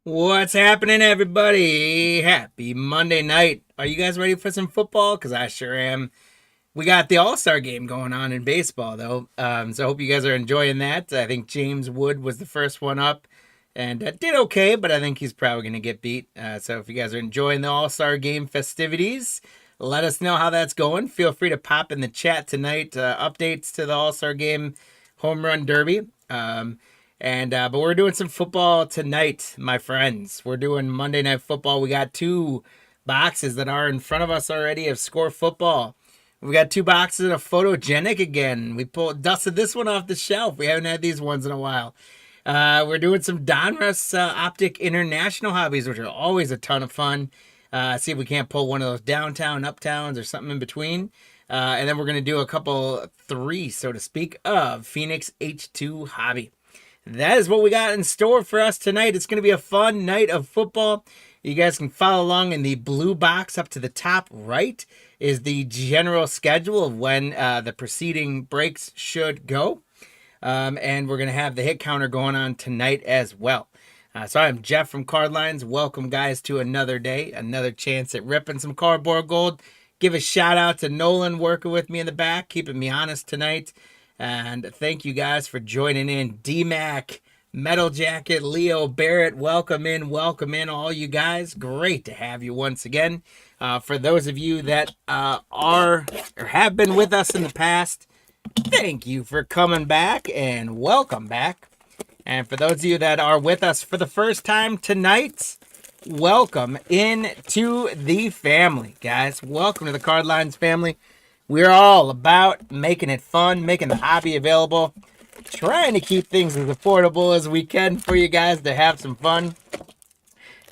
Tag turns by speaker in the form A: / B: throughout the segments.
A: What's happening, everybody? Happy Monday night. Are you guys ready for some football? Because I sure am. We got the All-Star game going on in baseball, though. So I hope you guys are enjoying that. I think James Wood was the first one up and did okay, but I think he's probably going to get beat. So if you guys are enjoying the All-Star game festivities, let us know how that's going. Feel free to pop in the chat tonight. Updates to the All-Star game home run derby. But we're doing some football tonight, my friends. We're doing Monday Night Football. We got two boxes that are in front of us already of Score Football. We got two boxes of Photogenic again. We dusted this one off the shelf. We haven't had these ones in a while. We're doing some Donruss Optic International Hobbies, which are always a ton of fun. See if we can't pull one of those downtown, uptowns, or something in between. And then we're going to do a couple, three, so to speak, of Phoenix H2 Hobby. That is what we got in store for us tonight. It's going to be a fun night of football. You guys can follow along in the blue box up to the top right is the general schedule of when the preceding breaks should go. And we're going to have the hit counter going on tonight as well. So I'm Jeff from Card Lines. Welcome, guys, to another day, another chance at ripping some cardboard gold. Give a shout out to Nolan working with me in the back, keeping me honest tonight. And thank you guys for joining in. D-Mac, Metal Jacket, Leo, Barrett, welcome in, all you guys. Great to have you once again. For those of you that are or have been with us in the past, thank you for coming back and welcome back. And for those of you that are with us for the first time tonight, welcome into the family, guys. Welcome to the Card Lines family. We're all about making it fun, making the hobby available, trying to keep things as affordable as we can for you guys to have some fun.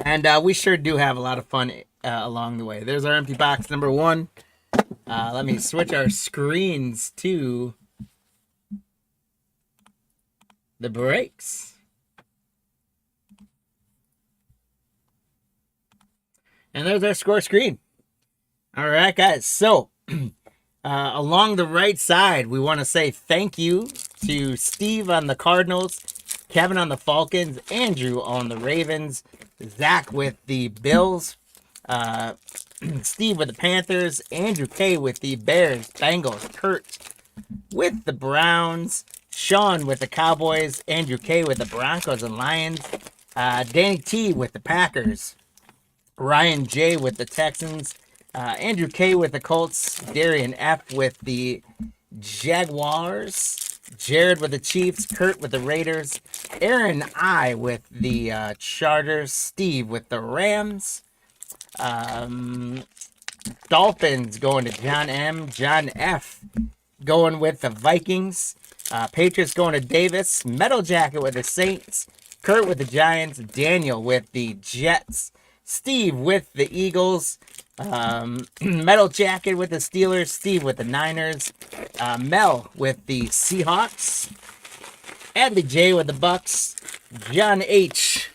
A: And we sure do have a lot of fun along the way. There's our empty box number one. Let me switch our screens to the breaks. And there's our score screen. All right, guys. So along the right side, we want to say thank you to Steve on the Cardinals, Kevin on the Falcons, Andrew on the Ravens, Zach with the Bills, Steve with the Panthers, Andrew K with the Bears, Bengals, Kurt with the Browns, Sean with the Cowboys, Andrew K with the Broncos and Lions, Danny T with the Packers, Ryan J with the Texans, Andrew K with the Colts, Darian F with the Jaguars, Jared with the Chiefs, Kurt with the Raiders, Aaron I with the Chargers, Steve with the Rams, Dolphins going to John M, John F going with the Vikings, Patriots going to Davis, Metal Jacket with the Saints, Kurt with the Giants, Daniel with the Jets, Steve with the Eagles, Metal Jacket with the Steelers, Steve with the Niners, Mel with the Seahawks, Adley J with the Bucks, John H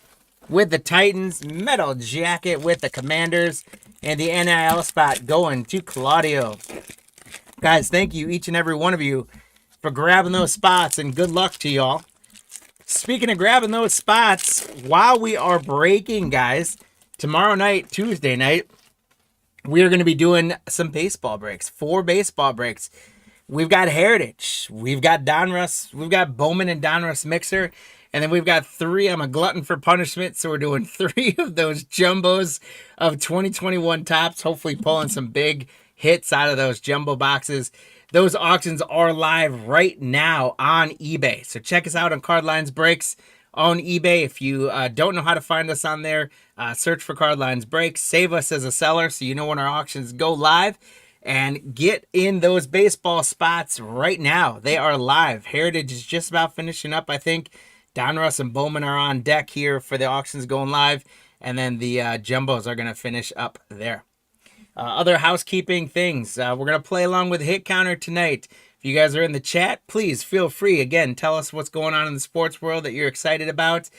A: with the Titans, Metal Jacket with the Commanders, and the NIL spot going to Claudio. Guys, thank you, each and every one of you, for grabbing those spots, and good luck to y'all. Speaking of grabbing those spots, while we are breaking, guys, tomorrow night, Tuesday night, we are going to be doing some baseball breaks, 4 baseball breaks. We've got Heritage, we've got Donruss, we've got Bowman and Donruss Mixer, and then we've got 3. I'm a glutton for punishment, so we're doing 3 of those jumbos of 2021 tops, hopefully pulling some big hits out of those jumbo boxes. Those auctions are live right now on eBay, so check us out on Card Lines Breaks on eBay. If you don't know how to find us on there, search for Card Lines Breaks. Save us as a seller so you know when our auctions go live. And get in those baseball spots right now. They are live. Heritage is just about finishing up, I think. Donruss and Bowman are on deck here for the auctions going live. And then the jumbos are going to finish up there. Other housekeeping things. We're going to play along with Hit Counter tonight. If you guys are in the chat, please feel free. Again, tell us what's going on in the sports world that you're excited about.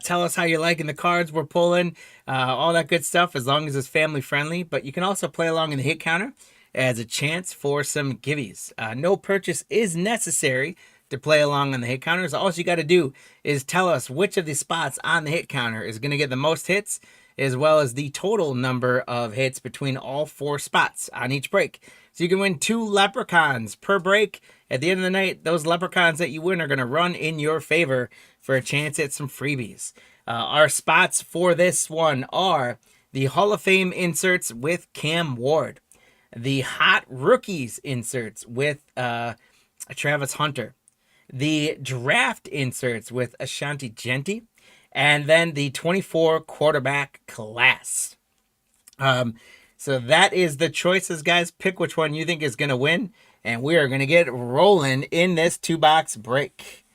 A: Tell us how you're liking the cards we're pulling. All that good stuff, as long as it's family friendly. But you can also play along in the Hit Counter as a chance for some givvies. No purchase is necessary to play along on the hit counters. All you got to do is tell us which of the spots on the hit counter is going to get the most hits, as well as the total number of hits between all 4 spots on each break. So you can win 2 leprechauns per break. At the end of the night, those leprechauns that you win are going to run in your favor for a chance at some freebies. Our spots for this one are the Hall of Fame inserts with Cam Ward, the Hot Rookies inserts with Travis Hunter, the draft inserts with Ashanti Genti, and then the 24 quarterback class. So that is the choices, guys. Pick which one you think is going to win, and we are going to get rolling in this 2-box break.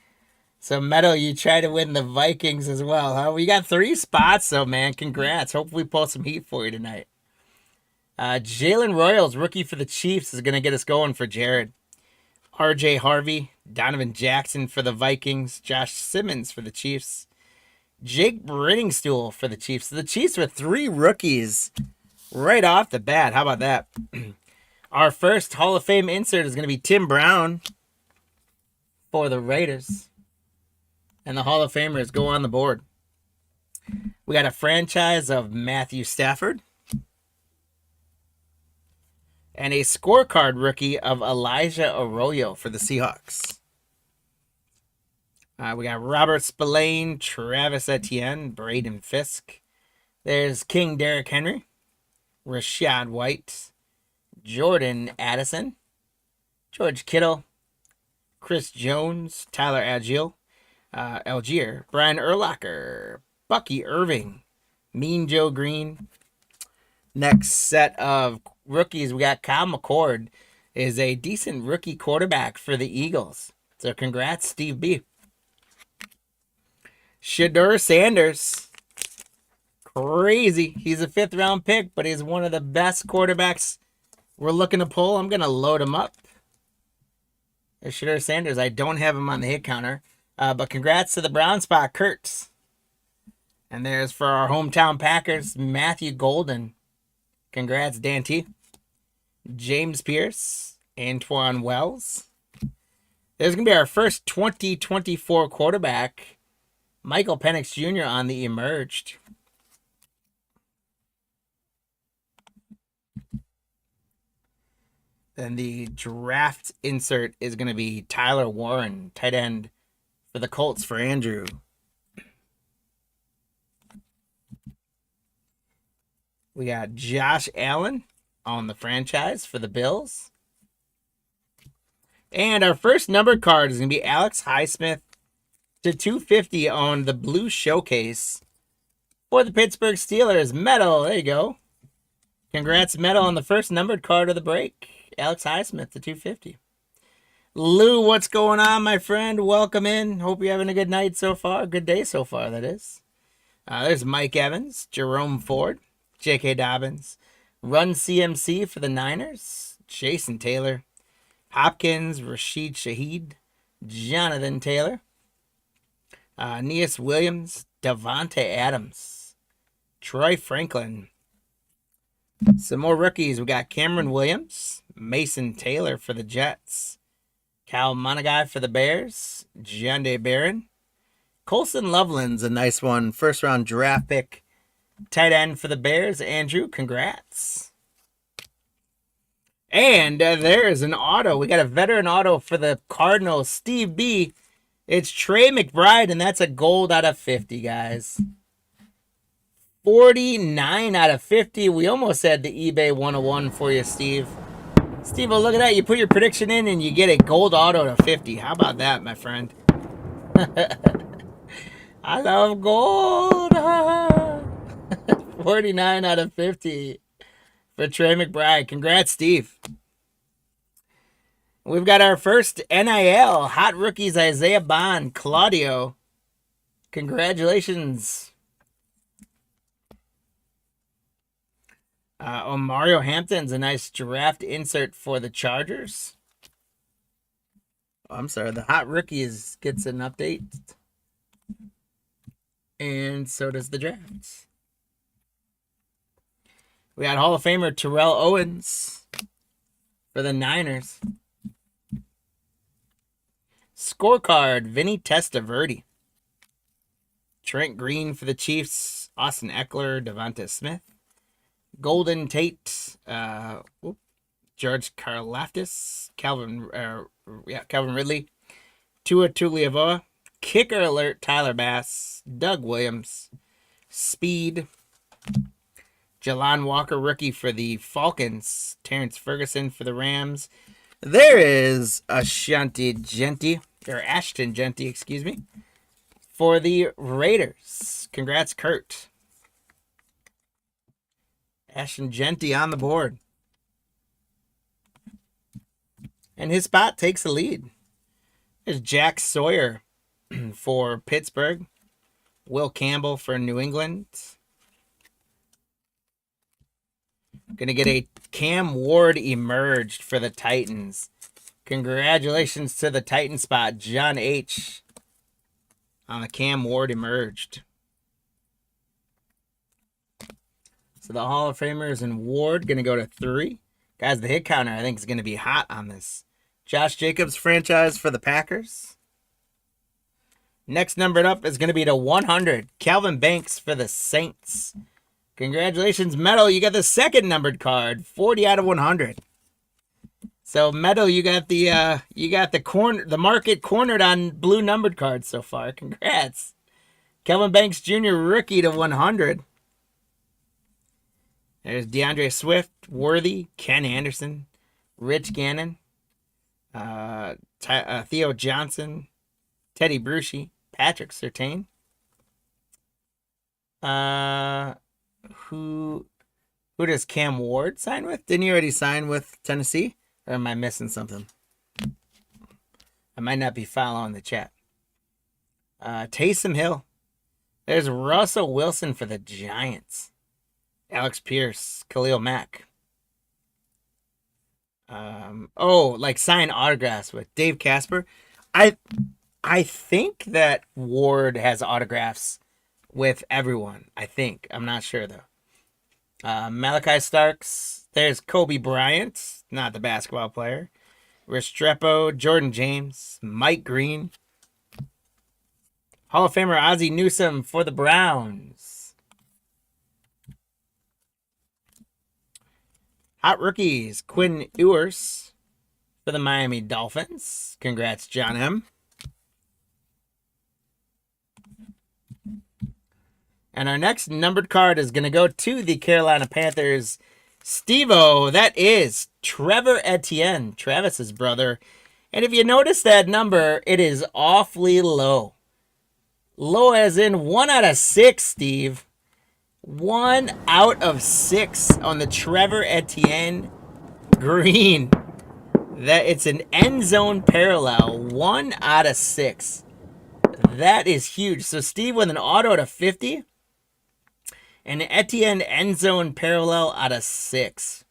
A: So, Meadow, you try to win the Vikings as well, huh? We got 3 spots, so, man, congrats. Hopefully we pull some heat for you tonight. Jalen Royals, rookie for the Chiefs, is going to get us going for Jared. RJ Harvey, Donovan Jackson for the Vikings, Josh Simmons for the Chiefs, Jake Brittingstool for the Chiefs. So the Chiefs with 3 rookies right off the bat. How about that? Our first Hall of Fame insert is going to be Tim Brown for the Raiders. And the Hall of Famers go on the board. We got a franchise of Matthew Stafford. And a scorecard rookie of Elijah Arroyo for the Seahawks. We got Robert Spillane, Travis Etienne, Braden Fisk. There's King Derrick Henry, Rashad White, Jordan Addison, George Kittle, Chris Jones, Tyler Algier, Brian Urlacher, Bucky Irving, Mean Joe Green. Next set of rookies, we got Kyle McCord, is a decent rookie quarterback for the Eagles. So congrats, Steve B. Shedeur Sanders, crazy. He's a 5th round pick, but he's one of the best quarterbacks we're looking to pull. I'm going to load him up. There's Shedeur Sanders. I don't have him on the hit counter, but congrats to the brown spot, Kurtz. And there's for our hometown Packers, Matthew Golden. Congrats, Dan T. James Pierce, Antoine Wells. There's going to be our first 2024 quarterback, Michael Penix Jr. on the Emerged. Then the draft insert is going to be Tyler Warren, tight end for the Colts for Andrew. We got Josh Allen on the franchise for the Bills. And our first numbered card is going to be Alex Highsmith to 250 on the Blue Showcase for the Pittsburgh Steelers. Metal, there you go. Congrats, Metal, on the first numbered card of the break. Alex Highsmith to 250. Lou, what's going on, my friend? Welcome in. Hope you're having a good night so far. Good day so far, that is. There's Mike Evans, Jerome Ford, J.K. Dobbins, Run CMC for the Niners, Jason Taylor, Hopkins, Rashid Shaheed, Jonathan Taylor, Neas Williams, Devontae Adams, Troy Franklin. Some more rookies. We got Cameron Williams, Mason Taylor for the Jets, Cal Monagai for the Bears, Gianday Barron, Colson Loveland's a nice one. 1st round draft pick. Tight end for the Bears. Andrew, congrats. And there is an auto. We got a veteran auto for the Cardinals. Steve B. It's Trey McBride, and that's a gold out of 50, guys. 49 out of 50. We almost had the eBay 101 for you, Steve. Steve, well, look at that. You put your prediction in, and you get a gold auto to 50. How about that, my friend? I love gold. 49 out of 50 for Trey McBride. Congrats, Steve. We've got our first NIL Hot Rookies, Isaiah Bond, Claudio. Congratulations. Mario Hampton's a nice draft insert for the Chargers. I'm sorry, the Hot Rookies gets an update. And so does the drafts. We got Hall of Famer Terrell Owens for the Niners. Scorecard, Vinny Testaverde. Trent Green for the Chiefs. Austin Eckler, Devonta Smith. Golden Tate, George Karlaftis, Calvin Ridley. Tua Tagovailoa. Kicker alert, Tyler Bass. Doug Williams. Speed. Jalon Walker, rookie for the Falcons. Terrence Ferguson for the Rams. There is Ashton Genty, excuse me, for the Raiders. Congrats, Kurt. Ashton Genty on the board. And his spot takes the lead. There's Jack Sawyer for Pittsburgh. Will Campbell for New England. Going to get a Cam Ward emerged for the Titans. Congratulations to the Titan spot, John H. on the Cam Ward emerged. So the Hall of Famers and Ward going to go to 3. Guys, the hit counter I think is going to be hot on this. Josh Jacobs franchise for the Packers. Next numbered up is going to be to 100. Calvin Banks for the Saints. Congratulations, Metal. You got the second numbered card. 40 out of 100. So, Metal, you got the market cornered on blue numbered cards so far. Congrats. Calvin Banks Jr. rookie to 100. There's DeAndre Swift, Worthy, Ken Anderson, Rich Gannon, Theo Johnson, Teddy Bruschi, Patrick Surtain. Who does Cam Ward sign with? Didn't he already sign with Tennessee? Or am I missing something? I might not be following the chat. Taysom Hill. There's Russell Wilson for the Giants. Alex Pierce, Khalil Mack. Sign autographs with Dave Casper. I think that Ward has autographs with everyone. I think. I'm not sure though. Malachi Starks. There's Kobe Bryant, not the basketball player. Restrepo, Jordan James, Mike Green. Hall of Famer Ozzie Newsome for the Browns. Hot rookies, Quinn Ewers for the Miami Dolphins. Congrats, John M. And our next numbered card is going to go to the Carolina Panthers. Steve-O, that is Trevor Etienne, Travis's brother. And if you notice that number, it is awfully low. Low as in 1 out of 6, Steve. 1 out of 6 on the Trevor Etienne green. That it's an end zone parallel. 1 out of 6. That is huge. So Steve with an auto to 50. And Etienne end zone parallel out of 6.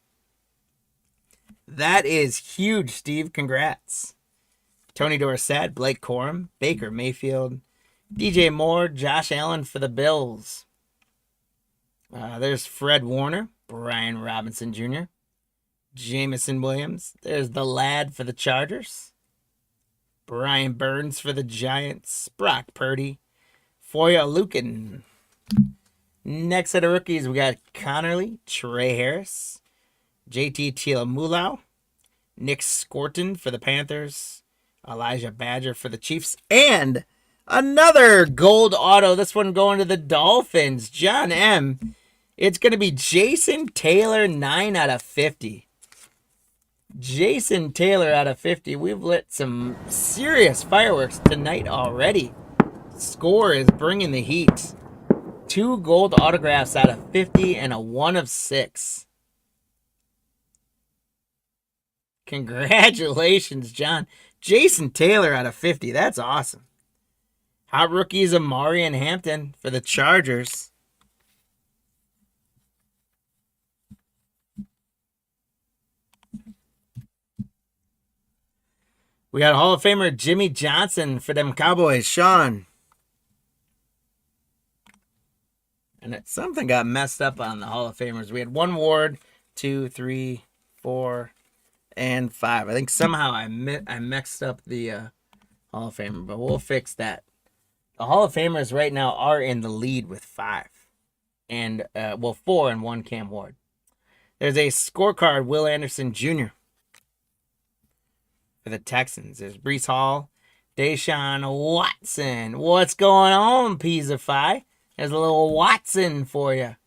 A: That is huge, Steve. Congrats. Tony Dorsett, Blake Corum, Baker Mayfield, DJ Moore, Josh Allen for the Bills. There's Fred Warner, Brian Robinson Jr., Jamison Williams. There's the lad for the Chargers. Brian Burns for the Giants. Brock Purdy. Foya Lukin. Next set of rookies, we got Connerly, Trey Harris, JT Tilamulau, Nick Scorton for the Panthers, Elijah Badger for the Chiefs, and another gold auto. This one going to the Dolphins. John M. It's going to be Jason Taylor, 9 out of 50. Jason Taylor out of 50. We've lit some serious fireworks tonight already. Score is bringing the heat. 2 gold autographs out of 50 and a 1 of 6. Congratulations, John. Jason Taylor out of 50. That's awesome. Hot rookies, Amari and Hampton for the Chargers. We got Hall of Famer Jimmy Johnson for them Cowboys. Sean. And something got messed up on the Hall of Famers. We had 1 Ward, 2, 3, 4, and 5. I think somehow I mixed up the Hall Hall of Famer, but we'll fix that. The Hall of Famers right now are in the lead with 5. And, 4 and 1 Cam Ward. There's a scorecard, Will Anderson Jr. for the Texans. There's Breece Hall, Deshaun Watson. What's going on, Pizza Phi? There's a little Watson for you.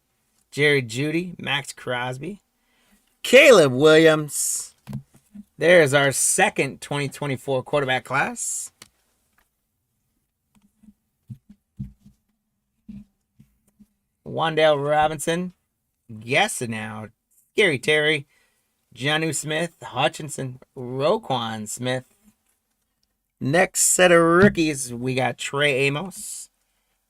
A: Jerry Jeudy, Max Crosby, Caleb Williams. There's our second 2024 quarterback class. Wan'Dale Robinson, guessing now, Scary Terry, Jonnu Smith, Hutchinson, Roquan Smith. Next set of rookies, we got Trey Amos.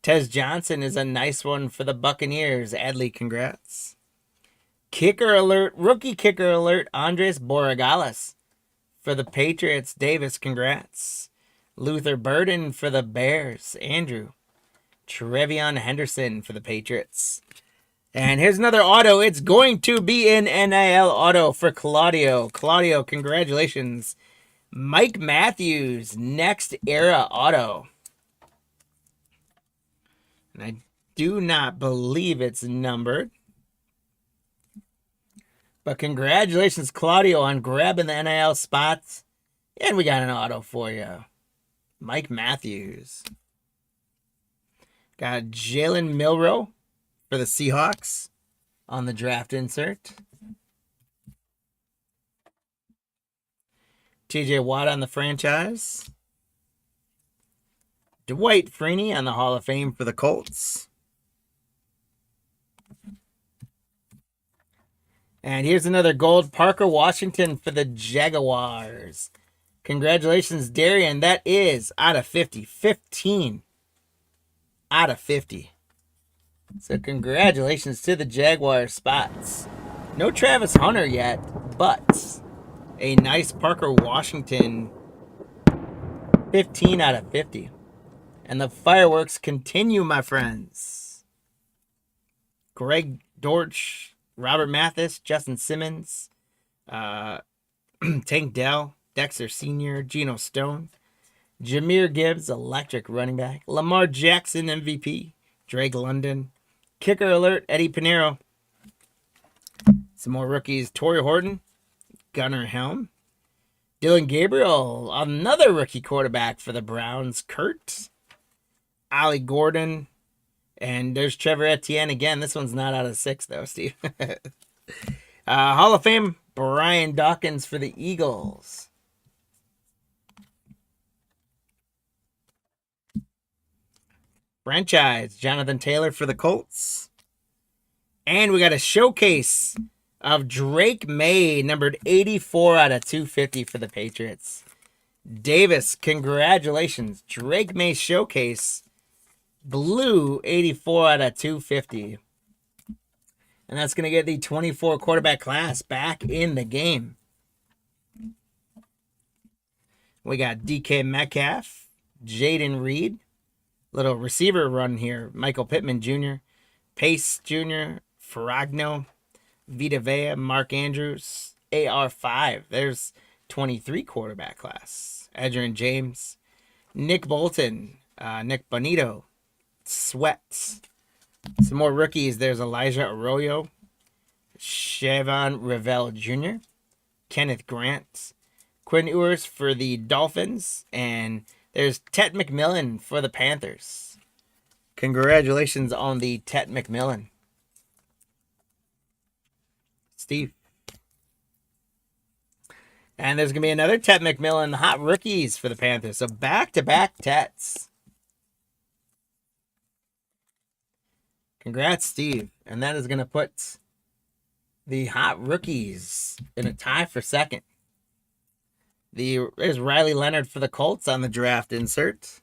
A: Tez Johnson is a nice one for the Buccaneers. Adley, congrats. Kicker alert, rookie kicker alert, Andres Borregales. For the Patriots, Davis, congrats. Luther Burden for the Bears, Andrew. Trevion Henderson for the Patriots. And here's another auto. It's going to be an NIL auto for Claudio. Claudio, congratulations. Mike Matthews, next era auto. And I do not believe it's numbered. But congratulations, Claudio, on grabbing the NIL spots. And we got an auto for you. Mike Matthews. Got Jalen Milroe for the Seahawks on the draft insert. TJ Watt on the franchise. Dwight Freeney on the Hall of Fame for the Colts. And here's another gold, Parker Washington for the Jaguars. Congratulations, Darian. That is out of 50. 15 out of 50. So congratulations to the Jaguar spots. No Travis Hunter yet, but a nice Parker Washington 15 out of 50. And the fireworks continue, my friends. Greg Dortch, Robert Mathis, Justin Simmons, Tank Dell, Dexter Sr., Geno Stone, Jahmyr Gibbs, electric running back, Lamar Jackson, MVP, Drake London, kicker alert, Eddie Pinheiro. Some more rookies, Torrey Horton, Gunnar Helm, Dylan Gabriel, another rookie quarterback for the Browns, Kurt, Ollie Gordon, and there's Trevor Etienne again. This one's not out of 6, though, Steve. Hall of Fame, Brian Dawkins for the Eagles. Franchise, Jonathan Taylor for the Colts. And we got a showcase of Drake May, numbered 84 out of 250 for the Patriots. Davis, congratulations. Drake May showcase. Blue, 84 out of 250. And that's going to get the 24 quarterback class back in the game. We got DK Metcalf, Jaden Reed. Little receiver run here. Michael Pittman Jr., Pace Jr., Ferragno, Vita Vea, Mark Andrews, AR5. There's 23 quarterback class. Adrian James, Nick Bolton, Nick Bonito, Sweats. Some more rookies. There's Elijah Arroyo, Shavon Revel Jr., Kenneth Grant, Quinn Ewers for the Dolphins, and there's Tet McMillan for the Panthers. Congratulations on the Tet McMillan. Steve. And there's going to be another Tet McMillan hot rookies for the Panthers. So back-to-back Tets. Congrats, Steve. And that is going to put the hot rookies in a tie for second. There's Riley Leonard for the Colts on the draft insert.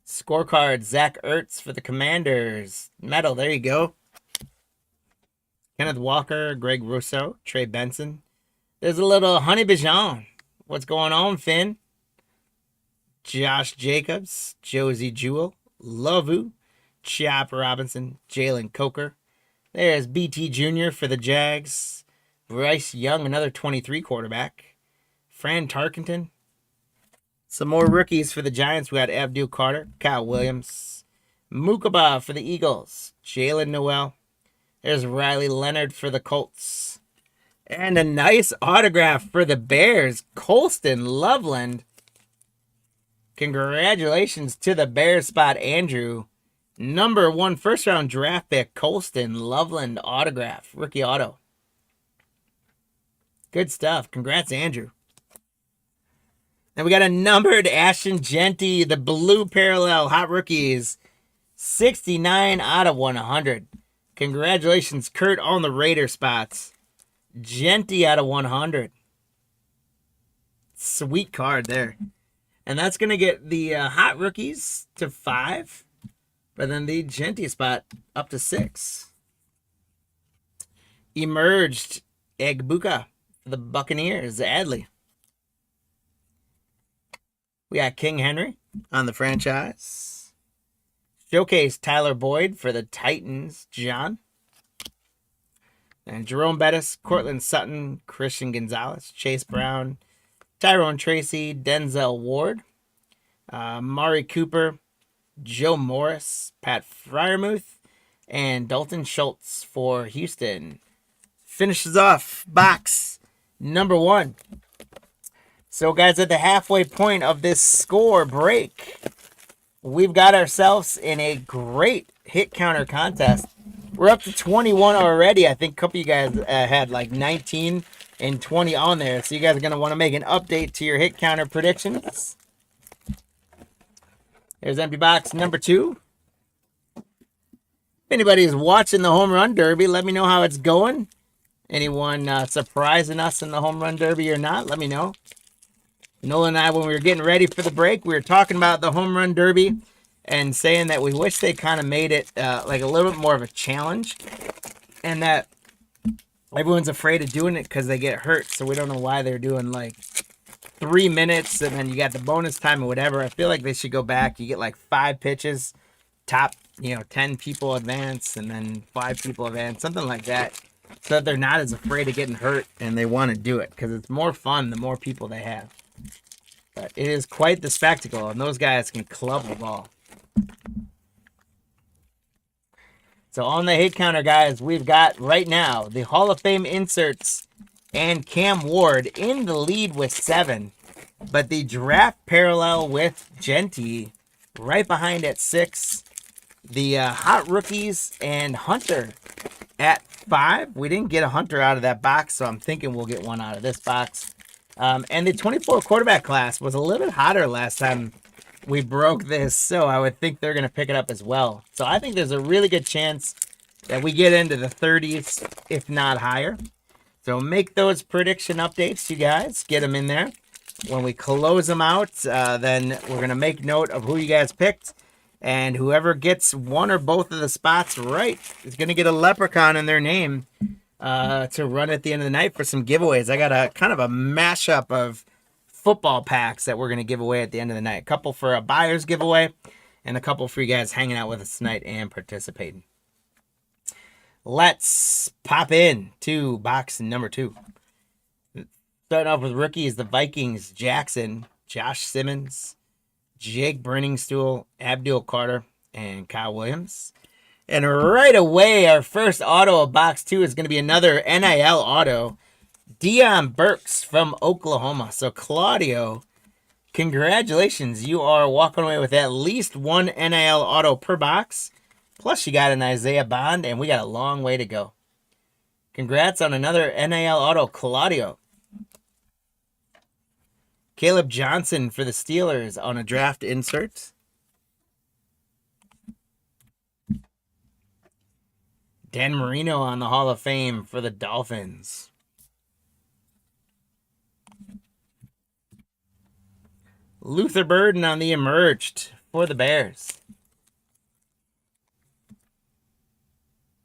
A: Scorecard, Zach Ertz for the Commanders. Medal, there you go. Kenneth Walker, Greg Rousseau, Trey Benson. There's a little Honey Bijan. What's going on, Finn? Josh Jacobs, Josie Jewell, Lovu, Chop Robinson, Jalen Coker. There's BT Jr. for the Jags. Bryce Young, another 23 quarterback. Fran Tarkenton. Some more rookies for the Giants. We got Abdul Carter, Kyle Williams, Mukaba for the Eagles, Jalen Noel. There's Riley Leonard for the Colts. And a nice autograph for the Bears, Colston Loveland. Congratulations to the Bears spot, Andrew. Number 1 first round draft pick, Colston Loveland autograph, rookie auto. Good stuff. Congrats, Andrew. And we got a numbered Ashton Genty, the blue parallel hot rookies, 69 out of 100. Congratulations, Kurt, on the Raider spots. Genty out of 100. Sweet card there. And that's going to get the hot rookies to 5, but then the Genty spot up to 6. Emerged Egbuka for the Buccaneers, Adley. We got King Henry on the franchise. Showcase Tyler Boyd for the Titans, John. And Jerome Bettis, Cortland Sutton, Christian Gonzalez, Chase Brown, Tyrone Tracy, Denzel Ward, Mari Cooper, Joe Morris, Pat Freiermuth, and Dalton Schultz for Houston. Finishes off box number 1. So, guys, at the halfway point of this score break, we've got ourselves in a great hit counter contest. We're up to 21 already. I think a couple of you guys had like 19 and 20 on there. So, you guys are going to want to make an update to your hit counter predictions. There's empty box number 2. If anybody's watching the Home Run Derby, let me know how it's going. Anyone surprising us in the Home Run Derby or not, let me know. Nolan and I, when we were getting ready for the break, we were talking about the Home Run Derby and saying that we wish they kind of made it like a little bit more of a challenge, and that everyone's afraid of doing it because they get hurt. So we don't know why they're doing like 3 minutes and then you got the bonus time or whatever. I feel like they should go back. You get like 5 pitches, top 10 people advance, and then 5 people advance, something like that, so that they're not as afraid of getting hurt and they want to do it because it's more fun the more people they have. But it is quite the spectacle, and those guys can club the ball. So on the hit counter, guys, we've got right now the Hall of Fame inserts and Cam Ward in the lead with 7. But the draft parallel with Genty right behind at 6. The hot rookies and Hunter at 5. We didn't get a Hunter out of that box, so I'm thinking we'll get one out of this box. And the 24 quarterback class was a little bit hotter last time we broke this, so I would think they're going to pick it up as well. So I think there's a really good chance that we get into the 30s, if not higher. So make those prediction updates, you guys. Get them in there. When we close them out, then we're going to make note of who you guys picked. And whoever gets one or both of the spots right is going to get a leprechaun in their name to run at the end of the night for some giveaways. I got a kind of a mashup of football packs that we're going to give away at the end of the night. A couple for a buyer's giveaway and a couple for you guys hanging out with us tonight and participating. Let's pop in to box number 2. Starting off with rookies, the Vikings, Jackson, Josh Simmons, Jake Brenningstool, Abdul Carter, and Kyle Williams. And right away, our first auto of box 2 is going to be another NIL auto. Deion Burks from Oklahoma. So, Claudio, congratulations. You are walking away with at least one NIL auto per box. Plus, you got an Isaiah Bond, and we got a long way to go. Congrats on another NIL auto, Claudio. Caleb Johnson for the Steelers on a draft insert. Dan Marino on the Hall of Fame for the Dolphins. Luther Burden on the Emerged for the Bears.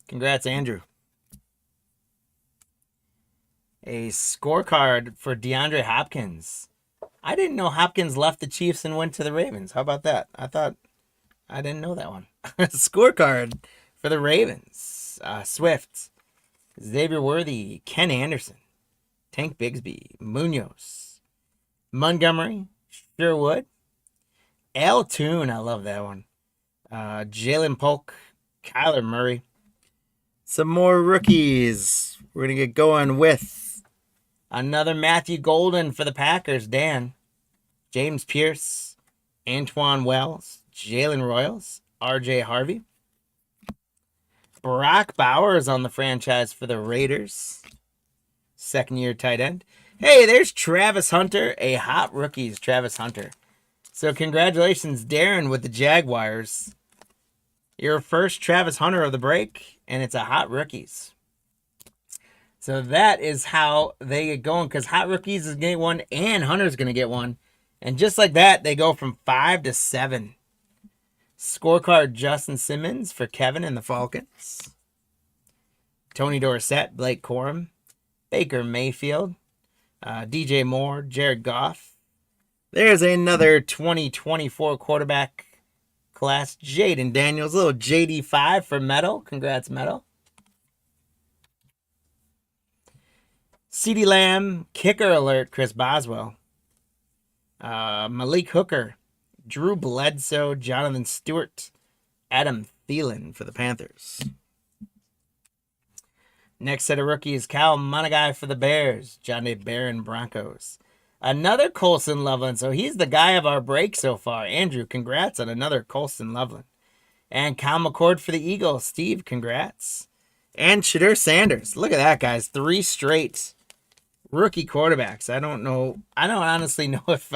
A: Congrats, Andrew. A scorecard for DeAndre Hopkins. I didn't know Hopkins left the Chiefs and went to the Ravens. How about that? I didn't know that one. Scorecard for the Ravens. Swift, Xavier Worthy, Ken Anderson, Tank Bigsby, Munoz, Montgomery, Sherwood, Al Toon, I love that one. Jalen Polk, Kyler Murray. Some more rookies. We're going to get going with another Matthew Golden for the Packers, Dan. James Pierce, Antoine Wells, Jalen Royals, RJ Harvey. Brock Bowers on the franchise for the Raiders. Second-year tight end. Hey, there's Travis Hunter, a hot rookies, Travis Hunter. So congratulations, Darren, with the Jaguars. Your first Travis Hunter of the break, and it's a hot rookies. So that is how they get going, because hot rookies is going to get one, and Hunter's going to get one. And just like that, they go from 5 to 7. Scorecard, Justin Simmons for Kevin and the Falcons. Tony Dorsett, Blake Corum, Baker Mayfield, DJ Moore, Jared Goff. There's another 2024 quarterback class, Jaden Daniels, little JD5 for Metal. Congrats, Metal. CeeDee Lamb, kicker alert, Chris Boswell. Malik Hooker, Drew Bledsoe, Jonathan Stewart, Adam Thielen for the Panthers. Next set of rookies, Cal Monagai for the Bears, Johnny Barron Broncos. Another Colson Loveland, so he's the guy of our break so far. Andrew, congrats on another Colson Loveland. And Cal McCord for the Eagles. Steve, congrats. And Shadur Sanders. Look at that, guys. 3 straight rookie quarterbacks. I don't honestly know if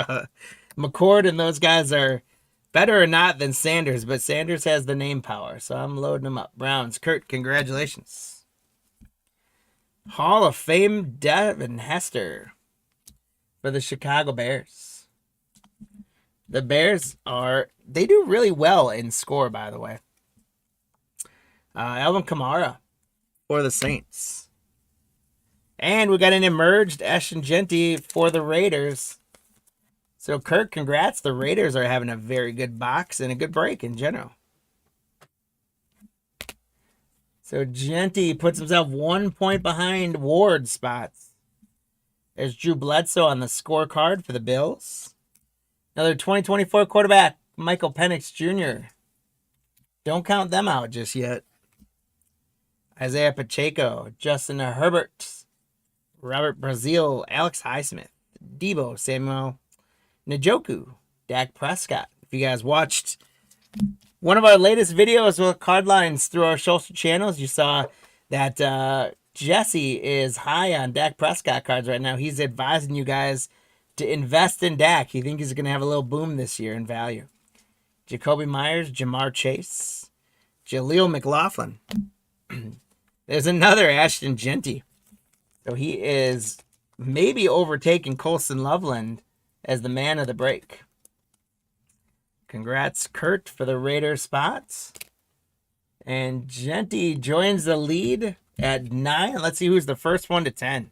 A: McCord and those guys are better or not than Sanders, but Sanders has the name power, so I'm loading them up. Browns, Kurt, congratulations. Hall of Fame, Devin Hester for the Chicago Bears. The Bears they do really well in score, by the way. Alvin Kamara for the Saints. And we got an emerged Ashton Genty for the Raiders. So, Kirk, congrats. The Raiders are having a very good box and a good break in general. So, Genty puts himself 1 point behind Ward spots. There's Drew Bledsoe on the scorecard for the Bills. Another 2024 quarterback, Michael Penix Jr. Don't count them out just yet. Isaiah Pacheco, Justin Herbert, Robert Brazil, Alex Highsmith, Debo Samuel, Njoku, Dak Prescott. If you guys watched one of our latest videos with card lines through our social channels, you saw that Jesse is high on Dak Prescott cards right now. He's advising you guys to invest in Dak. He thinks he's going to have a little boom this year in value. Jacoby Myers, Jamar Chase, Jaleel McLaughlin. There's another Ashton Genty. So he is maybe overtaking Colson Loveland as the man of the break. Congrats, Kurt, for the Raiders spots. And Genty joins the lead at 9. Let's see who's the first one to 10.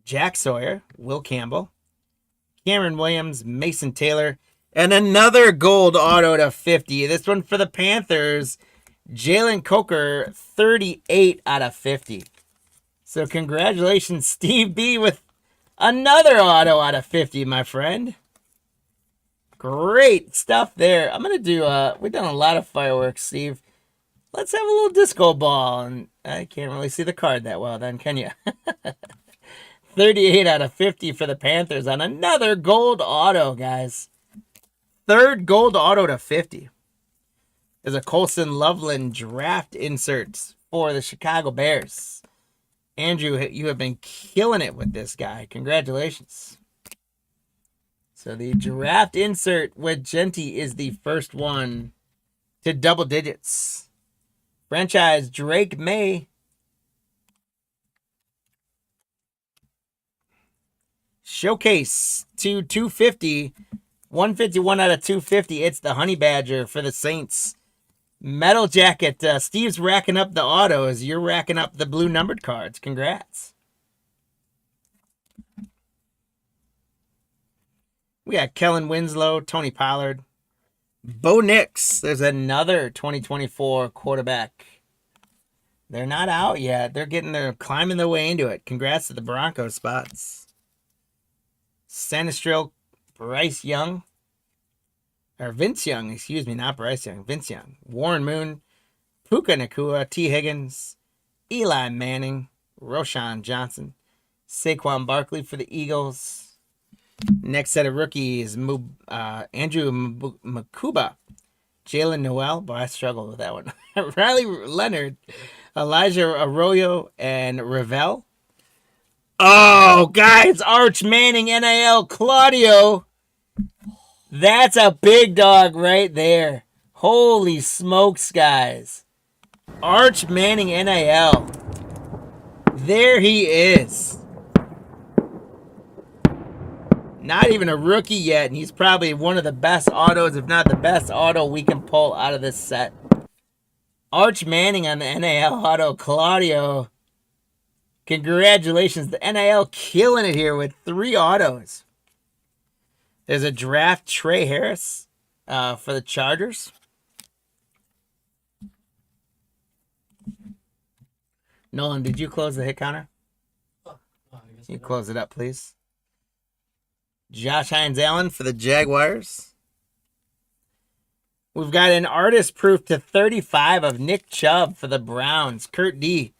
A: Jack Sawyer, Will Campbell, Cameron Williams, Mason Taylor, and another gold auto to 50. This one for the Panthers, Jalen Coker, 38 out of 50. So congratulations, Steve B, with another auto out of 50, my friend. Great stuff there. I'm going to do, we've done a lot of fireworks, Steve. Let's have a little disco ball. And I can't really see the card that well then, can you? 38 out of 50 for the Panthers on another gold auto, guys. Third gold auto to 50. There's a Colson Loveland draft insert for the Chicago Bears. Andrew, you have been killing it with this guy. Congratulations. So the draft insert with Genty is the first one to double digits. Franchise Drake May. Showcase to 250. 151 out of 250. It's the Honey Badger for the Saints. Metal Jacket. Steve's racking up the autos. You're racking up the blue numbered cards. Congrats. We got Kellen Winslow, Tony Pollard, Bo Nix. There's another 2024 quarterback. They're not out yet. They're climbing their way into it. Congrats to the Broncos spots. Sanistril, Bryce Young. Or Vince Young, excuse me, not Bryce Young. Vince Young. Warren Moon. Puka Nakua. T. Higgins. Eli Manning. Roshan Johnson. Saquon Barkley for the Eagles. Next set of rookies, Andrew Makuba. Jalen Noel. Boy, I struggled with that one. Riley Leonard. Elijah Arroyo. And Ravel. Oh, guys. Arch Manning, NIL. Claudio. That's a big dog right there. Holy smokes, guys. Arch Manning NIL. There he is. Not even a rookie yet, and he's probably one of the best autos, if not the best auto we can pull out of this set. Arch Manning on the NIL auto. Claudio. Congratulations. The NIL killing it here with 3 autos. There's a draft Trey Harris for the Chargers. Nolan, did you close the hit counter? You close it up, please. Josh Hines-Allen for the Jaguars. We've got an artist proof to 35 of Nick Chubb for the Browns. Kurt D.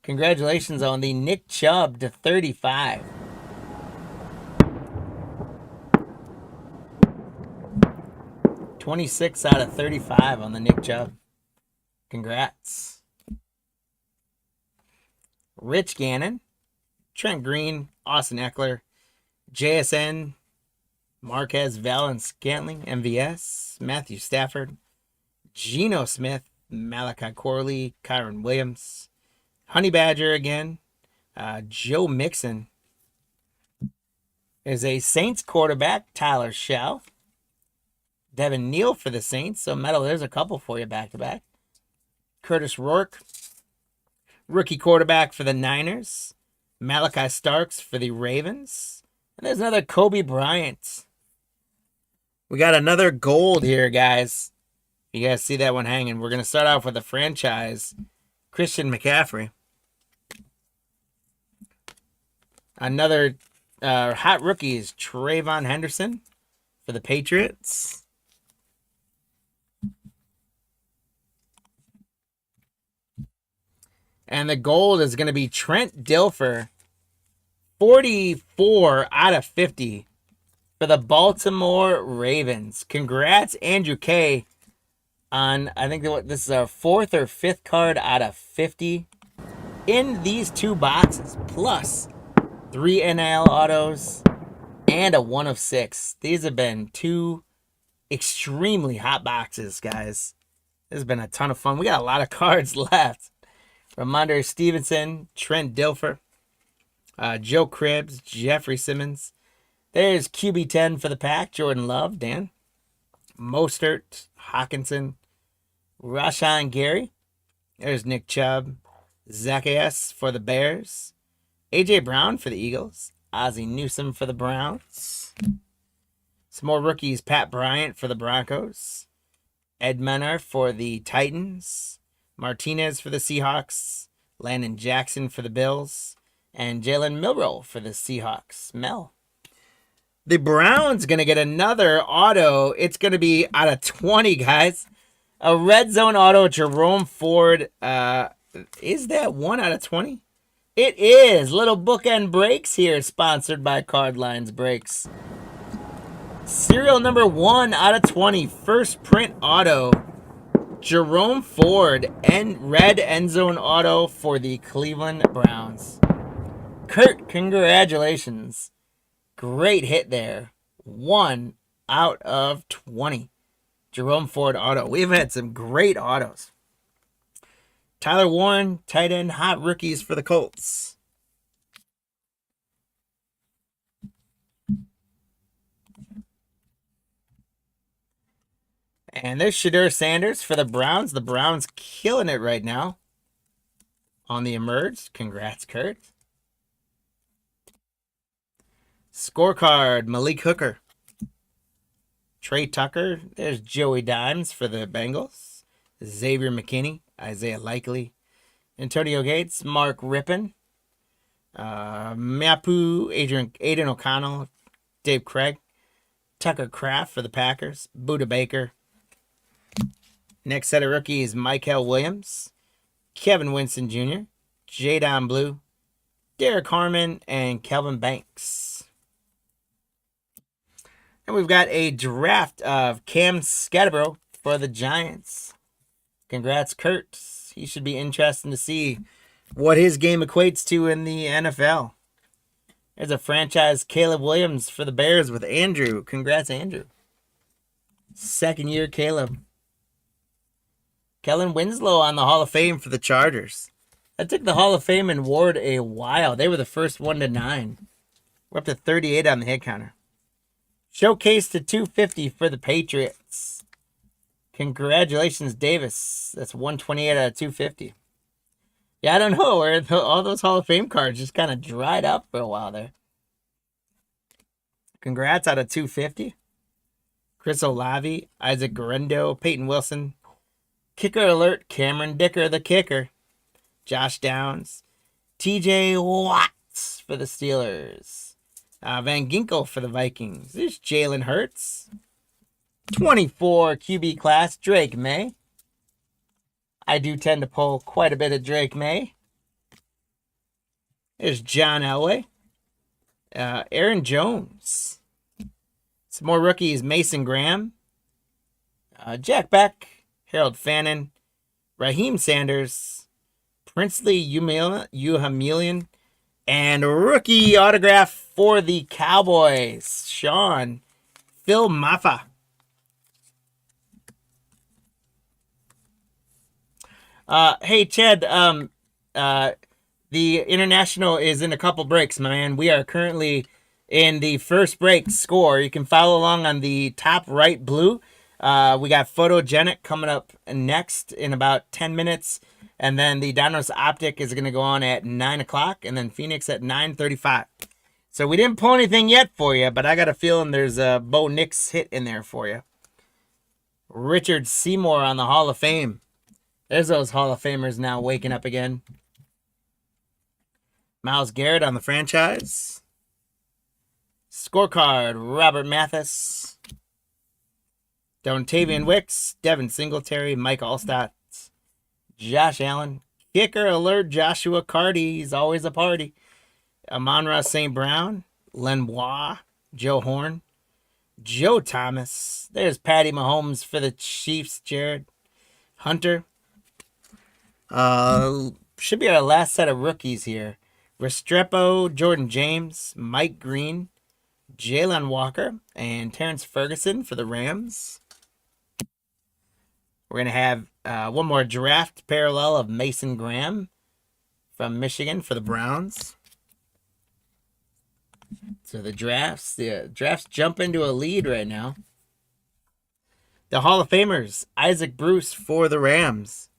A: Congratulations on the Nick Chubb to 35. $26 out of 35 on the Nick Chubb. Congrats. Rich Gannon, Trent Green, Austin Eckler, JSN, Marquez Valens-Scantling, MVS, Matthew Stafford, Geno Smith, Malachi Corley, Kyron Williams, Honey Badger again, Joe Mixon. There's a Saints quarterback, Tyler Shell. Devin Neal for the Saints. So, Metal, there's a couple for you back-to-back. Curtis Rourke. Rookie quarterback for the Niners. Malachi Starks for the Ravens. And there's another Kobe Bryant. We got another gold here, guys. You guys see that one hanging. We're going to start off with a franchise. Christian McCaffrey. Another hot rookie is Trayvon Henderson for the Patriots. And the gold is going to be Trent Dilfer, 44 out of 50 for the Baltimore Ravens. Congrats, Andrew K. on, I think this is our 4th or 5th card out of 50 in these 2 boxes, plus 3 NIL autos and a 1 of 6. These have been 2 extremely hot boxes, guys. This has been a ton of fun. We got a lot of cards left. Ramondre Stevenson, Trent Dilfer, Joe Cribbs, Jeffrey Simmons. There's QB10 for the pack, Jordan Love, Dan. Mostert, Hawkinson, Rashawn Gary. There's Nick Chubb, Zacchaeus for the Bears. A.J. Brown for the Eagles. Ozzie Newsome for the Browns. Some more rookies, Pat Bryant for the Broncos. Ed Menor for the Titans. Martinez for the Seahawks, Landon Jackson for the Bills, and Jalen Milroe for the Seahawks. Mel. The Browns going to get another auto. It's going to be out of 20, guys. A red zone auto, Jerome Ford. Is that 1 out of 20? It is. Little bookend breaks here, sponsored by Card Lines Breaks. Serial number 1 out of 20, first print auto. Jerome Ford, and red end zone auto for the Cleveland Browns. Kurt, congratulations. Great hit there. 1 out of 20. Jerome Ford auto. We've had some great autos. Tyler Warren, tight end, hot rookies for the Colts. And there's Shadur Sanders for the Browns. The Browns killing it right now on the Emerge. Congrats, Kurt. Scorecard, Malik Hooker. Trey Tucker. There's Joey Dimes for the Bengals. Xavier McKinney. Isaiah Likely. Antonio Gates. Mark Rippon. Mapu. Aiden O'Connell. Dave Craig. Tucker Kraft for the Packers. Buda Baker. Next set of rookies, Michael Williams, Kevin Winston Jr., Jadon Blue, Derek Harmon, and Kelvin Banks. And we've got a draft of Cam Scatterborough for the Giants. Congrats, Kurt. He should be interesting to see what his game equates to in the NFL. There's a franchise Caleb Williams for the Bears with Andrew. Congrats, Andrew. Second year, Caleb. Kellen Winslow on the Hall of Fame for the Chargers. That took the Hall of Fame and Ward a while. They were the first 1 to 9. We're up to 38 on the hit counter. Showcase to 250 for the Patriots. Congratulations, Davis. That's 128 out of 250. Yeah, I don't know where all those Hall of Fame cards just kind of dried up for a while there. Congrats out of 250. Chris Olave, Isaac Guerrero, Peyton Wilson. Kicker alert, Cameron Dicker, the kicker. Josh Downs. TJ Watts for the Steelers. Van Ginkel for the Vikings. There's Jalen Hurts. 24 QB class, Drake May. I do tend to pull quite a bit of Drake May. There's John Elway. Aaron Jones. Some more rookies, Mason Graham. Jack Beck. Harold Fannin, Raheem Sanders, Princely Uhamilian, and rookie autograph for the Cowboys, Sean Phil Maffa. Hey, Chad, the International is in a couple breaks, man. We are currently in the first break score. You can follow along on the top right blue. We got Photogenic coming up next in about 10 minutes. And then the Donruss Optic is going to go on at 9 o'clock. And then Phoenix at 9:35. So we didn't pull anything yet for you, but I got a feeling there's a Bo Nix hit in there for you. Richard Seymour on the Hall of Fame. There's those Hall of Famers now waking up again. Myles Garrett on the franchise. Scorecard, Robert Mathis. Dontavian Wicks, Devin Singletary, Mike Allstott, Josh Allen, kicker alert, Joshua Carty, he's always a party. Amon-Ra St. Brown, Lenoir, Joe Horn, Joe Thomas. There's Patty Mahomes for the Chiefs, Jared Hunter. Should be our last set of rookies here. Restrepo, Jordan James, Mike Green, Jalen Walker, and Terrence Ferguson for the Rams. We're going to have one more draft parallel of Mason Graham from Michigan for the Browns. So the drafts jump into a lead right now. The Hall of Famers, Isaac Bruce for the Rams.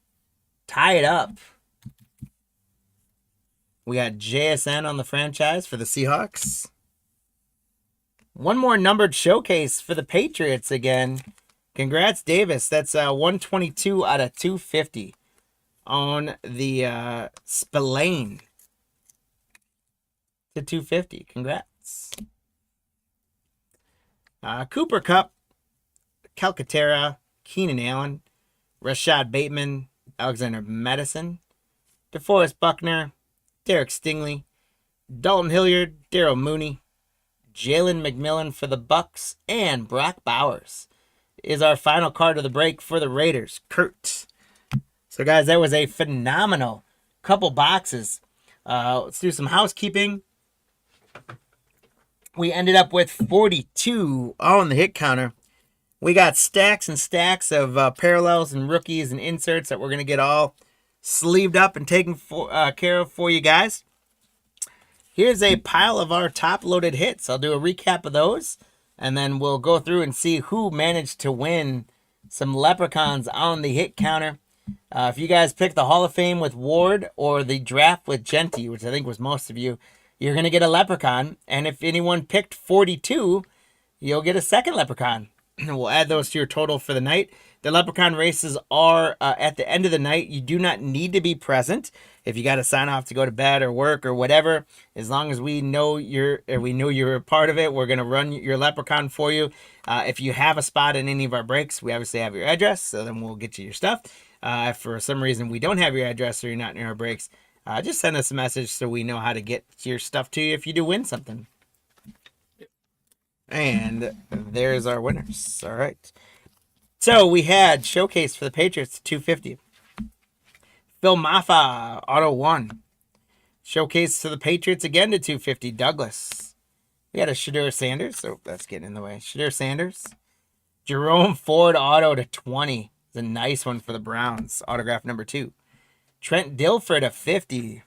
A: Tie it up. We got JSN on the franchise for the Seahawks. One more numbered showcase for the Patriots again. Congrats, Davis. That's 122 out of 250 on the Spillane to 250. Congrats. Cooper Kupp, Calcaterra, Keenan Allen, Rashad Bateman, Alexander Madison, DeForest Buckner, Derek Stingley, Dalton Hilliard, Darryl Mooney, Jalen McMillan for the Bucks, and Brock Bowers is our final card of the break for the Raiders, Kurt. So, guys, that was a phenomenal couple boxes. Let's do some housekeeping. We ended up with 42 on the hit counter. We got stacks and stacks of parallels and rookies and inserts that we're going to get all sleeved up and taken care of for you guys. Here's a pile of our top-loaded hits. I'll do a recap of those, and then we'll go through and see who managed to win some leprechauns on the hit counter. If you guys picked the Hall of Fame with Ward or the draft with Genty, which I think was most of you, you're going to get a leprechaun. And if anyone picked 42, you'll get a second leprechaun. We'll add those to your total for the night. The Leprechaun races are at the end of the night. You do not need to be present. If you got to sign off to go to bed or work or whatever, as long as we know you're a part of it, we're gonna run your Leprechaun for you. If you have a spot in any of our breaks, we obviously have your address, so then we'll get you your stuff. If for some reason we don't have your address or you're not near our breaks, just send us a message so we know how to get your stuff to you if you do win something. And there's our winners. All right. So we had showcase for the Patriots 250. Phil Maffa, auto 1. Showcase to the Patriots again to 250. Douglas. We had a Shadur Sanders. So that's getting in the way. Shadur Sanders. Jerome Ford auto to 20. It's a nice one for the Browns. Autograph number 2. Trent Dilfer to 50.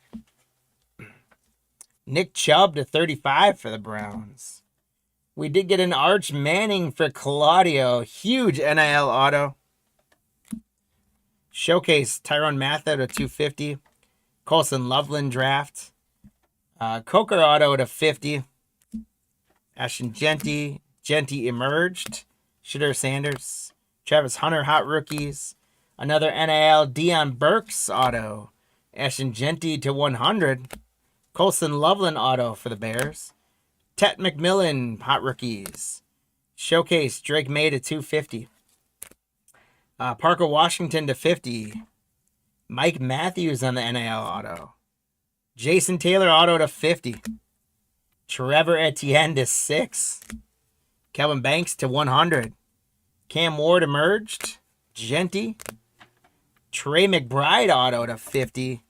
A: Nick Chubb to 35 for the Browns. We did get an Arch Manning for Claudio. Huge NIL auto. Showcase Tyrann Mathieu to 250. Colson Loveland draft. Coker auto to 50. Ashton Genty. Genty emerged. Shadur Sanders. Travis Hunter hot rookies. Another NIL Deion Burks auto. Ashton Genty to 100. Colson Loveland auto for the Bears. Tet McMillan, hot rookies. Showcase, Drake May to 250. Parker Washington to 50. Mike Matthews on the NIL auto. Jason Taylor auto to 50. Trevor Etienne to 6. Kelvin Banks to 100. Cam Ward emerged. Genty. Trey McBride auto to 50.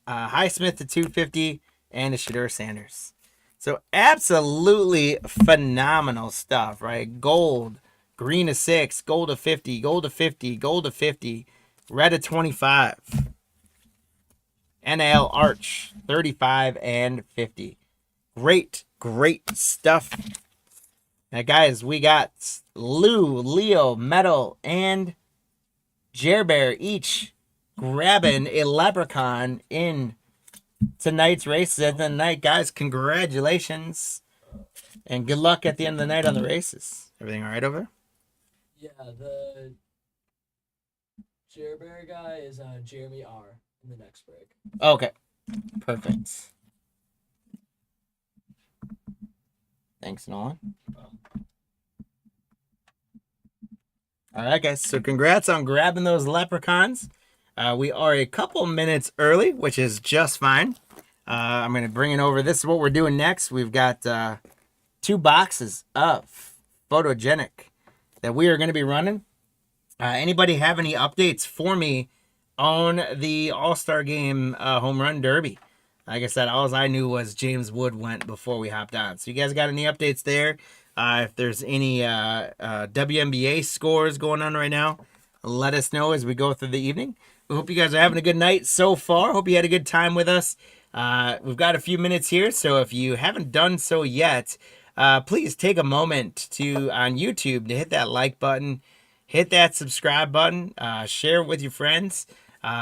A: Highsmith to 250. And a Shadur Sanders. So absolutely phenomenal stuff, right? Gold, green to 6, gold to 50, gold to 50, gold to 50, red to 25. NL Arch, 35 and 50. Great stuff. Now, guys, we got Lou, Leo, Metal, and Jerbear each grabbing a Leprechaun in tonight's races at the night. Guys, congratulations and good luck at the end of the night on the races. Everything all right over?
B: Yeah, the Jerbear guy is Jeremy R in the next break.
A: Okay, perfect. Thanks, Nolan. All right, guys, so congrats on grabbing those Leprechauns. We are a couple minutes early, which is just fine. I'm going to bring it over. This is what we're doing next. We've got 2 boxes of Photogenic that we are going to be running. Anybody have any updates for me on the All-Star Game Home Run Derby? Like I said, all I knew was James Wood went before we hopped on. So you guys got any updates there? If there's any WNBA scores going on right now, let us know as we go through the evening. We hope you guys are having a good night so far. Hope you had a good time with us. We've got a few minutes here, so if you haven't done so yet, please take a moment on YouTube to hit that like button, hit that subscribe button, share it with your friends.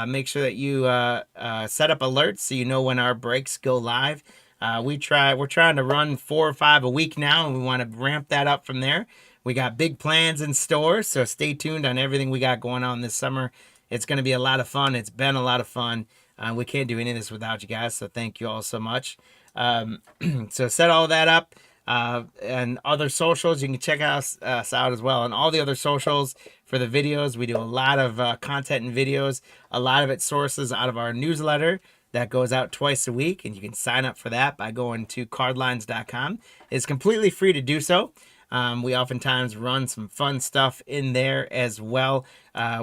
A: Make sure that you set up alerts so you know when our breaks go live. We're trying to run 4 or 5 a week now, and we want to ramp that up from there. We got big plans in store, so stay tuned on everything we got going on this summer. It's going to be a lot of fun. It's been a lot of fun. We can't do any of this without you guys, so thank you all so much. So set all that up. And other socials, you can check us out as well. And all the other socials for the videos, we do a lot of content and videos. A lot of it sources out of our newsletter that goes out twice a week, and you can sign up for that by going to cardlines.com. It's completely free to do so. We oftentimes run some fun stuff in there as well.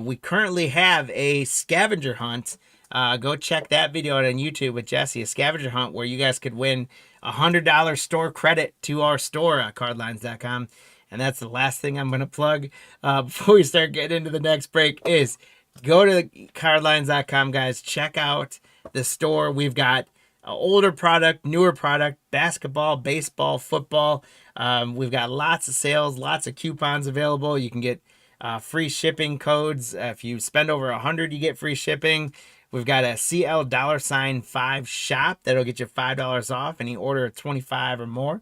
A: We currently have a scavenger hunt. Go check that video out on YouTube with Jesse, a scavenger hunt where you guys could win $100 store credit to our store at cardlines.com. And that's the last thing I'm going to plug before we start getting into the next break is go to cardlines.com, guys. Check out the store. We've got older product, newer product, basketball, baseball, football. We've got lots of sales, lots of coupons available. You can get free shipping codes. If you spend over 100, you get free shipping. We've got a CL $5 shop that'll get you $5 off any order of 25 or more.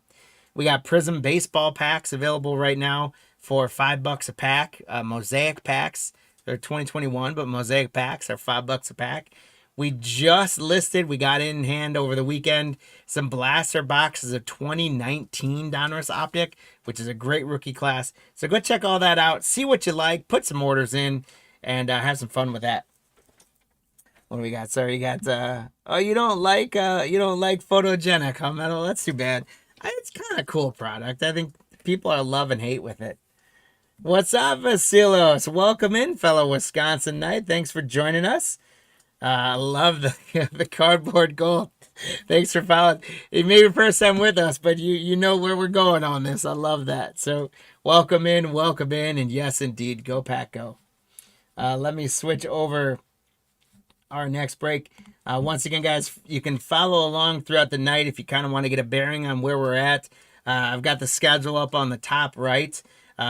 A: We got Prism baseball packs available right now. for $5 a pack. Mosaic packs. They're 2021, but Mosaic packs are $5 a pack. We just listed, we got in hand over the weekend, some blaster boxes of 2019 Donruss Optic, which is a great rookie class. So go check all that out, see what you like, put some orders in, and have some fun with that. What do we got? Sorry, you got oh, you don't like Photogenic, huh, Metal? That's too bad. It's kind of cool product. I think people are love and hate with it. What's up, Vasilos? Welcome in, fellow Wisconsin Knight. Thanks for joining us. I love the cardboard gold. Thanks for following. It may be your first time with us, but you know where we're going on this. I love that. So welcome in, and yes, indeed, go Pack Go. Let me switch over our next break. Once again, guys, you can follow along throughout the night if you kind of want to get a bearing on where we're at. I've got the schedule up on the top right.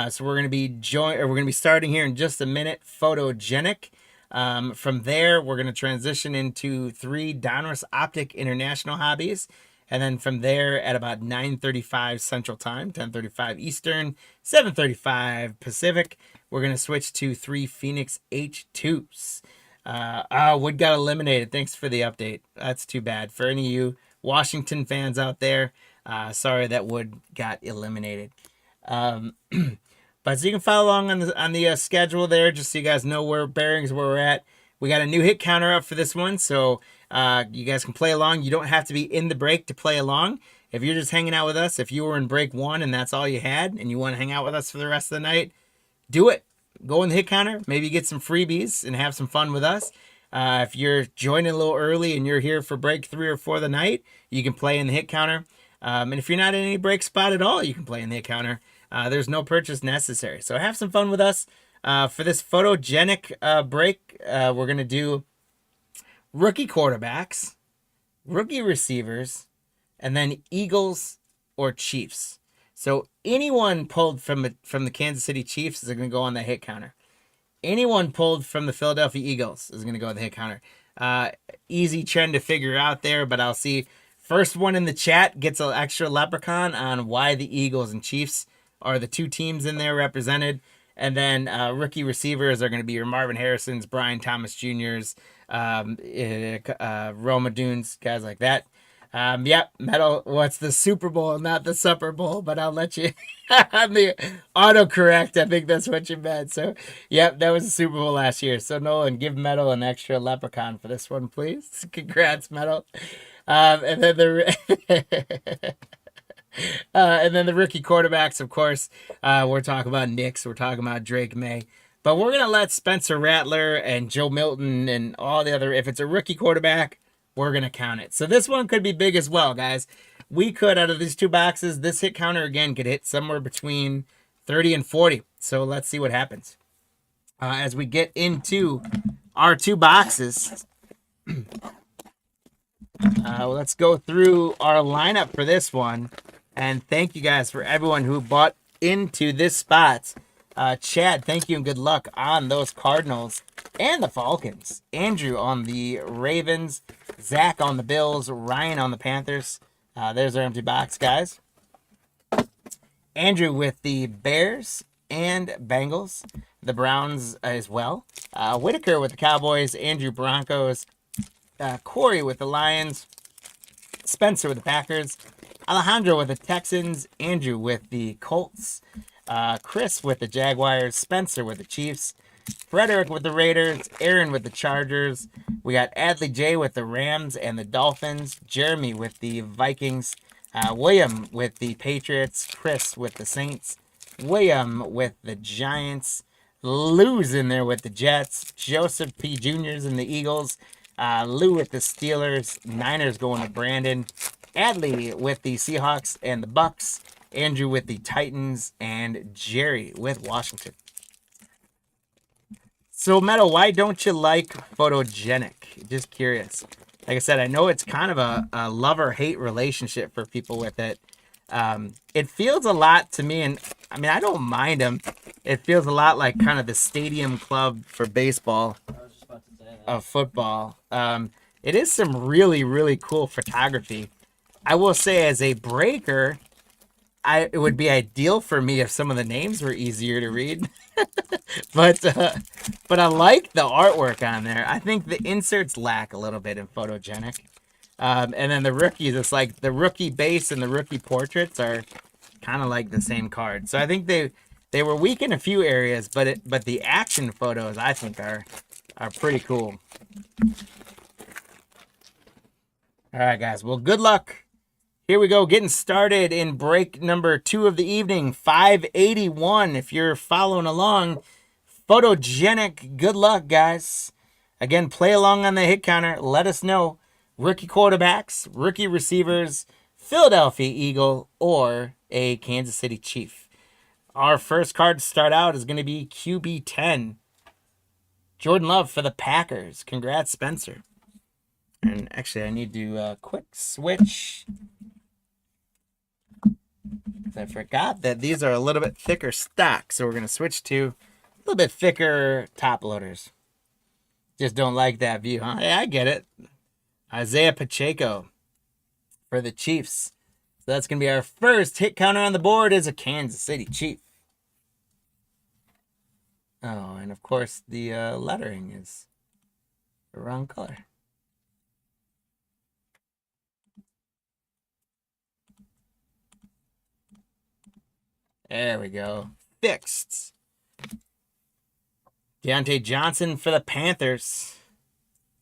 A: So we're going to be starting here in just a minute. Photogenic. From there, we're going to transition into 3 Donruss Optic International hobbies. And then from there, at about 9:35 Central Time, 10:35 Eastern, 7:35 Pacific, we're going to switch to 3 Phoenix H2s. Wood got eliminated. Thanks for the update. That's too bad. For any of you Washington fans out there, sorry that Wood got eliminated. But so you can follow along on the schedule there, just so you guys know where we're at. We got a new hit counter up for this one, so you guys can play along. You don't have to be in the break to play along. If you're just hanging out with us, if you were in break 1 and that's all you had, and you want to hang out with us for the rest of the night, do it. Go in the hit counter, maybe get some freebies and have some fun with us. If you're joining a little early and you're here for break 3 or 4 of the night, you can play in the hit counter. And if you're not in any break spot at all, you can play in the hit counter. There's no purchase necessary. So have some fun with us. For this Photogenic break, we're going to do rookie quarterbacks, rookie receivers, and then Eagles or Chiefs. So anyone pulled from the Kansas City Chiefs is going to go on the hit counter. Anyone pulled from the Philadelphia Eagles is going to go on the hit counter. Easy trend to figure out there, but I'll see. First one in the chat gets an extra leprechaun on why the Eagles and Chiefs are the 2 teams in there represented. And then rookie receivers are going to be your Marvin Harrisons, Brian Thomas Jr.'s, Roma Dunes, guys like that. Yep, Metal, what's the Super Bowl, not the Supper Bowl, but I'll let you on the autocorrect. I think that's what you meant. So, yep, that was the Super Bowl last year. So, Nolan, give Metal an extra leprechaun for this one, please. Congrats, Metal. And then the rookie quarterbacks, of course, we're talking about Knicks, we're talking about Drake May. But we're going to let Spencer Rattler and Joe Milton and all the other, if it's a rookie quarterback, we're going to count it. So this one could be big as well, guys. We could, out of these 2 boxes, this hit counter, again, could hit somewhere between 30 and 40. So let's see what happens. As we get into our 2 boxes, let's go through our lineup for this one. And thank you guys for everyone who bought into this spot. Chad, thank you and good luck on those Cardinals and the Falcons. Andrew on the Ravens. Zach on the Bills. Ryan on the Panthers. There's our empty box, guys. Andrew with the Bears and Bengals. The Browns as well. Whitaker with the Cowboys. Andrew Broncos. Corey with the Lions. Spencer with the Packers. Alejandro with the Texans. Andrew with the Colts. Chris with the Jaguars. Spencer with the Chiefs. Frederick with the Raiders. Aaron with the Chargers. We got Adley J with the Rams and the Dolphins. Jeremy with the Vikings. William with the Patriots. Chris with the Saints. William with the Giants. Lou's in there with the Jets. Joseph P. Jr.'s in the Eagles. Lou with the Steelers. Niners going to Brandon. Adley with the Seahawks and the Bucks. Andrew with the Titans. And Jerry with Washington. So, Metal, why don't you like Photogenic? Just curious. Like I said, I know it's kind of a love-or-hate relationship for people with it. It feels a lot to me, and I mean, I don't mind them. It feels a lot like kind of the stadium club for baseball, of football. It is some really, really cool photography. I will say, as a breaker, it would be ideal for me if some of the names were easier to read. But I like the artwork on there. I think the inserts lack a little bit in Photogenic. And then the rookies, it's like the rookie base and the rookie portraits are kind of like the same card. So I think they were weak in a few areas, but the action photos I think are pretty cool. All right, guys. Well, good luck. Here we go, getting started in break number 2 of the evening, 581. If you're following along, Photogenic, good luck, guys. Again, play along on the hit counter. Let us know. Rookie quarterbacks, rookie receivers, Philadelphia Eagle, or a Kansas City Chief. Our first card to start out is going to be QB 10. Jordan Love for the Packers. Congrats, Spencer. And actually, I need to quick switch. I forgot that these are a little bit thicker stock, so we're going to switch to a little bit thicker top loaders. Just don't like that view, huh? Yeah, I get it. Isaiah Pacheco for the Chiefs. So that's going to be our first hit counter on the board as a Kansas City Chief. Oh, and of course the lettering is the wrong color. There we go. Fixed. Deontay Johnson for the Panthers.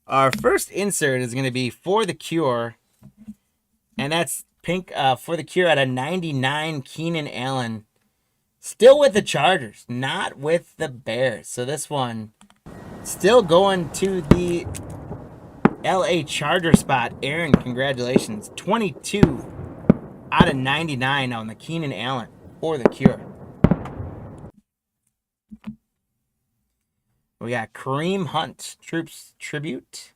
A: Our first insert is going to be For the Cure. And that's pink For the Cure at a 99, Keenan Allen. Still with the Chargers, not with the Bears. So this one still going to the LA Charger spot. Aaron, congratulations. 22 out of 99 on the Keenan Allen For the Cure. We got Kareem Hunt, Troops Tribute.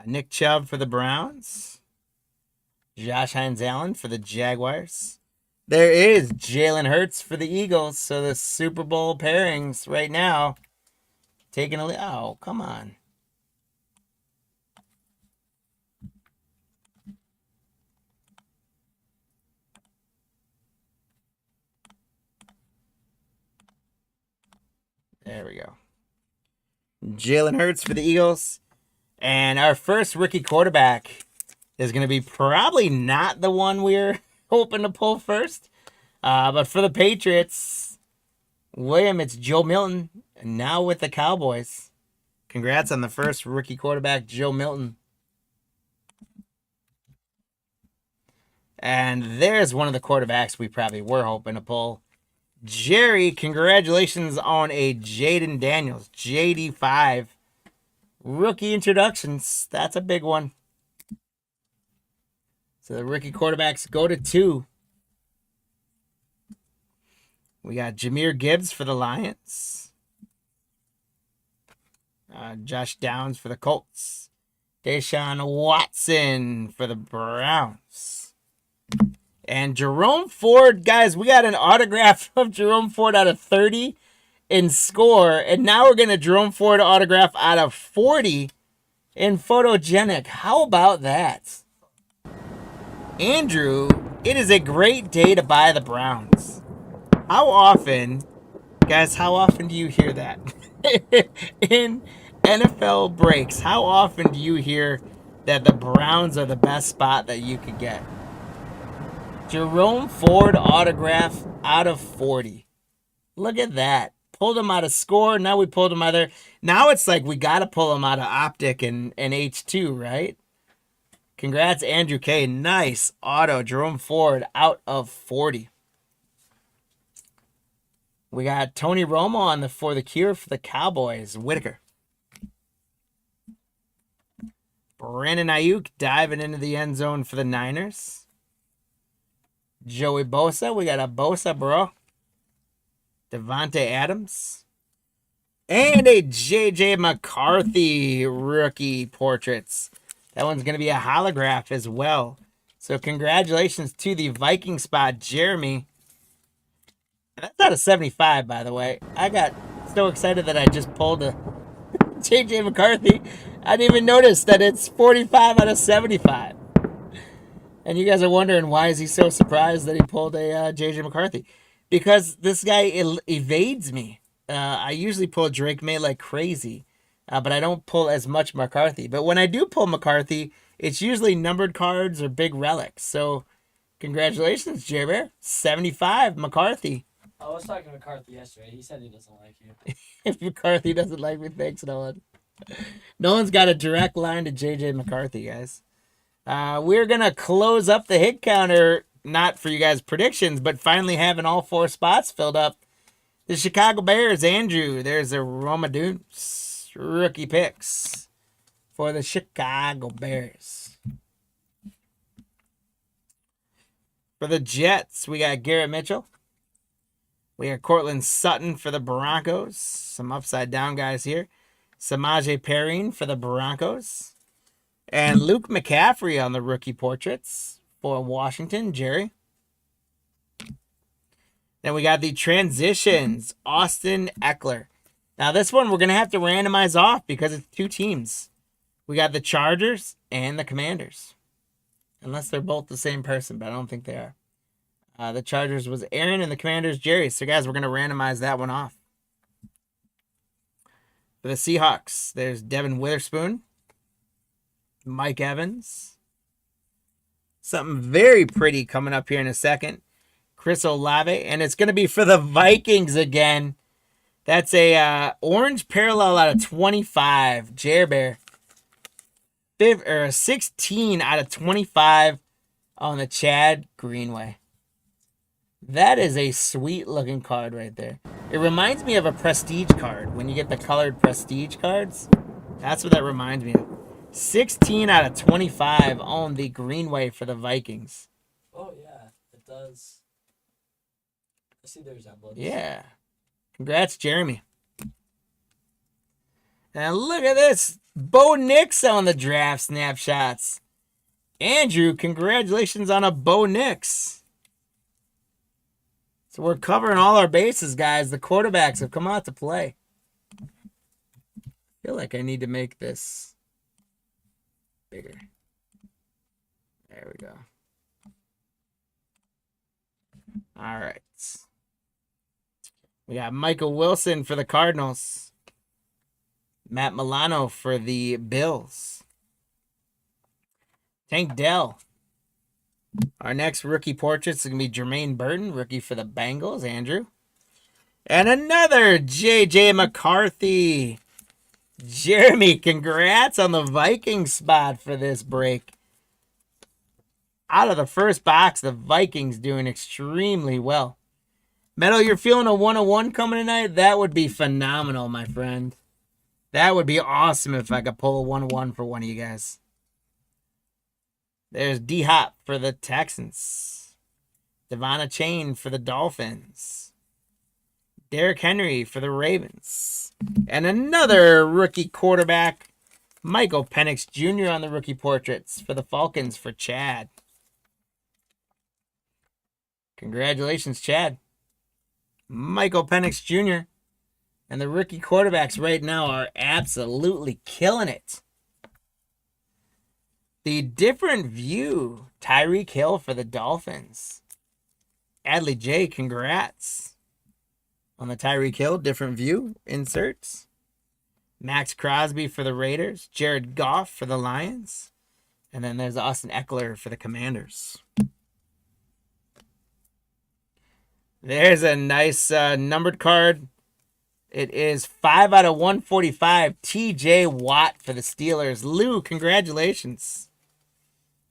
A: Nick Chubb for the Browns. Josh Hines Allen for the Jaguars. There is Jalen Hurts for the Eagles. So the Super Bowl pairings right now. Taking a... Oh, come on. There we go. Jalen Hurts for the Eagles. And our first rookie quarterback is going to be probably not the one we're hoping to pull first. But for the Patriots, William, it's Joe Milton. And now with the Cowboys. Congrats on the first rookie quarterback, Joe Milton. And there's one of the quarterbacks we probably were hoping to pull. Jerry, congratulations on a Jaden Daniels, JD5. Rookie introductions. That's a big one. So the rookie quarterbacks go to 2. We got Jahmyr Gibbs for the Lions. Josh Downs for the Colts. Deshaun Watson for the Browns. And Jerome Ford, guys, we got an autograph of Jerome Ford out of 30 in score. And now we're going to Jerome Ford autograph out of 40 in Photogenic. How about that? Andrew, it is a great day to buy the Browns. How often, guys, how often do you hear that? In NFL breaks, how often do you hear that the Browns are the best spot that you could get? Jerome Ford autograph out of 40. Look at that. Pulled him out of score. Now we pulled him out of there. Now it's like we got to pull him out of Optic and H2, right? Congrats, Andrew K. Nice auto. Jerome Ford out of 40. We got Tony Romo on the For the Cure for the Cowboys. Whitaker. Brandon Ayuk diving into the end zone for the Niners. Joey Bosa. We got a Bosa, bro. Devontae Adams. And a J.J. McCarthy rookie portraits. That one's going to be a holograph as well. So congratulations to the Viking spot, Jeremy. That's out of 75, by the way. I got so excited that I just pulled a J.J. McCarthy. I didn't even notice that it's 45 out of 75. And you guys are wondering why is he so surprised that he pulled a JJ McCarthy? Because this guy evades me. I usually pull Drake May like crazy, but I don't pull as much McCarthy. But when I do pull McCarthy, it's usually numbered cards or big relics. So congratulations, J Bear. 75 McCarthy.
B: I was talking to McCarthy yesterday. He said he doesn't like you.
A: If McCarthy doesn't like me, thanks, Nolan. Nolan's got a direct line to JJ McCarthy, guys. We're going to close up the hit counter, not for you guys' predictions, but finally having all 4 spots filled up. The Chicago Bears, Andrew. There's a Roma Dunce rookie picks for the Chicago Bears. For the Jets, we got Garrett Mitchell. We got Cortland Sutton for the Broncos. Some upside down guys here. Samaje Perine for the Broncos. And Luke McCaffrey on the rookie portraits for Washington, Jerry. Then we got the transitions, Austin Eckler. Now this one we're going to have to randomize off because it's 2 teams. We got the Chargers and the Commanders. Unless they're both the same person, but I don't think they are. The Chargers was Aaron and the Commanders, Jerry. So guys, we're going to randomize that one off. For the Seahawks, there's Devin Witherspoon. Mike Evans. Something very pretty coming up here in a second. Chris Olave. And it's going to be for the Vikings again. That's a orange parallel out of 25. Jer Bear. 16 out of 25 on the Chad Greenway. That is a sweet looking card right there. It reminds me of a prestige card. When you get the colored prestige cards. That's what that reminds me of. 16 out of 25 on the Greenway for the Vikings.
B: Oh, yeah. It does. I see the resemblance.
A: Yeah. Congrats, Jeremy. And look at this. Bo Nix on the draft snapshots. Andrew, congratulations on a Bo Nix. So we're covering all our bases, guys. The quarterbacks have come out to play. I feel like I need to make this bigger. There we go. All right. We got Michael Wilson for the Cardinals. Matt Milano for the Bills. Tank Dell. Our next rookie portraits is going to be Jermaine Burton, rookie for the Bengals, Andrew. And another J.J. McCarthy. Jeremy, congrats on the Vikings spot for this break. Out of the first box, the Vikings doing extremely well. Meadow, you're feeling a 101 coming tonight? That would be phenomenal, my friend. That would be awesome if I could pull a 101 for one of you guys. There's D-Hop for the Texans. Devon Chain for the Dolphins. Derrick Henry for the Ravens. And another rookie quarterback, Michael Penix Jr. on the rookie portraits for the Falcons for Chad. Congratulations, Chad. Michael Penix Jr. And the rookie quarterbacks right now are absolutely killing it. The different view, Tyreek Hill for the Dolphins. Adley J, congrats on the Tyreek Hill different view inserts. Max Crosby for the Raiders. Jared Goff for the Lions. And then there's Austin Eckler for the Commanders. There's a nice numbered card. It is 5 out of 145. TJ Watt for the Steelers. Lou, congratulations.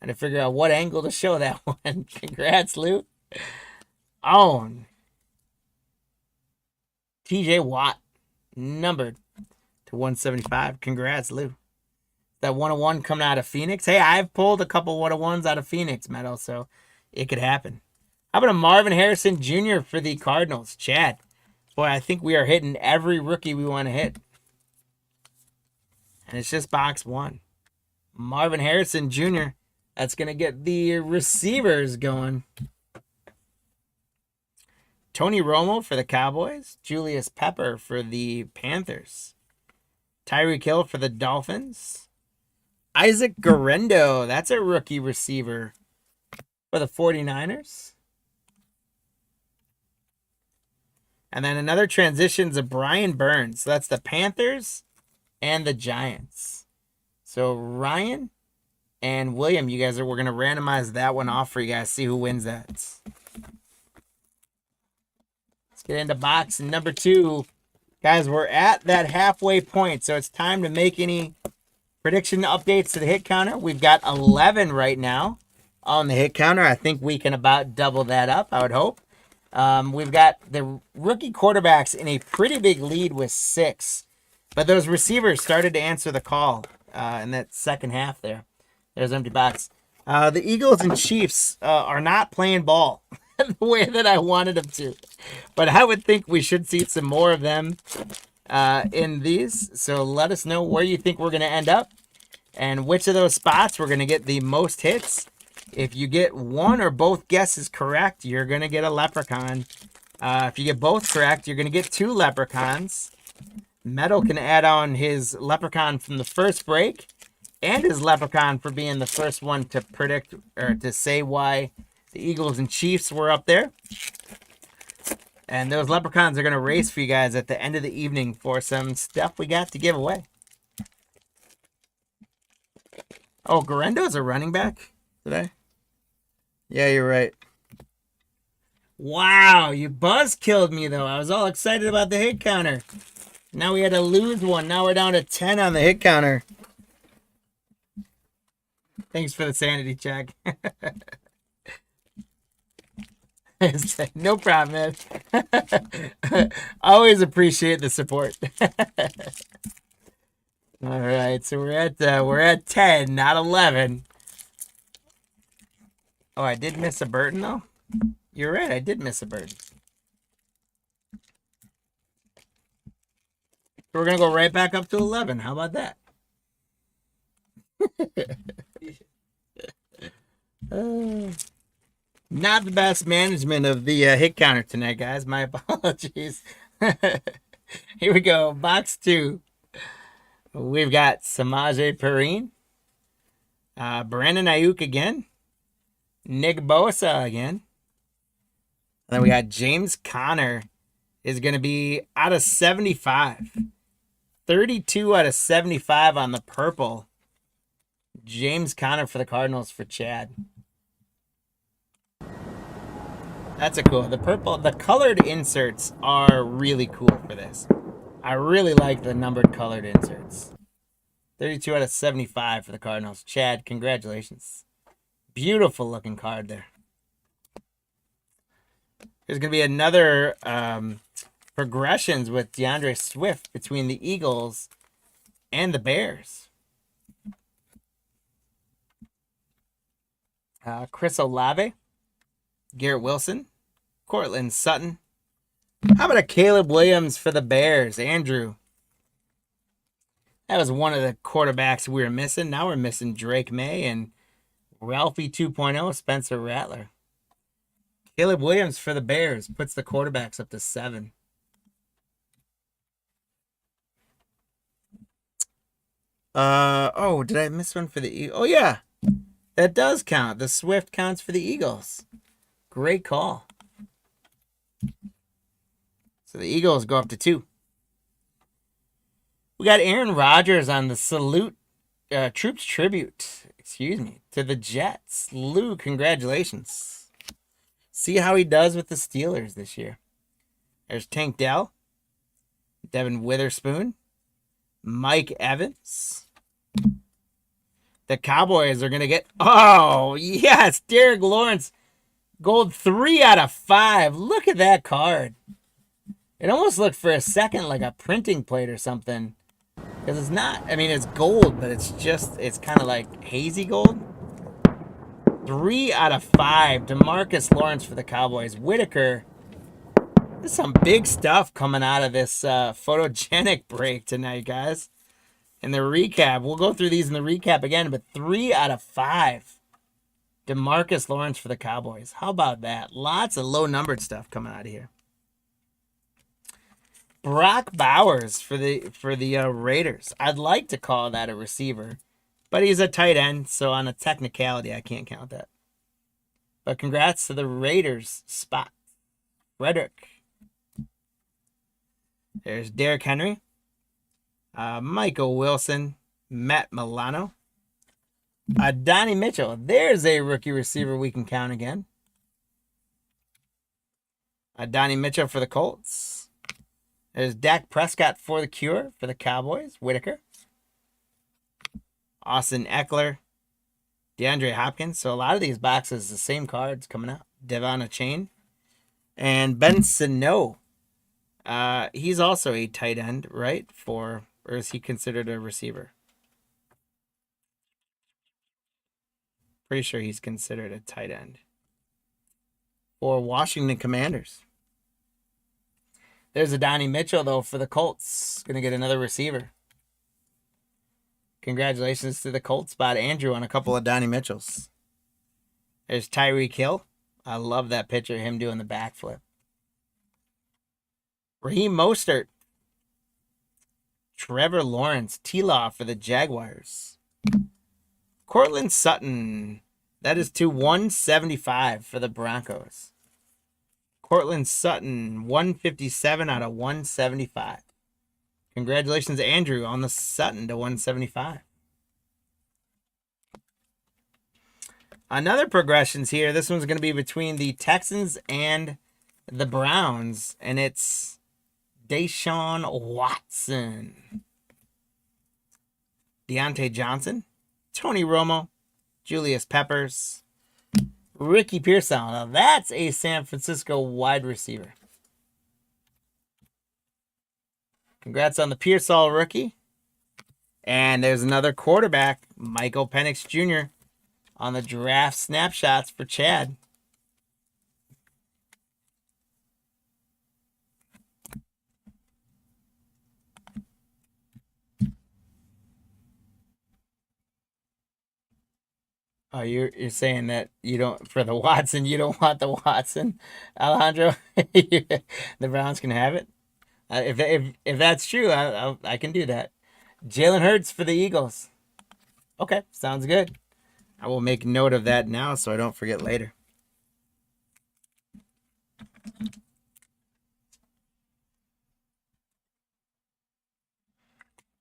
A: I had to figure out what angle to show that one. Congrats, Lou. Own. TJ Watt, numbered to 175. Congrats, Lou. That 101 coming out of Phoenix. Hey, I've pulled a couple 101s out of Phoenix, Metal, so it could happen. How about a Marvin Harrison Jr. for the Cardinals? Chad. Boy, I think we are hitting every rookie we want to hit. And it's just box 1. Marvin Harrison Jr. That's going to get the receivers going. Tony Romo for the Cowboys. Julius Pepper for the Panthers. Tyreek Hill for the Dolphins. Isaac Guerrero. That's a rookie receiver for the 49ers. And then another transitions of Brian Burns. So that's the Panthers and the Giants. So Ryan and William, you guys we're going to randomize that one off for you guys. See who wins that. Let's get into box number 2. Guys, we're at that halfway point. So it's time to make any prediction updates to the hit counter. We've got 11 right now on the hit counter. I think we can about double that up, I would hope. We've got the rookie quarterbacks in a pretty big lead with 6. But those receivers started to answer the call in that second half there. There's empty box. The Eagles and Chiefs are not playing ball the way that I wanted them to. But I would think we should see some more of them in these. So let us know where you think we're going to end up and which of those spots we're going to get the most hits. If you get one or both guesses correct, you're going to get a leprechaun. If you get both correct, you're going to get 2 leprechauns. Metal can add on his leprechaun from the first break and his leprechaun for being the first one to predict or to say why the Eagles and Chiefs were up there. And those leprechauns are going to race for you guys at the end of the evening for some stuff we got to give away. Oh, Garendo's a running back today? Yeah, you're right. Wow, you buzz killed me, though. I was all excited about the hit counter. Now we had to lose one. Now we're down to 10 on the hit counter. Thanks for the sanity check. No problem, man. Always appreciate the support. All right, so we're at 10, not 11. Oh, I did miss a Burton though. You're right, I did miss a Burton. So we're gonna go right back up to 11. How about that? Not the best management of the hit counter tonight, guys. My apologies. Here we go. Box 2. We've got Samaje Perine. Brandon Ayuk again. Nick Bosa again. And then we got James Conner is going to be out of 75. 32 out of 75 on the purple. James Conner for the Cardinals for Chad. That's a cool. The colored inserts are really cool for this. I really like the numbered colored inserts. 32 out of 75 for the Cardinals. Chad, congratulations. Beautiful looking card there. There's going to be another progressions with DeAndre Swift between the Eagles and the Bears. Chris Olave, Garrett Wilson, Cortland Sutton. How about a Caleb Williams for the Bears? Andrew. That was one of the quarterbacks we were missing. Now we're missing Drake May and Ralphie 2.0, Spencer Rattler. Caleb Williams for the Bears puts the quarterbacks up to 7. Oh, did I miss one for the Eagles? Oh, yeah. That does count. The Swift counts for the Eagles. Great call. So the Eagles go up to 2. We got Aaron Rodgers on the salute, troops tribute, to the Jets. Lou, congratulations. See how he does with the Steelers this year. There's Tank Dell, Devin Witherspoon, Mike Evans. The Cowboys are going to get, oh, yes, Derek Lawrence. Gold 3 out of 5. Look at that card. It almost looked for a second like a printing plate or something. Because it's not, I mean, it's gold, but it's kind of like hazy gold. 3 out of 5. DeMarcus Lawrence for the Cowboys. Whitaker. There's some big stuff coming out of this photogenic break tonight, guys. In the recap. We'll go through these in the recap again, but 3 out of 5. DeMarcus Lawrence for the Cowboys. How about that? Lots of low-numbered stuff coming out of here. Brock Bowers for the Raiders. I'd like to call that a receiver, but he's a tight end, so on a technicality, I can't count that. But congrats to the Raiders spot. Frederick. There's Derrick Henry. Michael Wilson. Matt Milano. Donnie Mitchell. There's a rookie receiver we can count again. Donnie Mitchell for the Colts. There's Dak Prescott for the Cure for the Cowboys. Whitaker. Austin Eckler. DeAndre Hopkins. So a lot of these boxes, the same cards coming out. Devon Chain. And Ben Sano. He's also a tight end, right? Or is he considered a receiver? Pretty sure he's considered a tight end. For Washington Commanders. There's a Donnie Mitchell, though, for the Colts. Going to get another receiver. Congratulations to the Colts spot, Andrew, on a couple of Donnie Mitchells. There's Tyreek Hill. I love that picture of him doing the backflip. Raheem Mostert. Trevor Lawrence. T-Law for the Jaguars. Cortland Sutton. That is to 175 for the Broncos. Cortland Sutton, 157 out of 175. Congratulations, Andrew, on the Sutton to 175. Another progressions here. This one's going to be between the Texans and the Browns, and it's Deshaun Watson. Deontay Johnson, Tony Romo, Julius Peppers, Ricky Pearsall. Now that's a San Francisco wide receiver. Congrats on the Pearsall rookie. And there's another quarterback, Michael Penix Jr. on the draft snapshots for Chad. Oh, you're saying that you don't, for the Watson, you don't want the Watson, Alejandro? The Browns can have it. If that's true, I can do that. Jalen Hurts for the Eagles. Okay, sounds good. I will make note of that now so I don't forget later.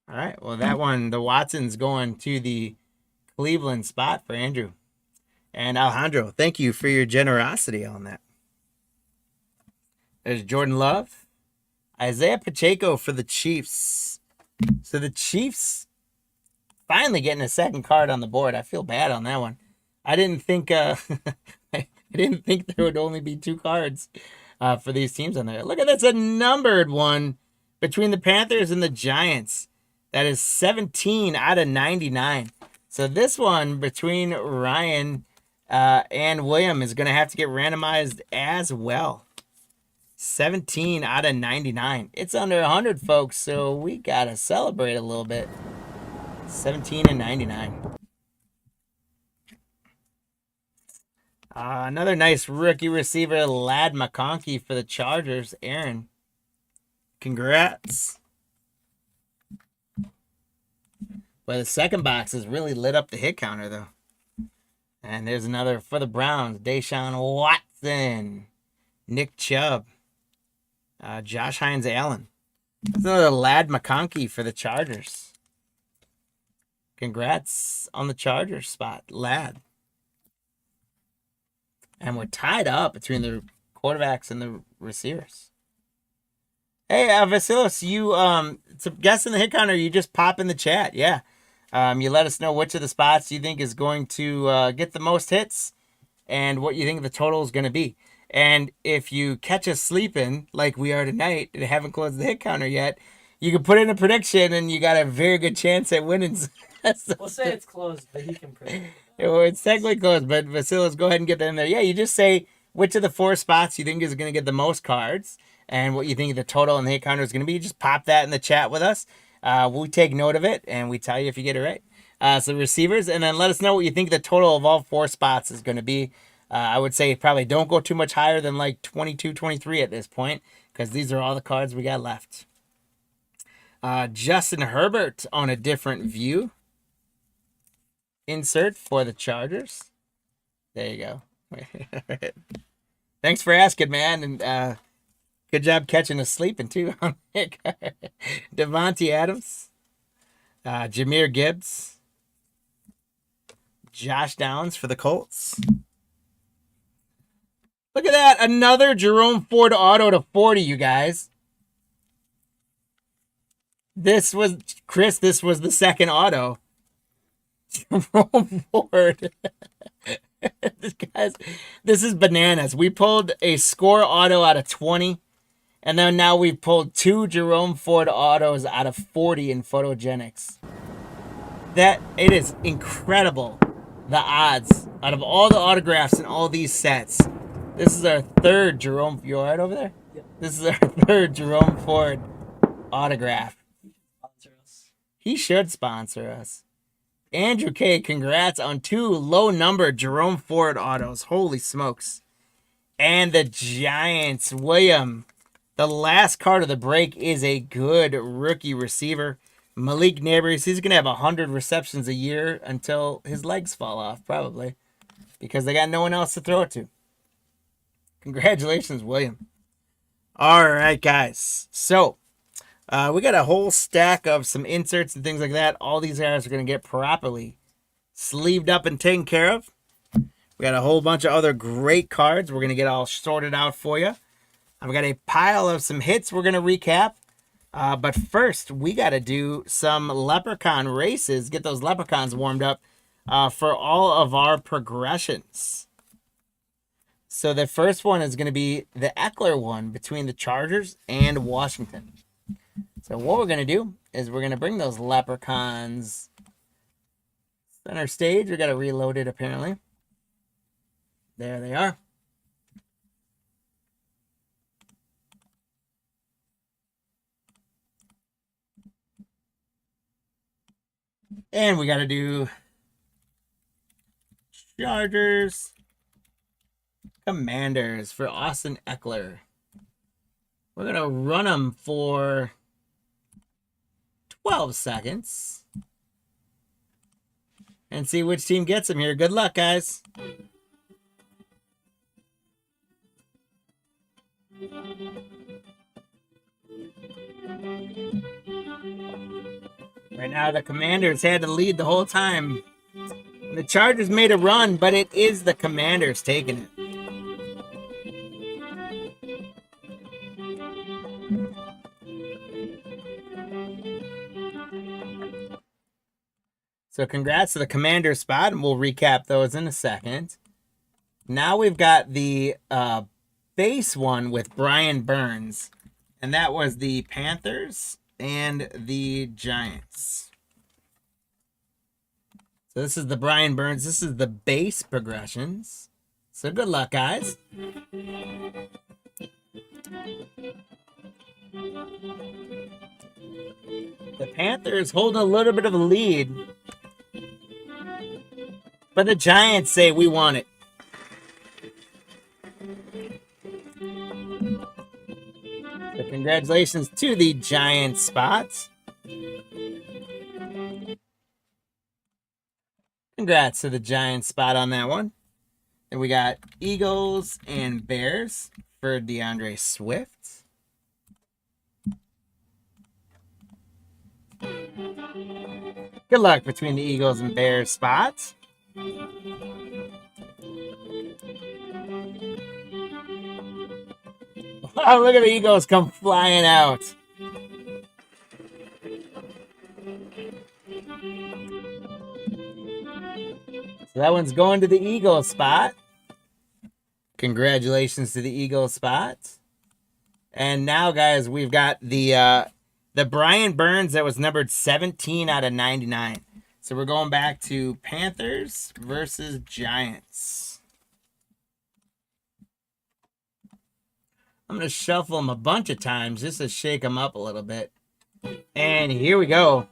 A: All right, well, that one, the Watson's going to the Cleveland spot for Andrew. And Alejandro, thank you for your generosity on that. There's Jordan Love. Isaiah Pacheco for the Chiefs. So the Chiefs finally getting a second card on the board. I feel bad on that one. I didn't think I didn't think there would only be 2 cards for these teams on there. Look at that's a numbered one between the Panthers and the Giants. That is 17 out of 99. So this one between Ryan and William is going to have to get randomized as well. 17 out of 99. It's under 100, folks, so we got to celebrate a little bit. 17 and 99. Another nice rookie receiver, Lad McConkey for the Chargers. Aaron, congrats. Well, the second box has really lit up the hit counter, though. And there's another for the Browns, Deshaun Watson, Nick Chubb, Josh Hines Allen. There's another Lad McConkey for the Chargers. Congrats on the Chargers spot, Lad. And we're tied up between the quarterbacks and the receivers. Hey, Vasilos, you to guess in the hit counter, you just pop in the chat. Yeah. You let us know which of the spots you think is going to get the most hits and what you think the total is going to be. And if you catch us sleeping like we are tonight and haven't closed the hit counter yet, you can put in a prediction and you got a very good chance at winning.
B: We'll say it's closed, but he can predict.
A: Well, it's technically closed, but Vasilos, go ahead and get that in there. Yeah, you just say which of the 4 spots you think is going to get the most cards and what you think the total in the hit counter is going to be. Just pop that in the chat with us. We take note of it, and we tell you if you get it right. So receivers, and then let us know what you think the total of all 4 spots is going to be. I would say probably don't go too much higher than like 22, 23 at this point, because these are all the cards we got left. Justin Herbert on a different view. Insert for the Chargers. There you go. Thanks for asking, man, and good job catching us sleeping too. Devontae Adams, Jahmyr Gibbs, Josh Downs for the Colts. Look at that, another Jerome Ford auto to 40, you guys. This was Chris. This was the second auto. Jerome Ford. This is bananas. We pulled a score auto out of 20, and then now we've pulled 2 Jerome Ford autos out of 40 in Photogenics. That it is incredible. The odds out of all the autographs in all these sets. This is our third Jerome. You all right over there?
B: Yep.
A: This is our third Jerome Ford autograph.
B: Sponsor us.
A: He should sponsor us. Andrew K, congrats on 2 low-numbered Jerome Ford autos. Holy smokes. And the Giants, William. The last card of the break is a good rookie receiver. Malik Nabers, he's going to have 100 receptions a year until his legs fall off, probably. Because they got no one else to throw it to. Congratulations, William. All right, guys. So, we got a whole stack of some inserts and things like that. All these guys are going to get properly sleeved up and taken care of. We got a whole bunch of other great cards we're going to get all sorted out for you. I've got a pile of some hits we're going to recap. But first, we got to do some leprechaun races. Get those leprechauns warmed up for all of our progressions. So the first one is going to be the Eckler one between the Chargers and Washington. So what we're going to do is we're going to bring those leprechauns center stage. We got to reload it apparently. There they are. And we got to do Chargers Commanders for Austin Eckler. We're going to run them for 12 seconds and see which team gets them here. Good luck, guys. Right now, the Commanders had to lead the whole time. The Chargers made a run, but it is the Commanders taking it. So congrats to the Commander spot, and we'll recap those in a second. Now we've got the base one with Brian Burns, and that was the Panthers and the Giants. So this is the Brian Burns. This is the base progressions. So good luck, guys. The Panthers holding a little bit of a lead, but the Giants say we want it. So congratulations to the Giants spots. Congrats to the Giants spot on that one. Then we got Eagles and Bears for DeAndre Swift. Good luck between the Eagles and Bears spots. Wow, look at the Eagles come flying out. So that one's going to the Eagles spot. Congratulations to the Eagles spot. And now, guys, we've got the Brian Burns that was numbered 17 out of 99. So we're going back to Panthers versus Giants. I'm going to shuffle them a bunch of times just to shake them up a little bit. And here we go.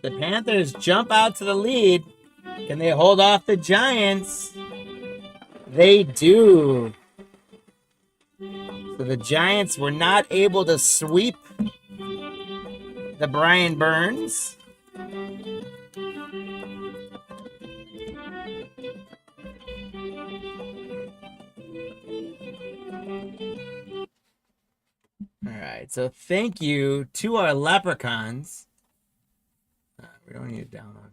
A: The Panthers jump out to the lead. Can they hold off the Giants? They do. So the Giants were not able to sweep the Brian Burns. All right, so thank you to our leprechauns. We don't need to download.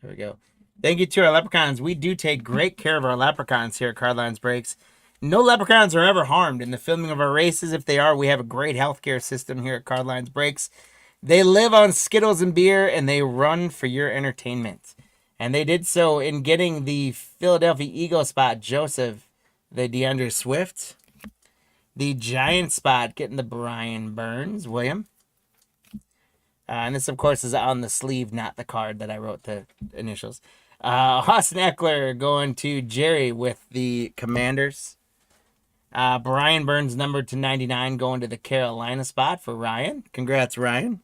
A: There we go. Thank you to our leprechauns. We do take great care of our leprechauns here at Cardlines Breaks. No leprechauns are ever harmed in the filming of our races. If they are, we have a great healthcare system here at Cardlines Breaks. They live on Skittles and beer, and they run for your entertainment. And they did so in getting the Philadelphia Eagle spot, Joseph, the DeAndre Swift. The Giant spot, getting the Brian Burns, William. And this, of course, is on the sleeve, not the card that I wrote the initials. Austin Eckler going to Jerry with the Commanders. Brian Burns numbered to 99 going to the Carolina spot for Ryan. Congrats, Ryan.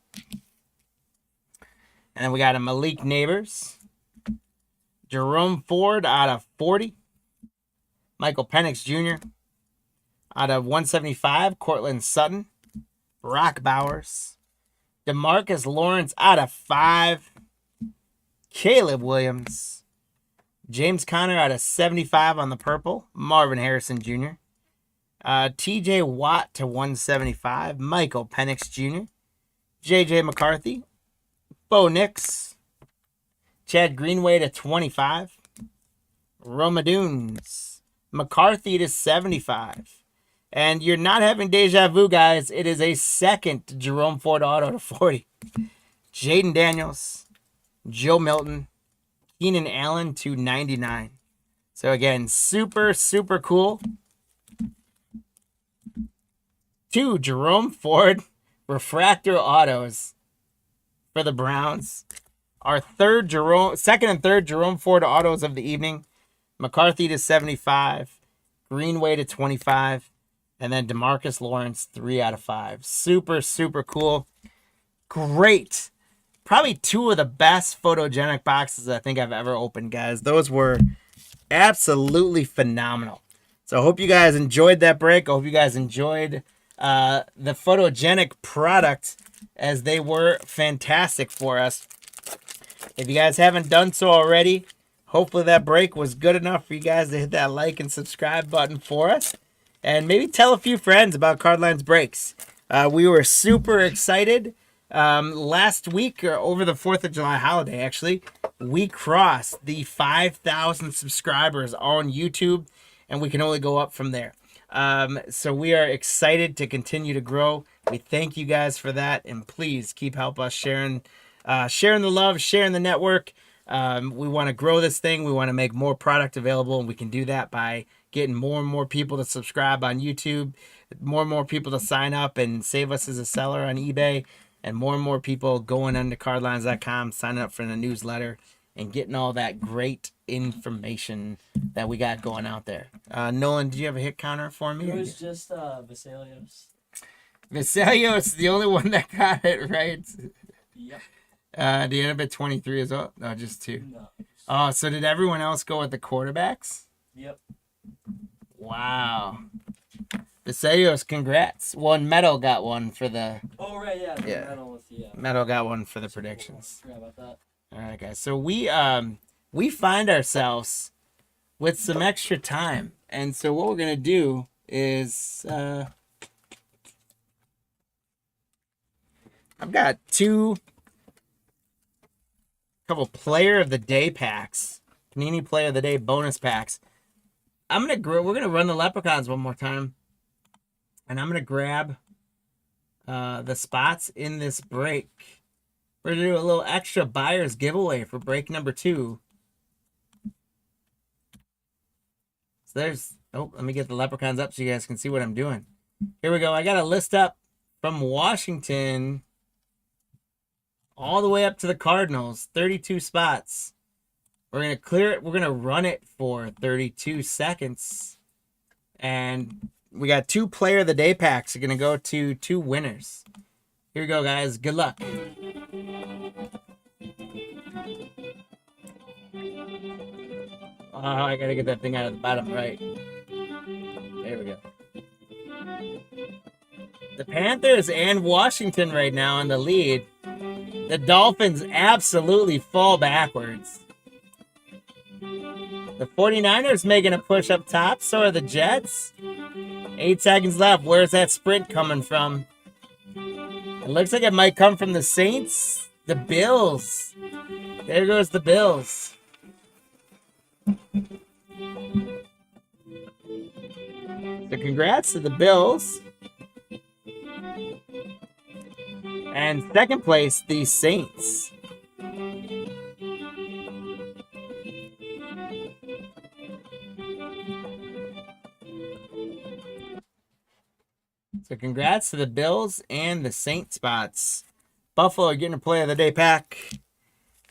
A: And then we got a Malik Neighbors. Jerome Ford out of 40. Michael Penix Jr. out of 175. Cortland Sutton. Brock Bowers. DeMarcus Lawrence out of 5. Caleb Williams. James Conner out of 75 on the purple. Marvin Harrison Jr. TJ Watt to 175. Michael Penix Jr. JJ McCarthy. Bo Nix. Chad Greenway to 25. Roma Dunes. McCarthy to 75. And you're not having deja vu, guys. It is a second Jerome Ford auto to 40. Jaden Daniels. Joe Milton. Keenan Allen to 99. So again, super, super cool. 2 Jerome Ford refractor autos for the Browns. Our second and third Jerome Ford autos of the evening. McCarthy to 75. Greenway to 25. And then DeMarcus Lawrence, 3 out of 5. Super, super cool. Great. Probably 2 of the best photogenic boxes I think I've ever opened, guys. Those were absolutely phenomenal. So I hope you guys enjoyed that break. I hope you guys enjoyed the photogenic product, as they were fantastic for us. If you guys haven't done so already, hopefully that break was good enough for you guys to hit that like and subscribe button for us. And maybe tell a few friends about Cardlines Breaks. We were super excited. Last week, or over the 4th of July holiday, actually, we crossed the 5,000 subscribers on YouTube, and we can only go up from there. So we are excited to continue to grow. We thank you guys for that, and please keep help us sharing the love, sharing the network. We want to grow this thing. We want to make more product available, and we can do that by getting more and more people to subscribe on YouTube, more and more people to sign up and save us as a seller on eBay, and more people going onto cardlines.com, signing up for the newsletter, and getting all that great information that we got going out there. Nolan, did you have a hit counter for me?
B: It was just Vesalios.
A: Vesalios, the only one that got it right.
B: Yep.
A: Did you end up at 23 as well? No, just 2.
B: No.
A: Oh, so did everyone else go with the quarterbacks?
B: Yep.
A: Wow. Vesalios, congrats. Well, and Metal got one for the...
B: Oh, right, yeah. The
A: Yeah.
B: Metal with the...
A: Metal got one for the predictions.
B: Forgot about that.
A: All right, guys. So we find ourselves with some extra time. And so what we're going to do is... I've got 2... couple Player of the Day packs. Panini Player of the Day bonus packs. We're gonna run the Leprechauns one more time, and I'm gonna grab the spots in this break. We're gonna do a little extra buyers giveaway for break number 2. So let me get the Leprechauns up so you guys can see what I'm doing. Here we go. I got a list up from Washington all the way up to the Cardinals, 32 spots. We're going to clear it. We're going to run it for 32 seconds. And we got 2 Player of the Day packs. We're going to go to 2 winners. Here we go, guys. Good luck. Oh, I got to get that thing out of the bottom right. There we go. The Panthers and Washington right now in the lead. The Dolphins absolutely fall backwards. The 49ers making a push up top. So are the Jets. 8 seconds left. Where's that sprint coming from? It looks like it might come from the Saints. The Bills. There goes the Bills. So congrats to the Bills. And second place, the Saints. So congrats to the Bills and the Saints spots. Buffalo getting a Player of the Day pack.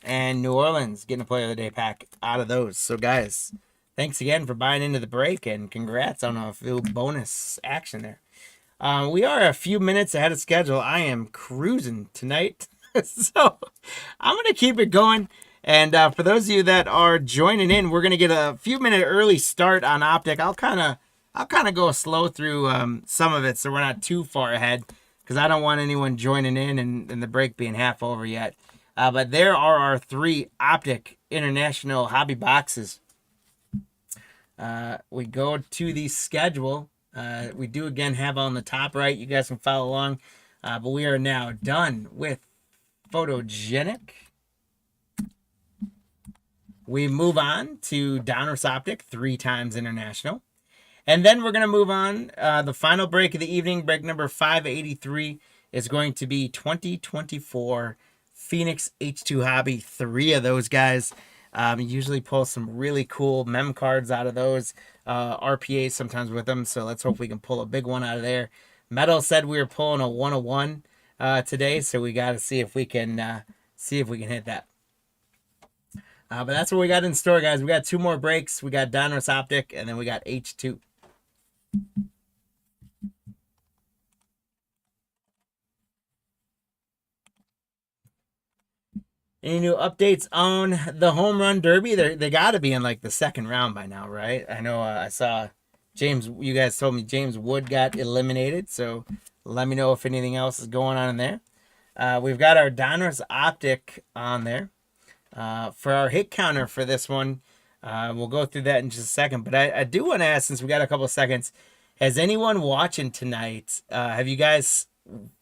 A: And New Orleans getting a Player of the Day pack out of those. So guys, thanks again for buying into the break. And congrats on a few bonus action there. We are a few minutes ahead of schedule. I am cruising tonight. So I'm going to keep it going. And for those of you that are joining in, we're going to get a few minute early start on Optic. I'll kind of go slow through some of it so we're not too far ahead because I don't want anyone joining in and the break being half over yet. But there are our 3 Optic International Hobby boxes. We go to the schedule. We do again have on the top right. You guys can follow along. But we are now done with Photogenic. We move on to Donruss Optic, 3 times international. And then we're going to move on. The final break of the evening, break number 583, is going to be 2024 Phoenix H2 Hobby. 3 of those guys. Usually pull some really cool mem cards out of those. RPAs sometimes with them. So let's hope we can pull a big one out of there. Metal said we were pulling a 101 today. So we got to see if we can hit that. But that's what we got in store, guys. We got 2 more breaks. We got Donruss Optic, and then we got H2. Any new updates on the home run derby? They got to be in like the second round by now, right? I know I saw James. You guys told me James Wood got eliminated, so let me know if anything else is going on in there. We've got our Donruss Optic on there. For our hit counter for this one, we'll go through that in just a second. But I do want to ask, since we got a couple seconds, has anyone watching tonight, have you guys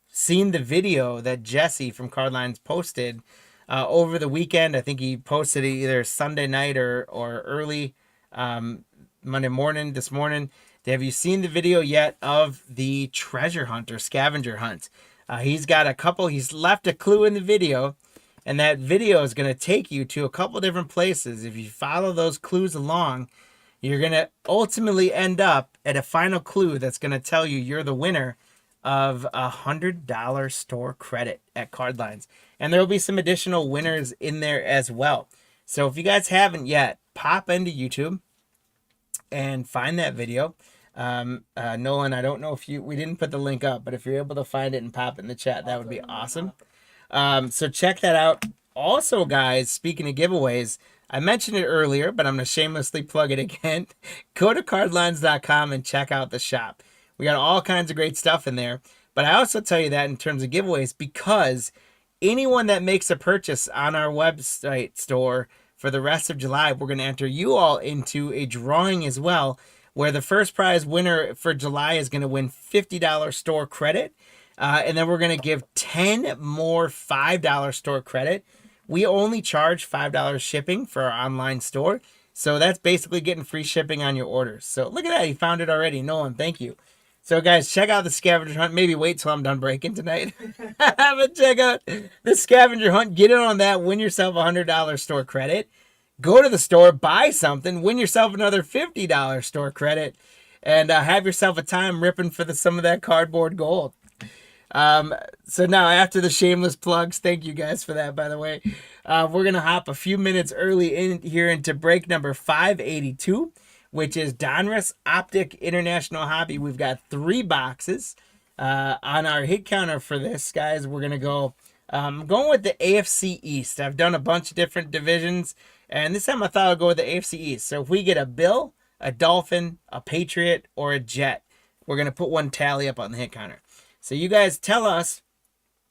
A: seen the video that Jesse from Cardlines posted over the weekend? I think he posted it either Sunday night or early Monday morning, this morning. Have you seen the video yet of the treasure hunt or scavenger hunt? He's left a clue in the video. And that video is going to take you to a couple different places. If you follow those clues along, you're going to ultimately end up at a final clue that's going to tell you you're the winner of $100 store credit at Cardlines. And there will be some additional winners in there as well. So if you guys haven't yet, pop into YouTube and find that video. Nolan, I don't know if we didn't put the link up, but if you're able to find it and pop it in the chat, that would be awesome. So check that out. Also, guys, speaking of giveaways, I mentioned it earlier, but I'm going to shamelessly plug it again. Go to cardlines.com and check out the shop. We got all kinds of great stuff in there. But I also tell you that in terms of giveaways because anyone that makes a purchase on our website store for the rest of July, we're going to enter you all into a drawing as well, where the first prize winner for July is going to win $50 store credit. And then we're going to give 10 more $5 store credit. We only charge $5 shipping for our online store. So that's basically getting free shipping on your orders. So look at that. You found it already. Nolan, thank you. So guys, check out the scavenger hunt. Maybe wait till I'm done breaking tonight. But check out the scavenger hunt. Get in on that. Win yourself $100 store credit. Go to the store, buy something, win yourself another $50 store credit, and have yourself a time ripping for some of that cardboard gold. So now after the shameless plugs, thank you guys for that, by the way, we're going to hop a few minutes early in here into break number 582, which is Donruss Optic International Hobby. We've got 3 boxes, on our hit counter for this, guys. We're going to go, going with the AFC East. I've done a bunch of different divisions, and this time I thought I'd go with the AFC East. So if we get a Bill, a Dolphin, a Patriot, or a Jet, we're going to put 1 tally up on the hit counter. So you guys tell us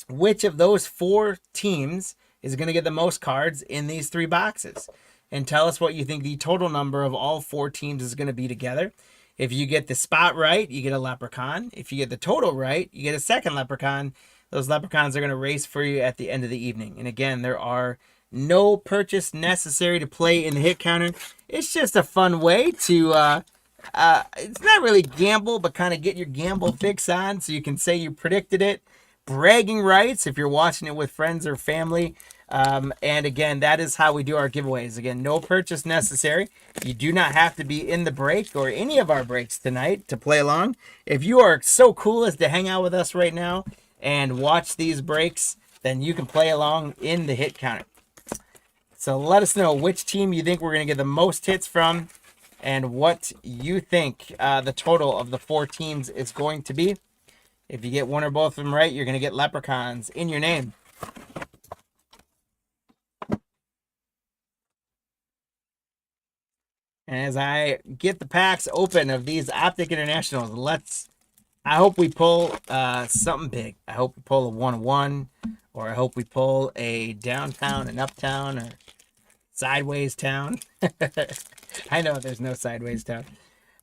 A: which of those 4 teams is going to get the most cards in these 3 boxes. And tell us what you think the total number of all 4 teams is going to be together. If you get the spot right, you get a leprechaun. If you get the total right, you get a second leprechaun. Those leprechauns are going to race for you at the end of the evening. And again, there are no purchase necessary to play in the hit counter. It's just a fun way to, it's not really gamble, but kind of get your gamble fix on so you can say you predicted it. Bragging rights if you're watching it with friends or family. And again, that is how we do our giveaways. Again, no purchase necessary. You do not have to be in the break or any of our breaks tonight to play along. If you are so cool as to hang out with us right now and watch these breaks, then you can play along in the hit counter. So let us know which team you think we're going to get the most hits from and what you think the total of the 4 teams is going to be. If you get one or both of them right, you're going to get leprechauns in your name. And as I get the packs open of these Optic Internationals, I hope we pull something big. I hope we pull a 1-1, or I hope we pull a downtown, an uptown, or sideways town. I know there's no sideways town.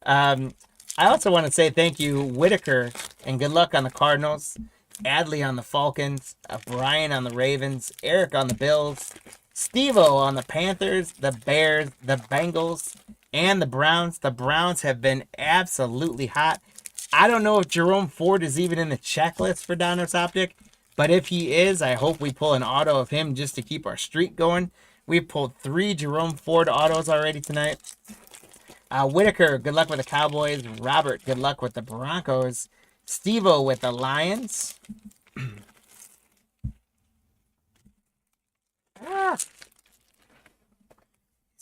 A: I also want to say thank you, Whitaker, and good luck on the Cardinals, Adley on the Falcons, Brian on the Ravens, Eric on the Bills, Steve-O on the Panthers, the Bears, the Bengals, and the Browns. The Browns have been absolutely hot. I don't know if Jerome Ford is even in the checklist for Donruss Optic, but if he is, I hope we pull an auto of him just to keep our streak going. We've pulled 3 Jerome Ford autos already tonight. Whitaker, good luck with the Cowboys. Robert, good luck with the Broncos. Steve-O with the Lions. These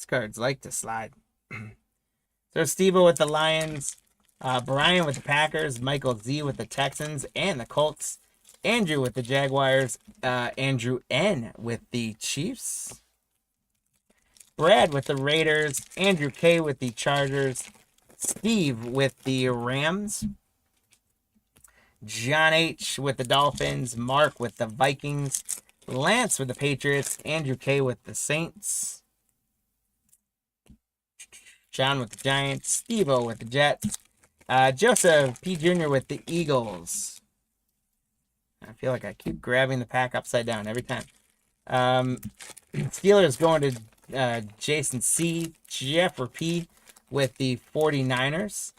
A: cards like to slide. So Steve-O with the Lions. Brian with the Packers. Michael Z with the Texans and the Colts. Andrew with the Jaguars. Andrew N with the Chiefs. Brad with the Raiders, Andrew K with the Chargers, Steve with the Rams, John H with the Dolphins, Mark with the Vikings, Lance with the Patriots, Andrew K with the Saints, John with the Giants, Steve-O with the Jets, Joseph P. Jr. with the Eagles. I feel like I keep grabbing the pack upside down every time. Steelers going to Jason C. Jeffrey P. with the 49ers.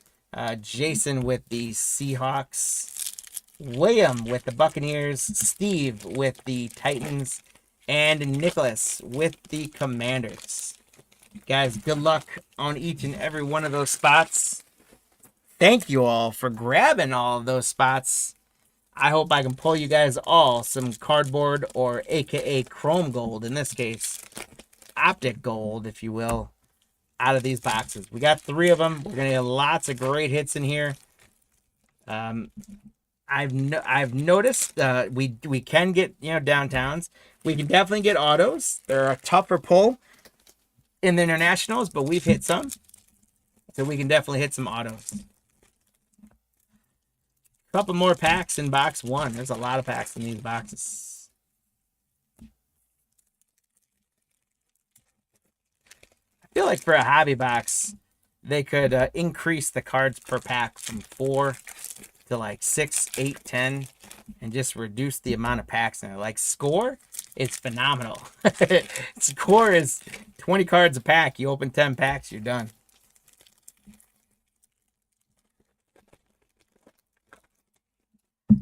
A: Jason with the Seahawks. William with the Buccaneers. Steve with the Titans. And Nicholas with the Commanders. Guys, good luck on each and every one of those spots. Thank you all for grabbing all of those spots. I hope I can pull you guys all some cardboard, or aka chrome gold in this case, optic gold, if you will, out of these boxes. We got 3 of them. We're gonna get lots of great hits in here. I've noticed we can get downtowns. We can definitely get autos. They're a tougher pull in the internationals, but we've hit some, so we can definitely hit some autos. Couple more packs in box 1. There's a lot of packs in these boxes. I feel like for a hobby box, they could increase the cards per pack from 4 to like 6, 8, 10, and just reduce the amount of packs in it. Like Score, it's phenomenal. Score is 20 cards a pack. You open 10 packs, you're done.